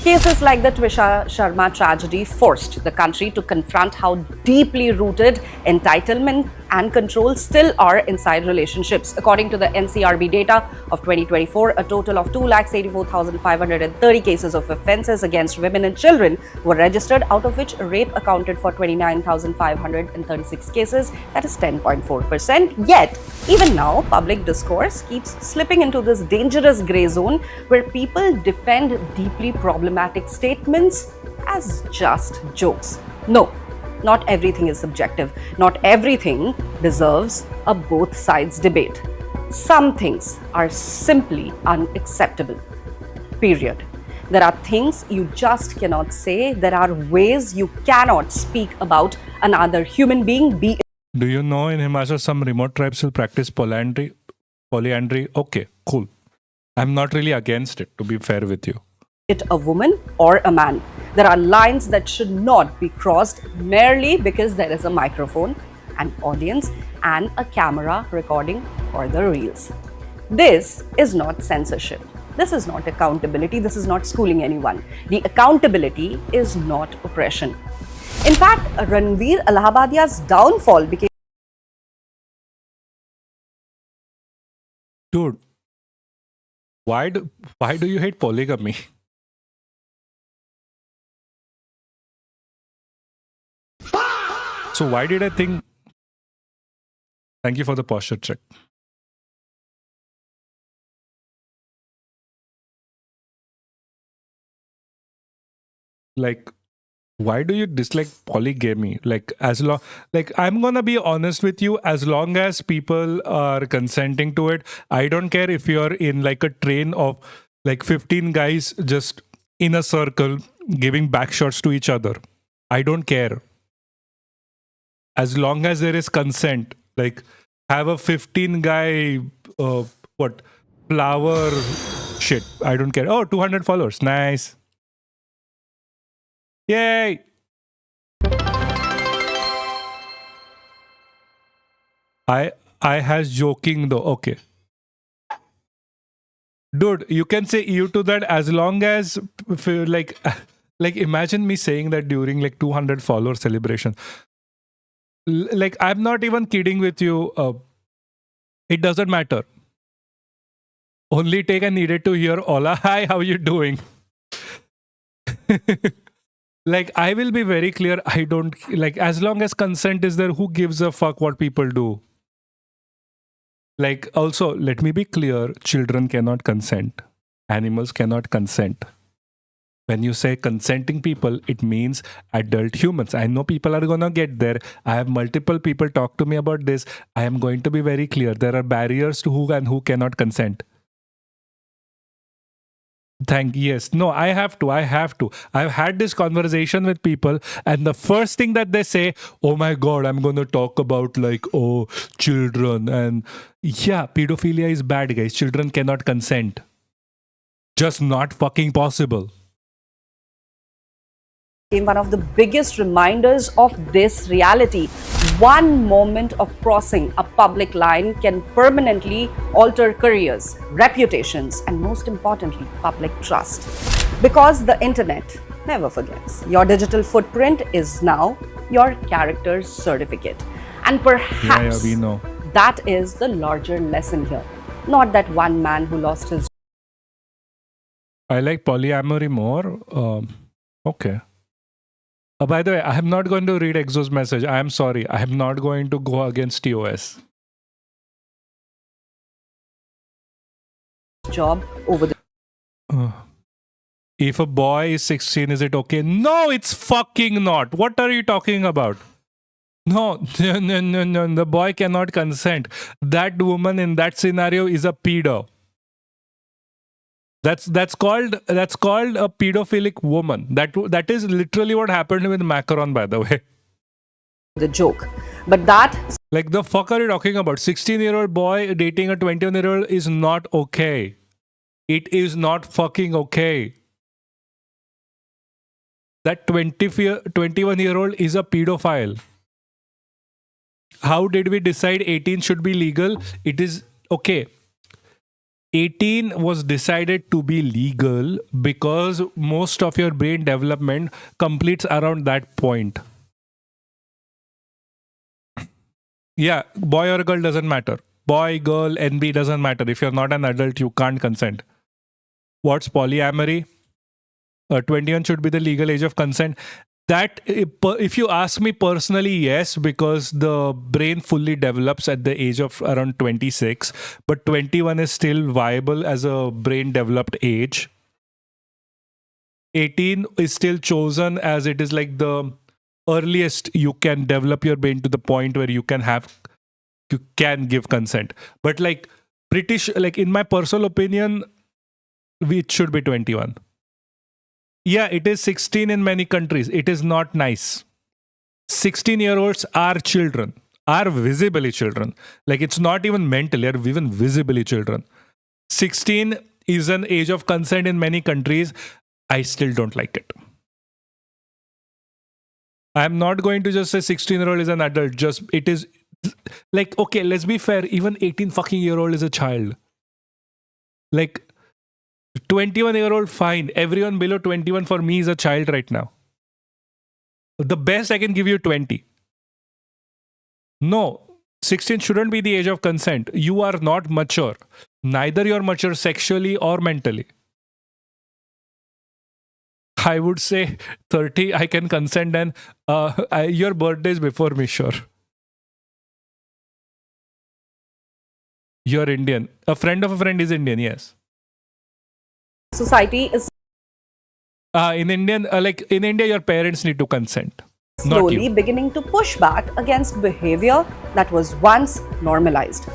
Cases like the Twisha Sharma tragedy forced the country to confront how deeply rooted entitlement and control still are inside relationships. According to the NCRB data of 2024, a total of 284,530 cases of offences against women and children were registered, out of which rape accounted for 29,536 cases, that is 10.4%. Yet, even now, public discourse keeps slipping into this dangerous grey zone where people defend deeply problematic statements as just jokes. No. Not everything is subjective. Not everything deserves a both sides debate. Some things are simply unacceptable. Period. There are things you just cannot say. There are ways you cannot speak about another human being. Do you know in Himachal some remote tribes will practice polyandry? Okay, cool. I'm not really against it, to be fair with you. It a woman or a man. There are lines that should not be crossed merely because there is a microphone, an audience, and a camera recording for the reels. This is not censorship. This is not accountability. This is not schooling anyone. The accountability is not oppression. In fact, Ranveer Allahabadia's downfall became... Dude, why do you hate polygamy? So why did I think... Thank you for the posture check. Like, why do you dislike polygamy? Like, I'm gonna be honest with you, as long as people are consenting to it, I don't care if you're in like a train of like 15 guys just in a circle giving back shots to each other. I don't care. As long as there is consent, like have a 15 guy, flower shit. I don't care. Oh, 200 followers. Nice. Yay. I has joking though. Okay. Dude, you can say you to that as long as like imagine me saying that during like 200 follower celebration. Like, I'm not even kidding with you. It doesn't matter. Only take I needed to hear, Ola, hi, how you doing? Like, I will be very clear. I don't, like, as long as consent is there, who gives a fuck what people do? Like, also, let me be clear. Children cannot consent. Animals cannot consent. When you say consenting people, it means adult humans. I know people are going to get there. I have multiple people talk to me about this. I am going to be very clear. There are barriers to who and who cannot consent. Yes. No, I have to. I've had this conversation with people, and the first thing that they say, oh my God, I'm going to talk about like, oh, children. And yeah, pedophilia is bad, guys. Children cannot consent. Just not fucking possible. One of the biggest reminders of this reality. One moment of crossing a public line can permanently alter careers, reputations, and most importantly, public trust. Because the internet never forgets. Your digital footprint is now your character certificate. And perhaps we know. That is the larger lesson here. Not that one man who lost his. I like polyamory more. Okay. By the way, I am not going to read Exo's message. I am sorry. I am not going to go against TOS. Job over the. If a boy is 16, is it okay? No, it's fucking not. What are you talking about? No. The boy cannot consent. That woman in that scenario is a pedo. That's called a pedophilic woman. That is literally what happened with Macron, by the way. The joke. But that. Like, the fuck are you talking about? 16-year-old boy dating a 21-year-old is not okay. It is not fucking okay. That 21-year-old is a pedophile. How did we decide 18 should be legal? It is okay. 18 was decided to be legal because most of your brain development completes around that point. Yeah, boy or girl doesn't matter. Boy, girl, NB doesn't matter. If you're not an adult, you can't consent. What's polyamory? 21 should be the legal age of consent. That, if you ask me personally, yes, because the brain fully develops at the age of around 26, but 21 is still viable as a brain developed age. 18 is still chosen as it is like the earliest you can develop your brain to the point where you can give consent. But like in my personal opinion, it should be 21. Yeah, it is 16 in many countries. It is not nice. 16-year-olds are children, are visibly children. Like, it's not even mentally, they're even visibly children. 16 is an age of consent in many countries. I still don't like it. I'm not going to just say 16-year-old is an adult. It is like, okay, let's be fair. Even 18 fucking year old is a child. Like, 21-year-old, fine. Everyone below 21 for me is a child right now. The best I can give you 20. No, 16 shouldn't be the age of consent. You are not mature. Neither you're mature sexually or mentally. I would say 30, I can consent, and your birthday is before me, sure. You're Indian. A friend of a friend is Indian, yes. Society is in India, your parents need to consent. slowly beginning to push back against behavior that was once normalized.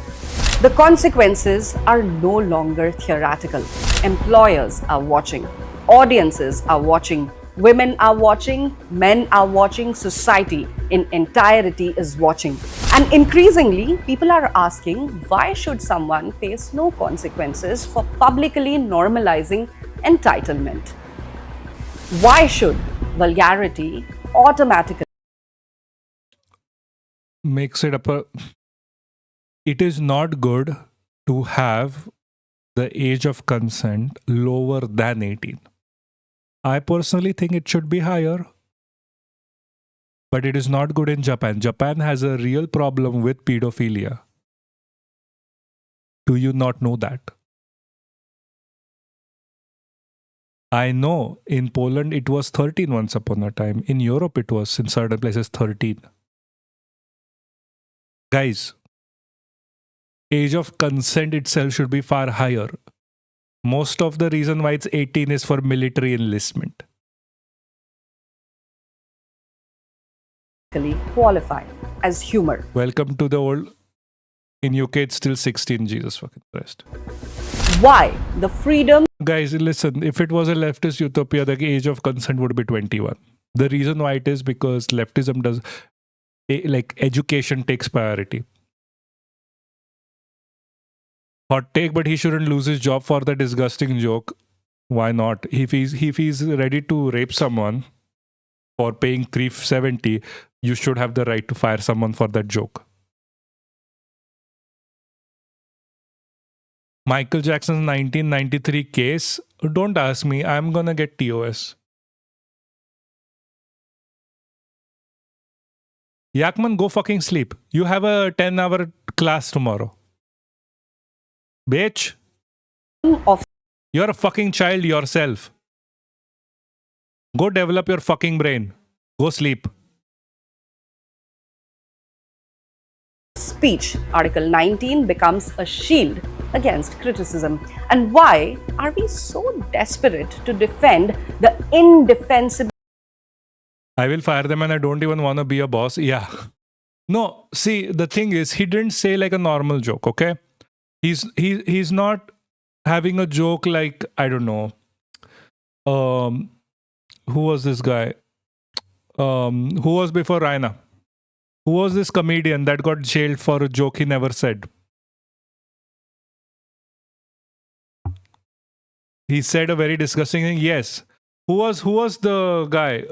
The consequences are no longer theoretical. Employers are watching, audiences are watching, women are watching, men are watching, society in entirety is watching. And increasingly, people are asking, why should someone face no consequences for publicly normalizing entitlement? Why should vulgarity automatically makes it up it is not good to have the age of consent lower than 18. I personally think it should be higher. But it is not good in Japan. Japan has a real problem with pedophilia. Do you not know that? I know in Poland it was 13 once upon a time. In Europe it was in certain places 13. Guys, age of consent itself should be far higher. Most of the reason why it's 18 is for military enlistment. Qualify as humor. Welcome to the old. In UK, it's still 16. Jesus fucking Christ. Why the freedom? Guys, listen. If it was a leftist utopia, the age of consent would be 21. The reason why it is because leftism does, like, education takes priority. Hot take, but he shouldn't lose his job for the disgusting joke. Why not? If he's ready to rape someone for paying $370, you should have the right to fire someone for that joke. Michael Jackson's 1993 case. Don't ask me. I'm gonna get TOS. Yakman, go fucking sleep. You have a 10-hour class tomorrow. Bitch. Of You're a fucking child yourself. Go develop your fucking brain. Go sleep. speech, Article 19 becomes a shield against criticism. And why are we so desperate to defend the indefensible? I will fire them and I don't even want to be a boss. Yeah. No, see, the thing is, he didn't say like a normal joke, okay? He's not having a joke like, I don't know. Who was this guy? Who was before Raina? Who was this comedian that got jailed for a joke he never said? He said a very disgusting thing. Yes. Who was the guy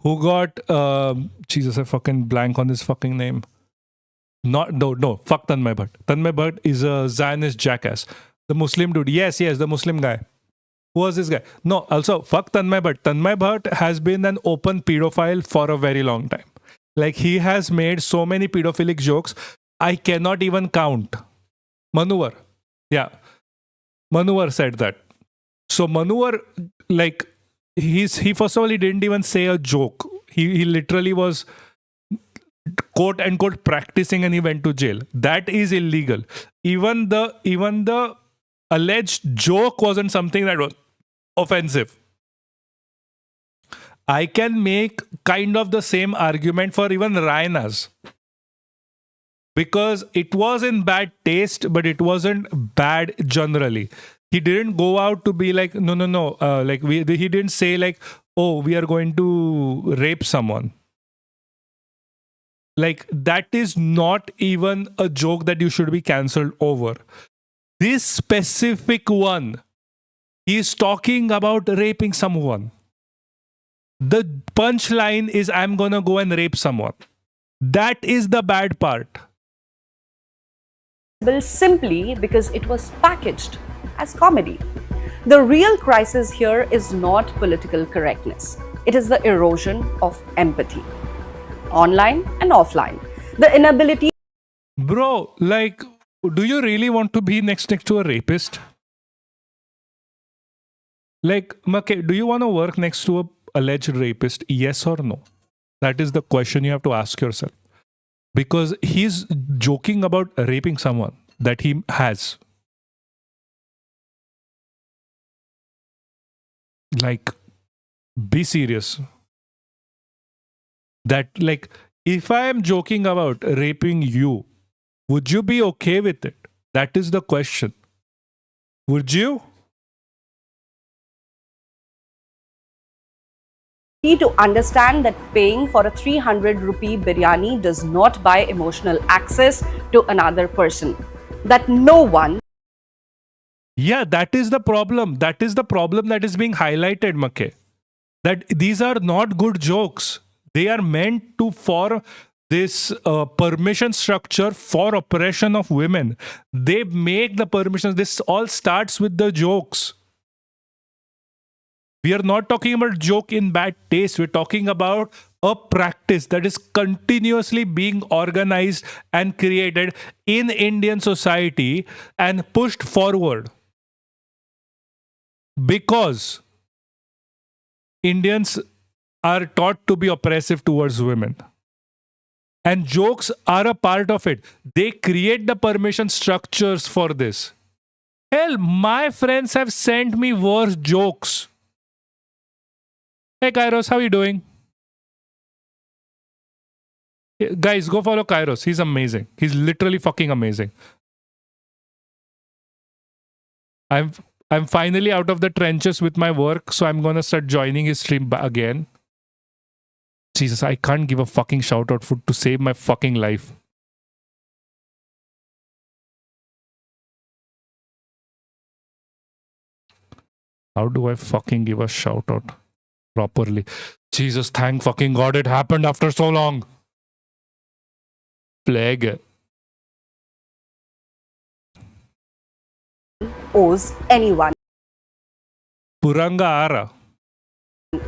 who got Jesus, I fucking blank on his fucking name. No, fuck Tanmay Bhatt. Tanmay Bhatt is a Zionist jackass. The Muslim dude. Yes, the Muslim guy. Who was this guy? No, also, fuck Tanmay Bhatt. Tanmay Bhatt has been an open pedophile for a very long time. Like, he has made so many pedophilic jokes, I cannot even count. Manuvar. Yeah. Manuvar said that. So Manuvar, like, he first of all, he didn't even say a joke. He literally was quote unquote practicing and he went to jail. That is illegal. Even the alleged joke wasn't something that was offensive. I can make kind of the same argument for even Raina's. Because it was in bad taste, but it wasn't bad generally. He didn't go out to be like, no. He didn't say like, oh, we are going to rape someone. Like, that is not even a joke that you should be cancelled over. This specific one, he is talking about raping someone. The punchline is, I'm gonna go and rape someone. That is the bad part. Simply because it was packaged as comedy. The real crisis here is not political correctness. It is the erosion of empathy, online and offline. The inability. Bro, like, do you really want to be next to a rapist? Like, okay, do you want to work next to a alleged rapist? Yes or no? That is the question you have to ask yourself. Because he's joking about raping someone that he has. Like, be serious. That, like, if I am joking about raping you, would you be okay with it? That is the question. Would you? To understand that paying for a 300 rupee biryani does not buy emotional access to another person. That no one. Yeah, that is the problem. That is the problem that is being highlighted, Makke. That these are not good jokes. They are meant to for this permission structure for oppression of women. They make the permissions. This all starts with the jokes. We are not talking about joke in bad taste. We're talking about a practice that is continuously being organized and created in Indian society and pushed forward. Because Indians are taught to be oppressive towards women. And jokes are a part of it. They create the permission structures for this. Hell, my friends have sent me worse jokes. Hey Kairos, how are you doing? Guys, go follow Kairos. He's amazing. He's literally fucking amazing. I'm finally out of the trenches with my work, so I'm gonna start joining his stream again. Jesus, I can't give a fucking shout out to save my fucking life. How do I fucking give a shout out properly? Jesus, thank fucking God it happened after so long. Plague. Owes anyone Puranga Ara.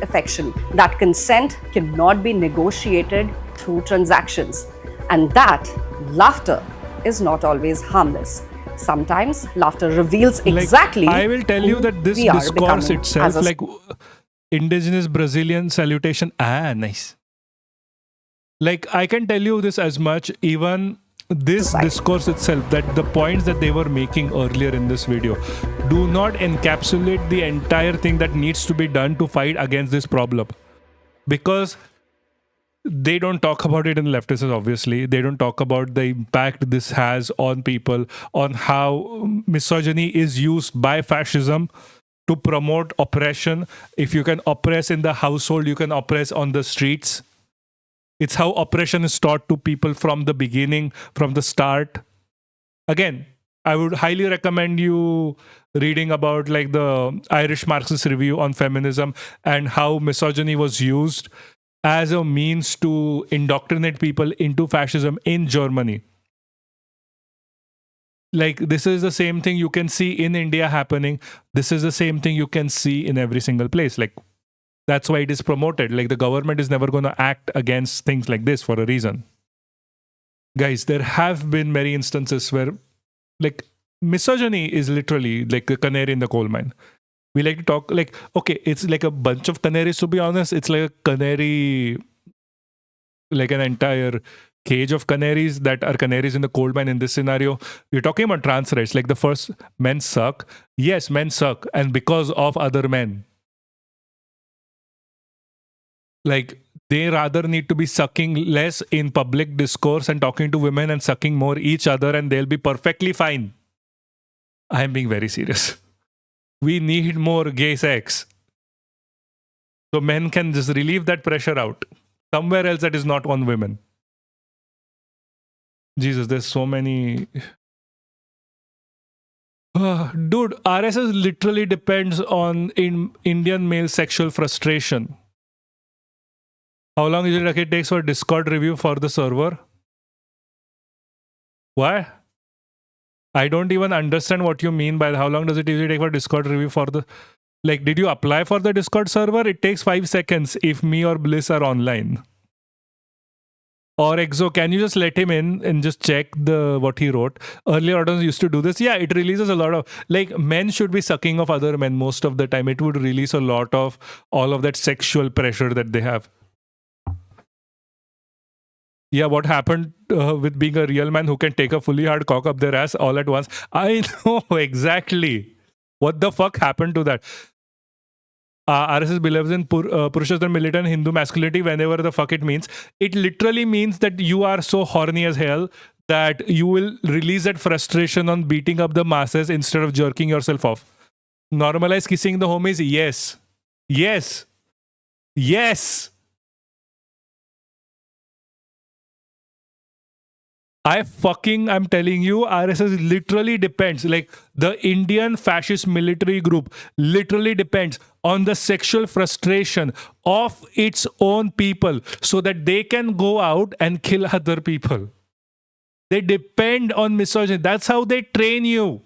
affection. That consent cannot be negotiated through transactions. And that laughter is not always harmless. Sometimes laughter reveals exactly. I will tell you that this discourse itself, like indigenous Brazilian salutation, nice. Like, I can tell you this as much, even this discourse itself, that the points that they were making earlier in this video do not encapsulate the entire thing that needs to be done to fight against this problem. Because they don't talk about it in leftists, obviously. They don't talk about the impact this has on people, on how misogyny is used by fascism to promote oppression. If you can oppress in the household, you can oppress on the streets. It's how oppression is taught to people from the beginning, from the start. Again, I would highly recommend you reading about like the Irish Marxist review on feminism and how misogyny was used as a means to indoctrinate people into fascism in Germany. Like, this is the same thing you can see in India happening. This is the same thing you can see in every single place. Like, that's why it is promoted. Like, the government is never going to act against things like this for a reason. Guys, there have been many instances where, like, misogyny is literally like a canary in the coal mine. We like to talk like, okay, it's like a bunch of canaries, to be honest. It's like a canary, like an entire cage of canaries that are canaries in the coal mine in this scenario. We're talking about trans rights. Like, the first, men suck. Yes, men suck. And because of other men. Like, they rather need to be sucking less in public discourse and talking to women and sucking more each other, and they'll be perfectly fine. I'm being very serious. We need more gay sex. So men can just relieve that pressure out somewhere else that is not on women. Jesus, there's so many. Dude, RSS literally depends on Indian male sexual frustration. How long is it takes for Discord review for the server? Why? I don't even understand what you mean by how long does it usually take for Discord review for the... Like, did you apply for the Discord server? It takes 5 seconds if me or Bliss are online. Or Exo, can you just let him in and just check what he wrote? Earlier audience used to do this. Yeah, it releases a lot of... Like, men should be sucking off other men most of the time. It would release a lot of all of that sexual pressure that they have. Yeah, what happened with being a real man who can take a fully hard cock up their ass all at once? I know exactly. What the fuck happened to that? RSS believes in Purushottam militant Hindu masculinity whenever the fuck it means. It literally means that you are so horny as hell that you will release that frustration on beating up the masses instead of jerking yourself off. Normalize kissing the homies? Yes. Yes. Yes. I'm telling you, RSS literally depends. Like, the Indian fascist military group literally depends on the sexual frustration of its own people so that they can go out and kill other people. They depend on misogyny. That's how they train you.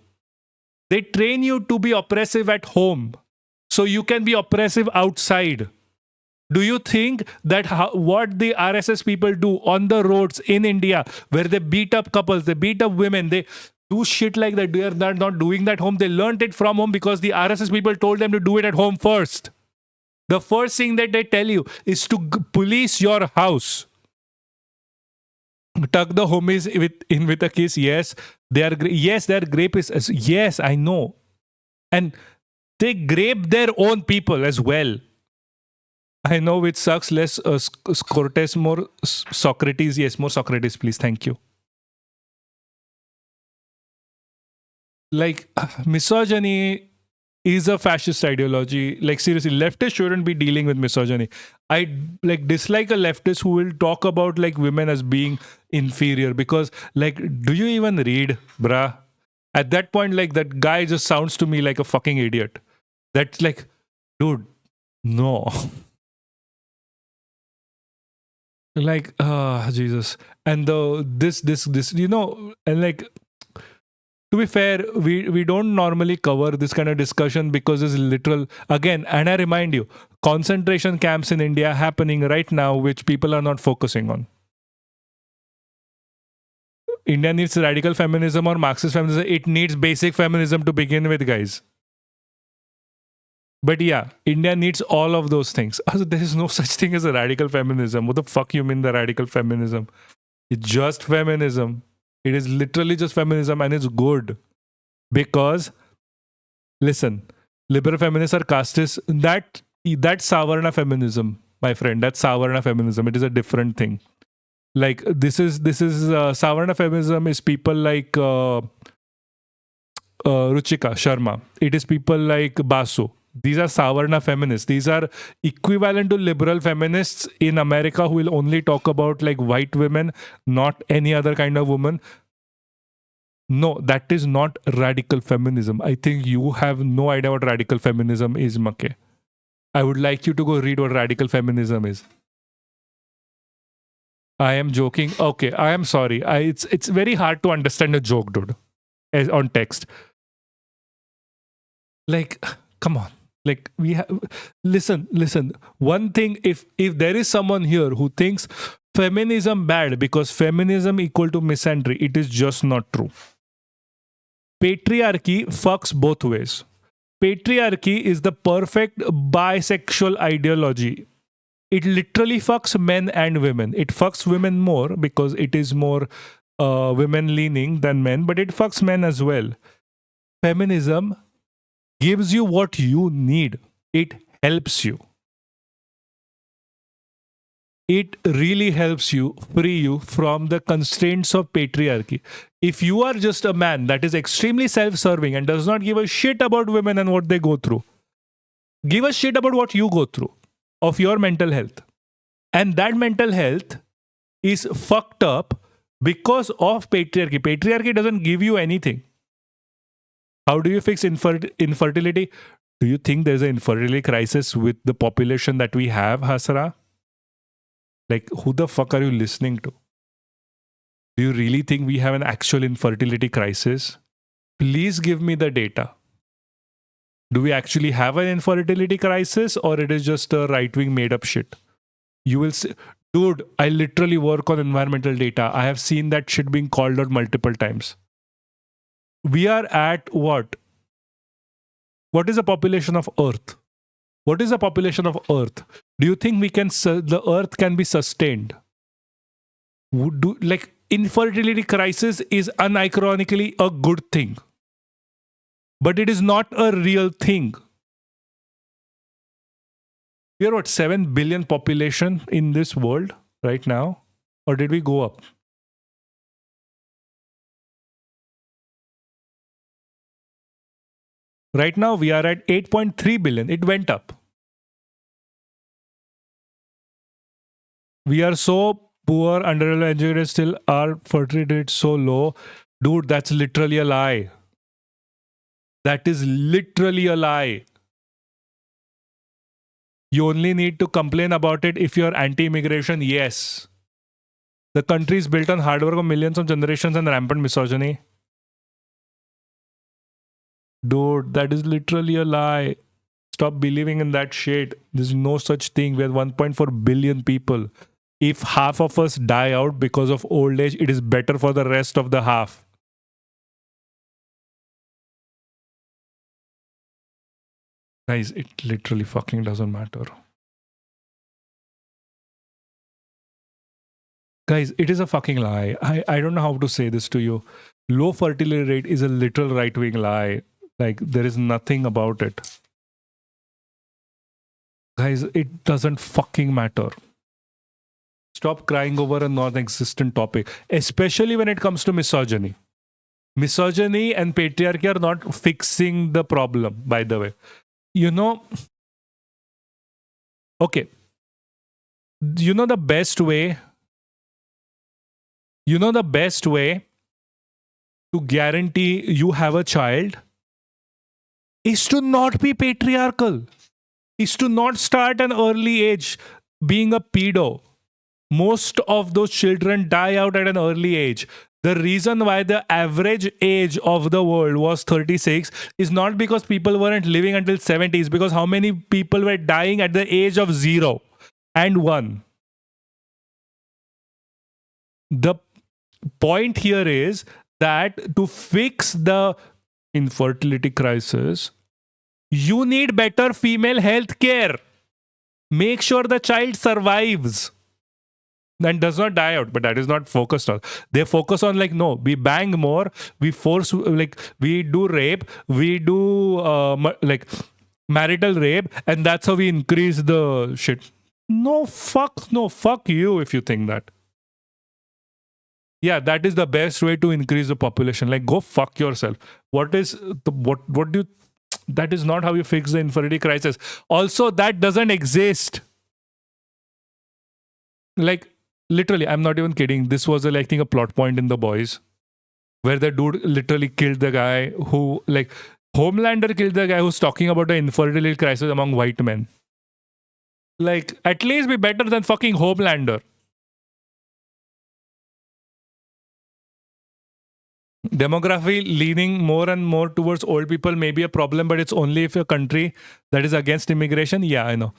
They train you to be oppressive at home so you can be oppressive outside. Do you think that what the RSS people do on the roads in India, where they beat up couples, they beat up women, they do shit like that, they are not doing that home? They learned it from home because the RSS people told them to do it at home first. The first thing that they tell you is to police your house. tuck the homies with a kiss. Yes, they are. Yes, they are rapists. Yes, I know, and they grape their own people as well. I know, which sucks. Less Cortes, more Socrates. Yes, more Socrates, please. Thank you. Like misogyny is a fascist ideology. Like seriously, leftists shouldn't be dealing with misogyny. I like dislike a leftist who will talk about like women as being inferior because like, do you even read, bruh? At that point, like that guy just sounds to me like a fucking idiot. That's like, dude, no. Like, Jesus. And the this, you know, and like, to be fair, we don't normally cover this kind of discussion because it's literal again. And I remind you, concentration camps in India happening right now, which people are not focusing on. India needs radical feminism or Marxist feminism. It needs basic feminism to begin with, guys. But yeah, India needs all of those things. Also, there is no such thing as a radical feminism. What the fuck you mean the radical feminism? It's just feminism. It is literally just feminism, and it's good. Because, listen, liberal feminists are castists. That's Savarna feminism, my friend. That's Savarna feminism. It is a different thing. Like this is Savarna feminism is people like Ruchika Sharma. It is people like Basu. These are Savarna feminists. These are equivalent to liberal feminists in America who will only talk about like white women, not any other kind of woman. No, that is not radical feminism. I think you have no idea what radical feminism is, Make. I would like you to go read what radical feminism is. I am joking. Okay, I am sorry. It's very hard to understand a joke, dude, on text. Like, come on. Like we have listen. One thing, if there is someone here who thinks feminism bad because feminism equal to misandry, it is just not true. Patriarchy fucks both ways. Patriarchy is the perfect bisexual ideology. It literally fucks men and women. It fucks women more because it is more women leaning than men, but it fucks men as well. Feminism gives you what you need. It helps you. It really helps you free you from the constraints of patriarchy. If you are just a man that is extremely self-serving and does not give a shit about women and what they go through, give a shit about what you go through of your mental health. And that mental health is fucked up because of patriarchy. Patriarchy doesn't give you anything. How do you fix infertility? Do you think there's an infertility crisis with the population that we have, Hasra? Like, who the fuck are you listening to? Do you really think we have an actual infertility crisis? Please give me the data. Do we actually have an infertility crisis, or it is just a right-wing made-up shit? You will say, dude, I literally work on environmental data. I have seen that shit being called out multiple times. We are at what? What is the population of Earth? What is the population of Earth? Do you think the Earth can be sustained? Like, infertility crisis is unironically a good thing. But it is not a real thing. We are what, 7 billion population in this world right now? Or did we go up? Right now we are at 8.3 billion. It went up. We are so poor, undereducated still, our fertility rate so low. Dude, that's literally a lie. That is literally a lie. You only need to complain about it if you're anti-immigration. Yes. The country is built on hard work of millions of generations and rampant misogyny. Dude, that is literally a lie. Stop believing in that shit. There's no such thing. We have 1.4 billion people. If half of us die out because of old age, it is better for the rest of the half. Guys, it literally fucking doesn't matter. Guys, it is a fucking lie. I don't know how to say this to you. Low fertility rate is a literal right-wing lie. Like, there is nothing about it. Guys, it doesn't fucking matter. Stop crying over a non-existent topic, especially when it comes to misogyny. Misogyny and patriarchy are not fixing the problem, by the way. You know, okay. You know the best way to guarantee you have a child is to not be patriarchal, is to not start an early age being a pedo. Most of those children die out at an early age. The reason why the average age of the world was 36 is not because people weren't living until 70s, because how many people were dying at the age of 0 and 1. The point here is that to fix the infertility crisis, you need better female health care. Make sure the child survives and does not die out, but that is not focused on. They focus on like, no, we bang more, we force, like we do rape, we do like marital rape, and that's how we increase the shit. No, fuck you if you think that. Yeah, that is the best way to increase the population. Like, go fuck yourself. What do you, that is not how you fix the infertility crisis. Also, that doesn't exist. Like, literally, I'm not even kidding. This was I think a plot point in The Boys, where the dude literally killed the guy who, like, Homelander killed the guy who's talking about the infertility crisis among white men. Like, at least be better than fucking Homelander. Demography leaning more and more towards old people may be a problem, but it's only if a country that is against immigration. Yeah, I know.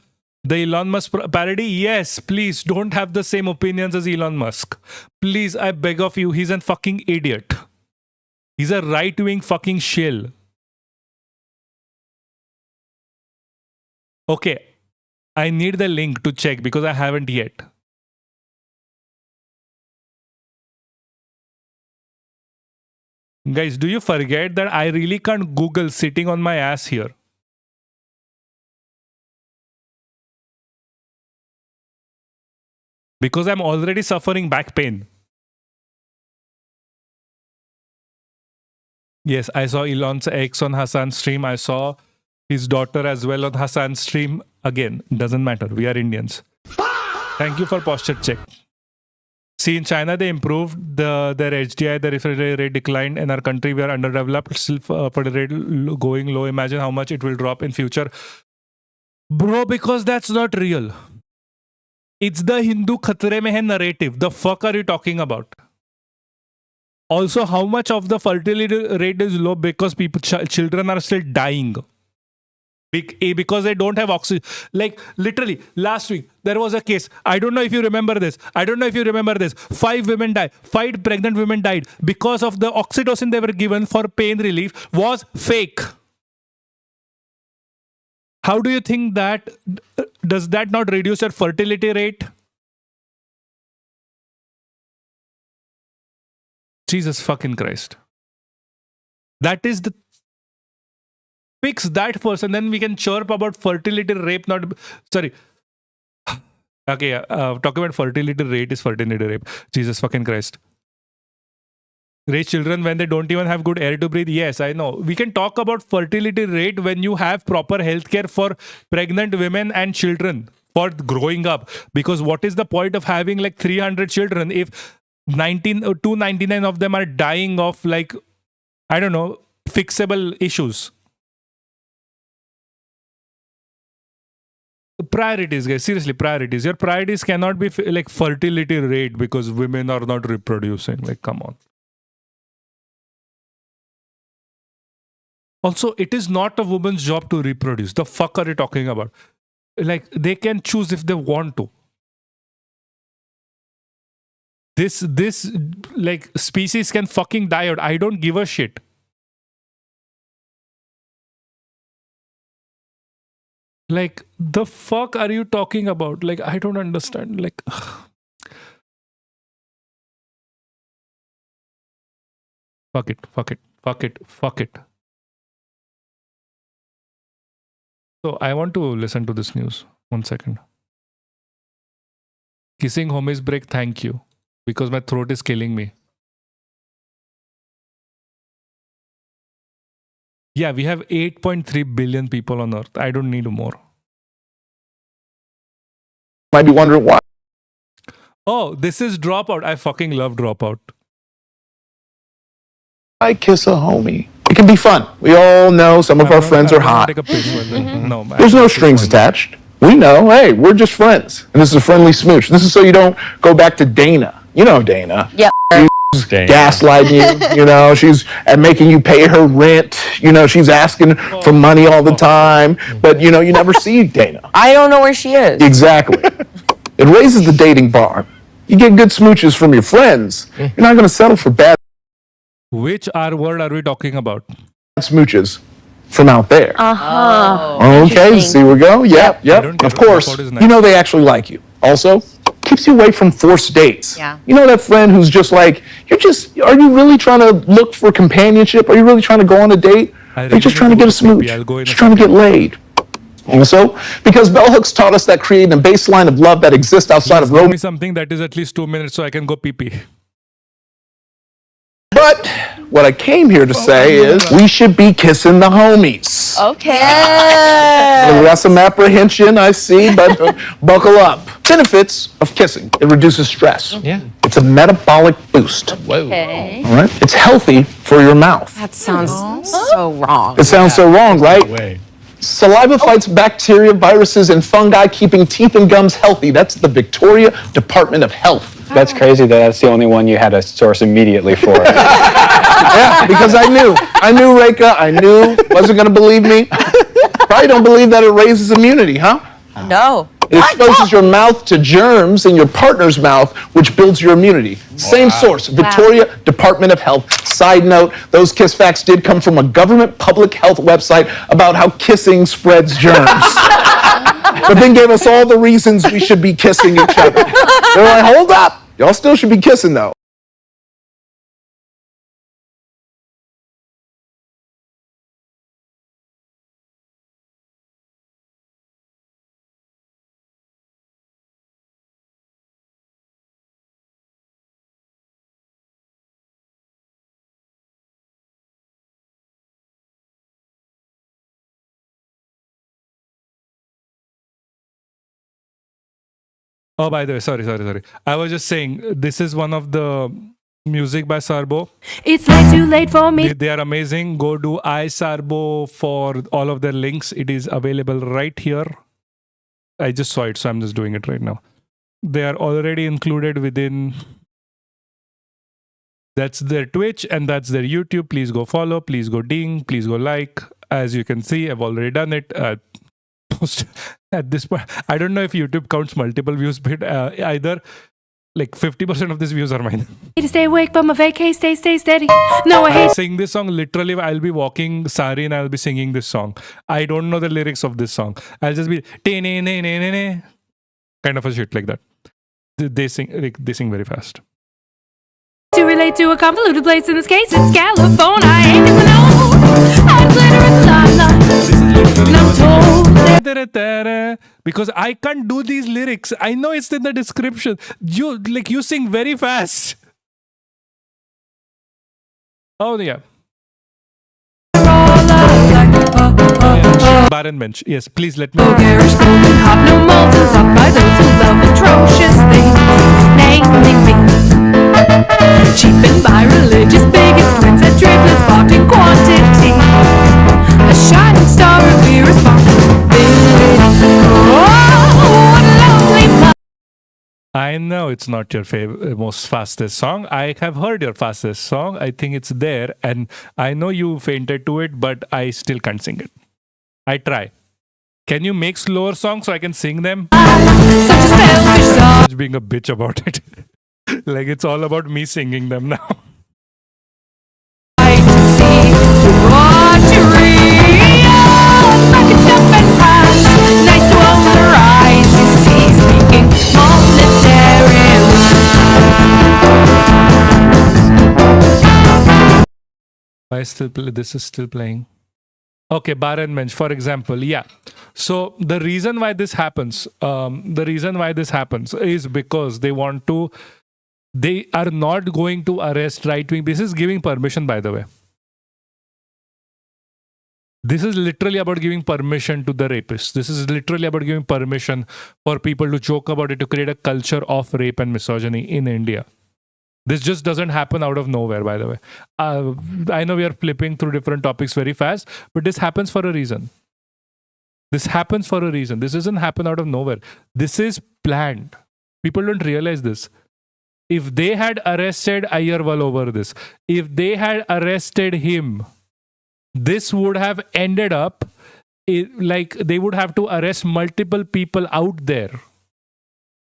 The Elon Musk parody? Yes, please don't have the same opinions as Elon Musk. Please, I beg of you, he's a fucking idiot. He's a right-wing fucking shill. Okay, I need the link to check because I haven't yet. Guys, do you forget that I really can't Google sitting on my ass here? Because I'm already suffering back pain. Yes, I saw Elon's ex on Hassan's stream. I saw his daughter as well on Hassan's stream. Again, doesn't matter. We are Indians. Thank you for posture check. See, in China, they improved their HDI, the fertility rate declined. In our country, we are underdeveloped, still fertility rate going low. Imagine how much it will drop in future. Bro, because that's not real. It's the Hindu khatre mein hai narrative. The fuck are you talking about? Also, how much of the fertility rate is low because children are still dying? Because they don't have oxygen. Like, literally, last week, there was a case. I don't know if you remember this. 5 women died. 5 pregnant women died because of the oxytocin they were given for pain relief was fake. How do you think that, does that not reduce your fertility rate? Jesus fucking Christ. That is the... Fix that first, and then we can chirp about fertility rape. Not sorry. Okay, talking about fertility rate is fertility rape. Jesus fucking Christ. Raise children when they don't even have good air to breathe. Yes, I know. We can talk about fertility rate when you have proper healthcare for pregnant women and children for growing up. Because what is the point of having like 300 children if 299 of them are dying of, like, I don't know, fixable issues? Priorities, guys. Seriously, priorities. Your priorities cannot be like fertility rate because women are not reproducing. Like, come on. Also, it is not a woman's job to reproduce. The fuck are you talking about? Like, they can choose if they want to. This like species can fucking die out. I don't give a shit. Like, the fuck are you talking about? Like, I don't understand. Like, Fuck it. Fuck it. Fuck it. Fuck it. So I want to listen to this news. 1 second. Kissing homies break. Thank you. Because my throat is killing me. Yeah, we have 8.3 billion people on Earth. I don't need more. Might be wondering why. Oh, this is Dropout. I fucking love Dropout. I kiss a homie. It can be fun. We all know some of our friends are hot. Take a piss with it. No, There's no strings attached. We know, hey, we're just friends. And this is a friendly smooch. This is so you don't go back to Dana. You know Dana. Yep. Gaslighting you, you know, she's making you pay her rent, you know, she's asking for money all the time, but you know, you never see Dana. I don't know where she is. Exactly. It raises the dating bar. You get good smooches from your friends. You're not going to settle for bad Which R word are we talking about? smooches from out there. Uh-huh. Okay, see we go. Yep, I yep. don't get Of it. course, What is nice? you know they actually like you. Also, keeps you away from forced dates. Yeah. You know that friend who's just like, are you really trying to look for companionship? Are you really trying to go on a date? I Are you really just need trying to to get go a to sleep. smooch? I'll go in a Just trying to get laid. Also, because bell hooks taught us that creating a baseline of love that exists outside of Give me romance. something that is at least 2 minutes so I can go pee pee. But what I came here to say is we should be kissing the homies. Okay. We got some apprehension, I see, but buckle up. Benefits of kissing. It reduces stress. Yeah. It's a metabolic boost. Whoa. Okay. All right? It's healthy for your mouth. That sounds so wrong. It sounds so wrong, right? Way. Saliva fights bacteria, viruses, and fungi, keeping teeth and gums healthy. That's the Victoria Department of Health. That's crazy that that's the only one you had a source immediately for. Yeah, because I knew, Rekha. I knew. Wasn't going to believe me. Probably don't believe that it raises immunity, huh? No. It exposes your mouth to germs in your partner's mouth, which builds your immunity. Same source, Victoria Department of Health. Side note, those kiss facts did come from a government public health website about how kissing spreads germs. But then gave us all the reasons we should be kissing each other. They're like, hold up. Y'all still should be kissing, though. Oh, by the way, sorry. I was just saying, this is one of the music by Sarbo. It's way too late for me. They are amazing. Go to iSarbo for all of their links. It is available right here. I just saw it, so I'm just doing it right now. They are already included within. That's their Twitch and that's their YouTube. Please go follow. Please go ding. Please go like. As you can see, I've already done it. At this point, I don't know if YouTube counts multiple views, but either like 50% of these views are mine. To stay awake, but my vacay stay steady. No, I I hate sing this song literally. I'll be walking sari and I'll be singing this song. I don't know the lyrics of this song. I'll just be kind of a shit like that. They sing very fast. to relate to a convoluted place. In this case, it's California. I ain't even know. I'm glitter and lila. And I'm told because I can't do these lyrics. I know it's in the description. You sing very fast. Oh yeah. Baron Bench. Yes, please let me. garish golden hop, no maltons up by those who love atrocious things, namely me. Cheapened by religious bigots, twins and triplets bought in quantity. A shining star of irresponsibility. Oh, what a lovely month. I know it's not your most fastest song. I have heard your fastest song. I think it's there, and I know you fainted to it, but I still can't sing it. I try. Can you make slower songs so I can sing them? Such a selfish song. Just being a bitch about it. Like it's all about me singing them now. I see debauchery. Oh, fucking jump and pass. Nice to own her eyes. You see, speaking momentarily. Why is this is still playing? Okay, bar and bench, for example. Yeah. So the reason why this happens, is because they are not going to arrest right wing. This is giving permission, by the way. This is literally about giving permission to the rapists. This is literally about giving permission for people to joke about it, to create a culture of rape and misogyny in India. This just doesn't happen out of nowhere, by the way. I know we are flipping through different topics very fast, but this happens for a reason. This happens for a reason. This doesn't happen out of nowhere. This is planned. People don't realize this. If they had arrested Ayerwal over this, if they had arrested him, this would have ended up like they would have to arrest multiple people out there.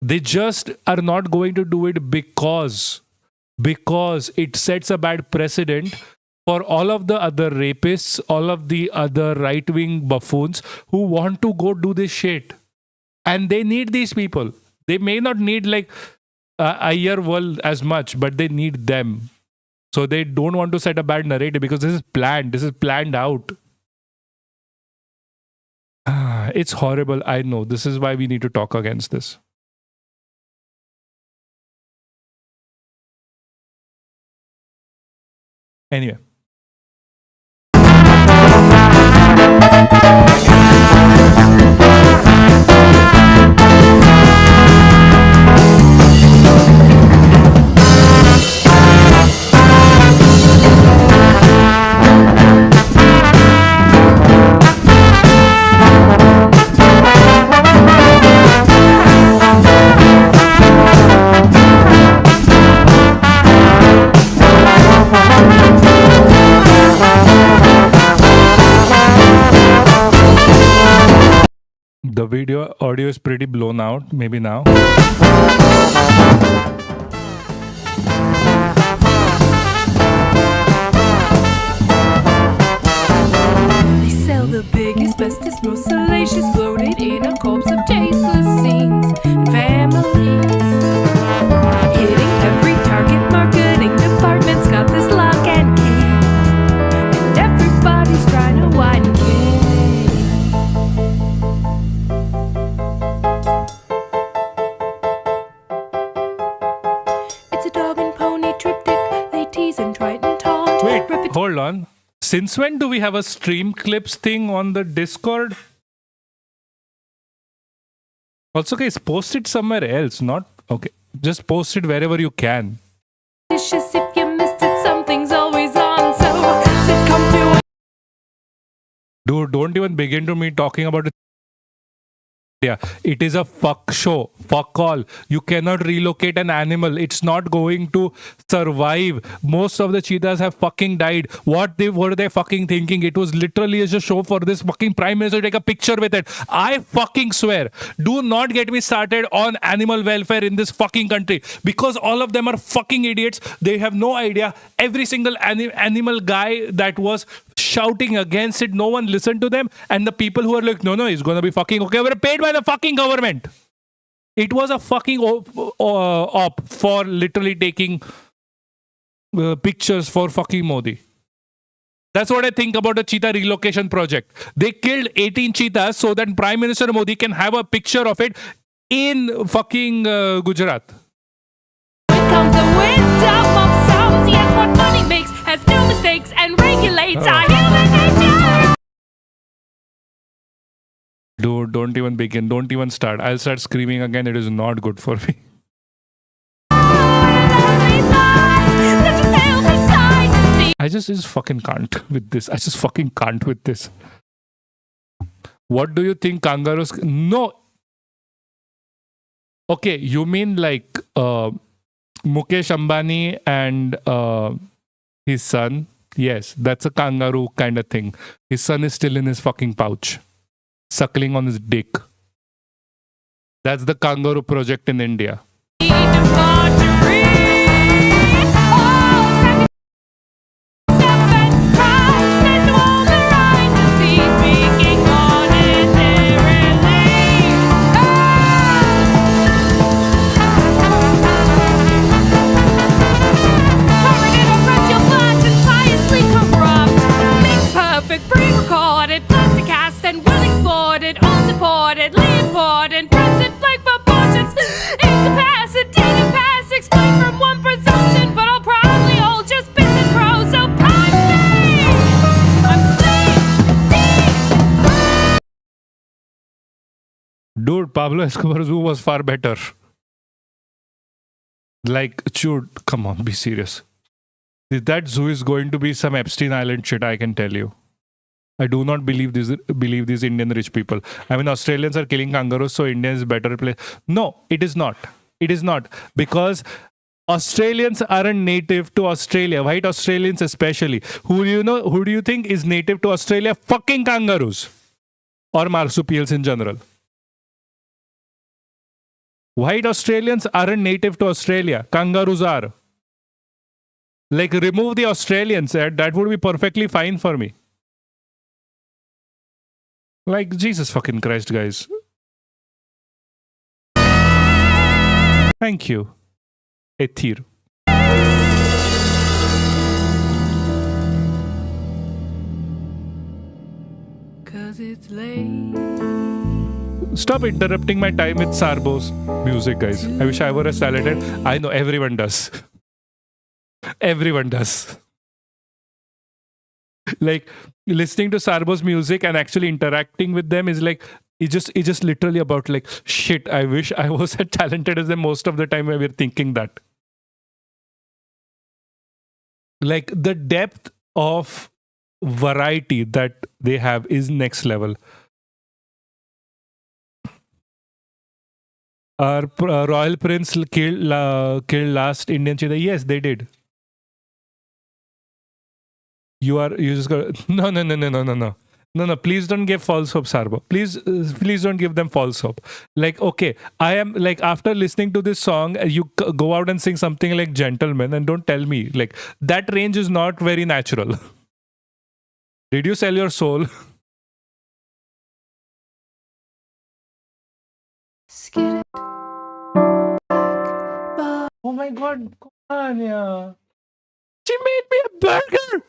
They just are not going to do it because it sets a bad precedent for all of the other rapists, all of the other right-wing buffoons who want to go do this shit. And they need these people. They may not need like Ayerwal as much, but they need them. So they don't want to set a bad narrative because this is planned. This is planned out. It's horrible. I know. This is why we need to talk against this. Anyway. The audio is pretty blown out. Maybe now. They sell the biggest, bestest, most salacious, bloated in a corpse of tasteless scenes and families. Hitting every target, marketing department's got this lock and key, and everybody's trying to wine and key. Hold on. Since when do we have a stream clips thing on the Discord? Also, guys, post it somewhere else. Not okay. Just post it wherever you can. If you missed it, something's always on. So sit, come to. Dude, don't even begin to me talking about it. Yeah, it is a fuck show. Fuck all. You cannot relocate an animal. It's not going to survive. Most of the cheetahs have fucking died. What were they fucking thinking? It was literally a show for this fucking prime minister to take a picture with it. I fucking swear. Do not get me started on animal welfare in this fucking country because all of them are fucking idiots. They have no idea. Every single animal guy that was shouting against it, no one listened to them. And the people who are like, no, he's going to be fucking okay. We're paid by the fucking government. It was a fucking op for literally taking pictures for fucking Modi. That's what I think about the cheetah relocation project. They killed 18 cheetahs so that Prime Minister Modi can have a picture of it in fucking Gujarat. Comes the wisdom of sounds. Yes, what money makes has no mistakes and regulates our human nature. Dude, don't even begin. Don't even start. I'll start screaming again. It is not good for me. I just fucking can't with this. I just fucking can't with this. What do you think kangaroos... No. Okay, you mean like Mukesh Ambani and his son? Yes, that's a kangaroo kind of thing. His son is still in his fucking pouch, suckling on his dick. That's the kangaroo project in India. Come perfect, pre-recorded, plastic cast and well exported, unsupportedly important, present blank proportions, incapacitated past, explain from one presumption, but I'll probably all just bits and pros, so pardon me! I'm sleepy! Dude, Pablo Escobar Zoo was far better. Like, dude, come on, be serious. That zoo is going to be some Epstein Island shit, I can tell you. I do not believe these Indian rich people. I mean, Australians are killing kangaroos, so India is a better place. No, it is not. It is not. Because Australians aren't native to Australia. White Australians especially. Who do you think is native to Australia? Fucking kangaroos. Or marsupials in general. White Australians aren't native to Australia. Kangaroos are. Like, remove the Australians. That would be perfectly fine for me. Like, Jesus fucking Christ, guys. Thank you. Ethir. Cause it's late. Stop interrupting my time with Sarbo's music, guys. I wish I were as talented. I know everyone does. Everyone does. Like, listening to Sarbo's music and actually interacting with them is like, it's just literally about like, shit, I wish I was as talented as them most of the time when we're thinking that. Like, the depth of variety that they have is next level. Our Royal Prince killed last Indian cheetah. Yes, they did. You just got no. Please don't give false hope, Sarbo. Please don't give them false hope. Like, okay, I am like, after listening to this song, you go out and sing something like Gentleman, and don't tell me like that range is not very natural. Did you sell your soul? Skid it. Oh my God, Anya. She made me a burger.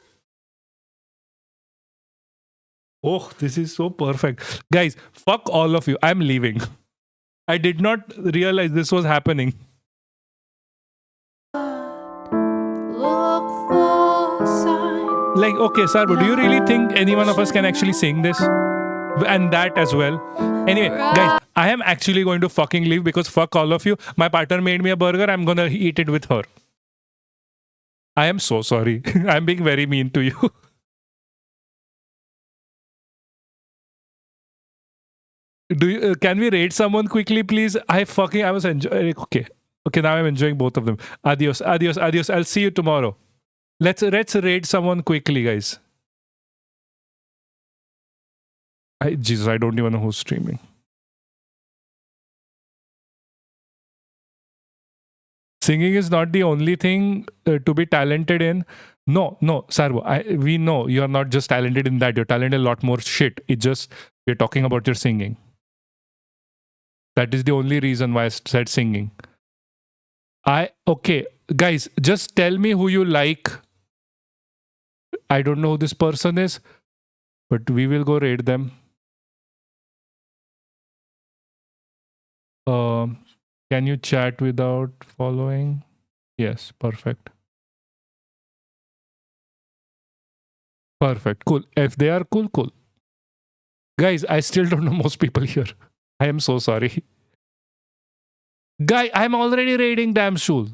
Oh, this is so perfect. Guys, fuck all of you. I'm leaving. I did not realize this was happening. Look for signs. Like, okay, Sarbo, do you really think any one of us can actually sing this? And that as well? Anyway, guys, I am actually going to fucking leave because fuck all of you. My partner made me a burger. I'm gonna eat it with her. I am so sorry. I'm being very mean to you. Can we rate someone quickly, please? I was enjoying. Okay, now I'm enjoying both of them. Adios. I'll see you tomorrow. Let's rate someone quickly, guys. Jesus, I don't even know who's streaming. Singing is not the only thing to be talented in. No, Sarvo, we know you're not just talented in that. You're talented in a lot more shit. It's just, we're talking about your singing. That is the only reason why I said singing. Okay, guys, just tell me who you like. I don't know who this person is, but we will go rate them. Can you chat without following? Yes, perfect. Perfect, cool. If they are cool. Guys, I still don't know most people here. I am so sorry. Guy, I'm already rating Damn Shul.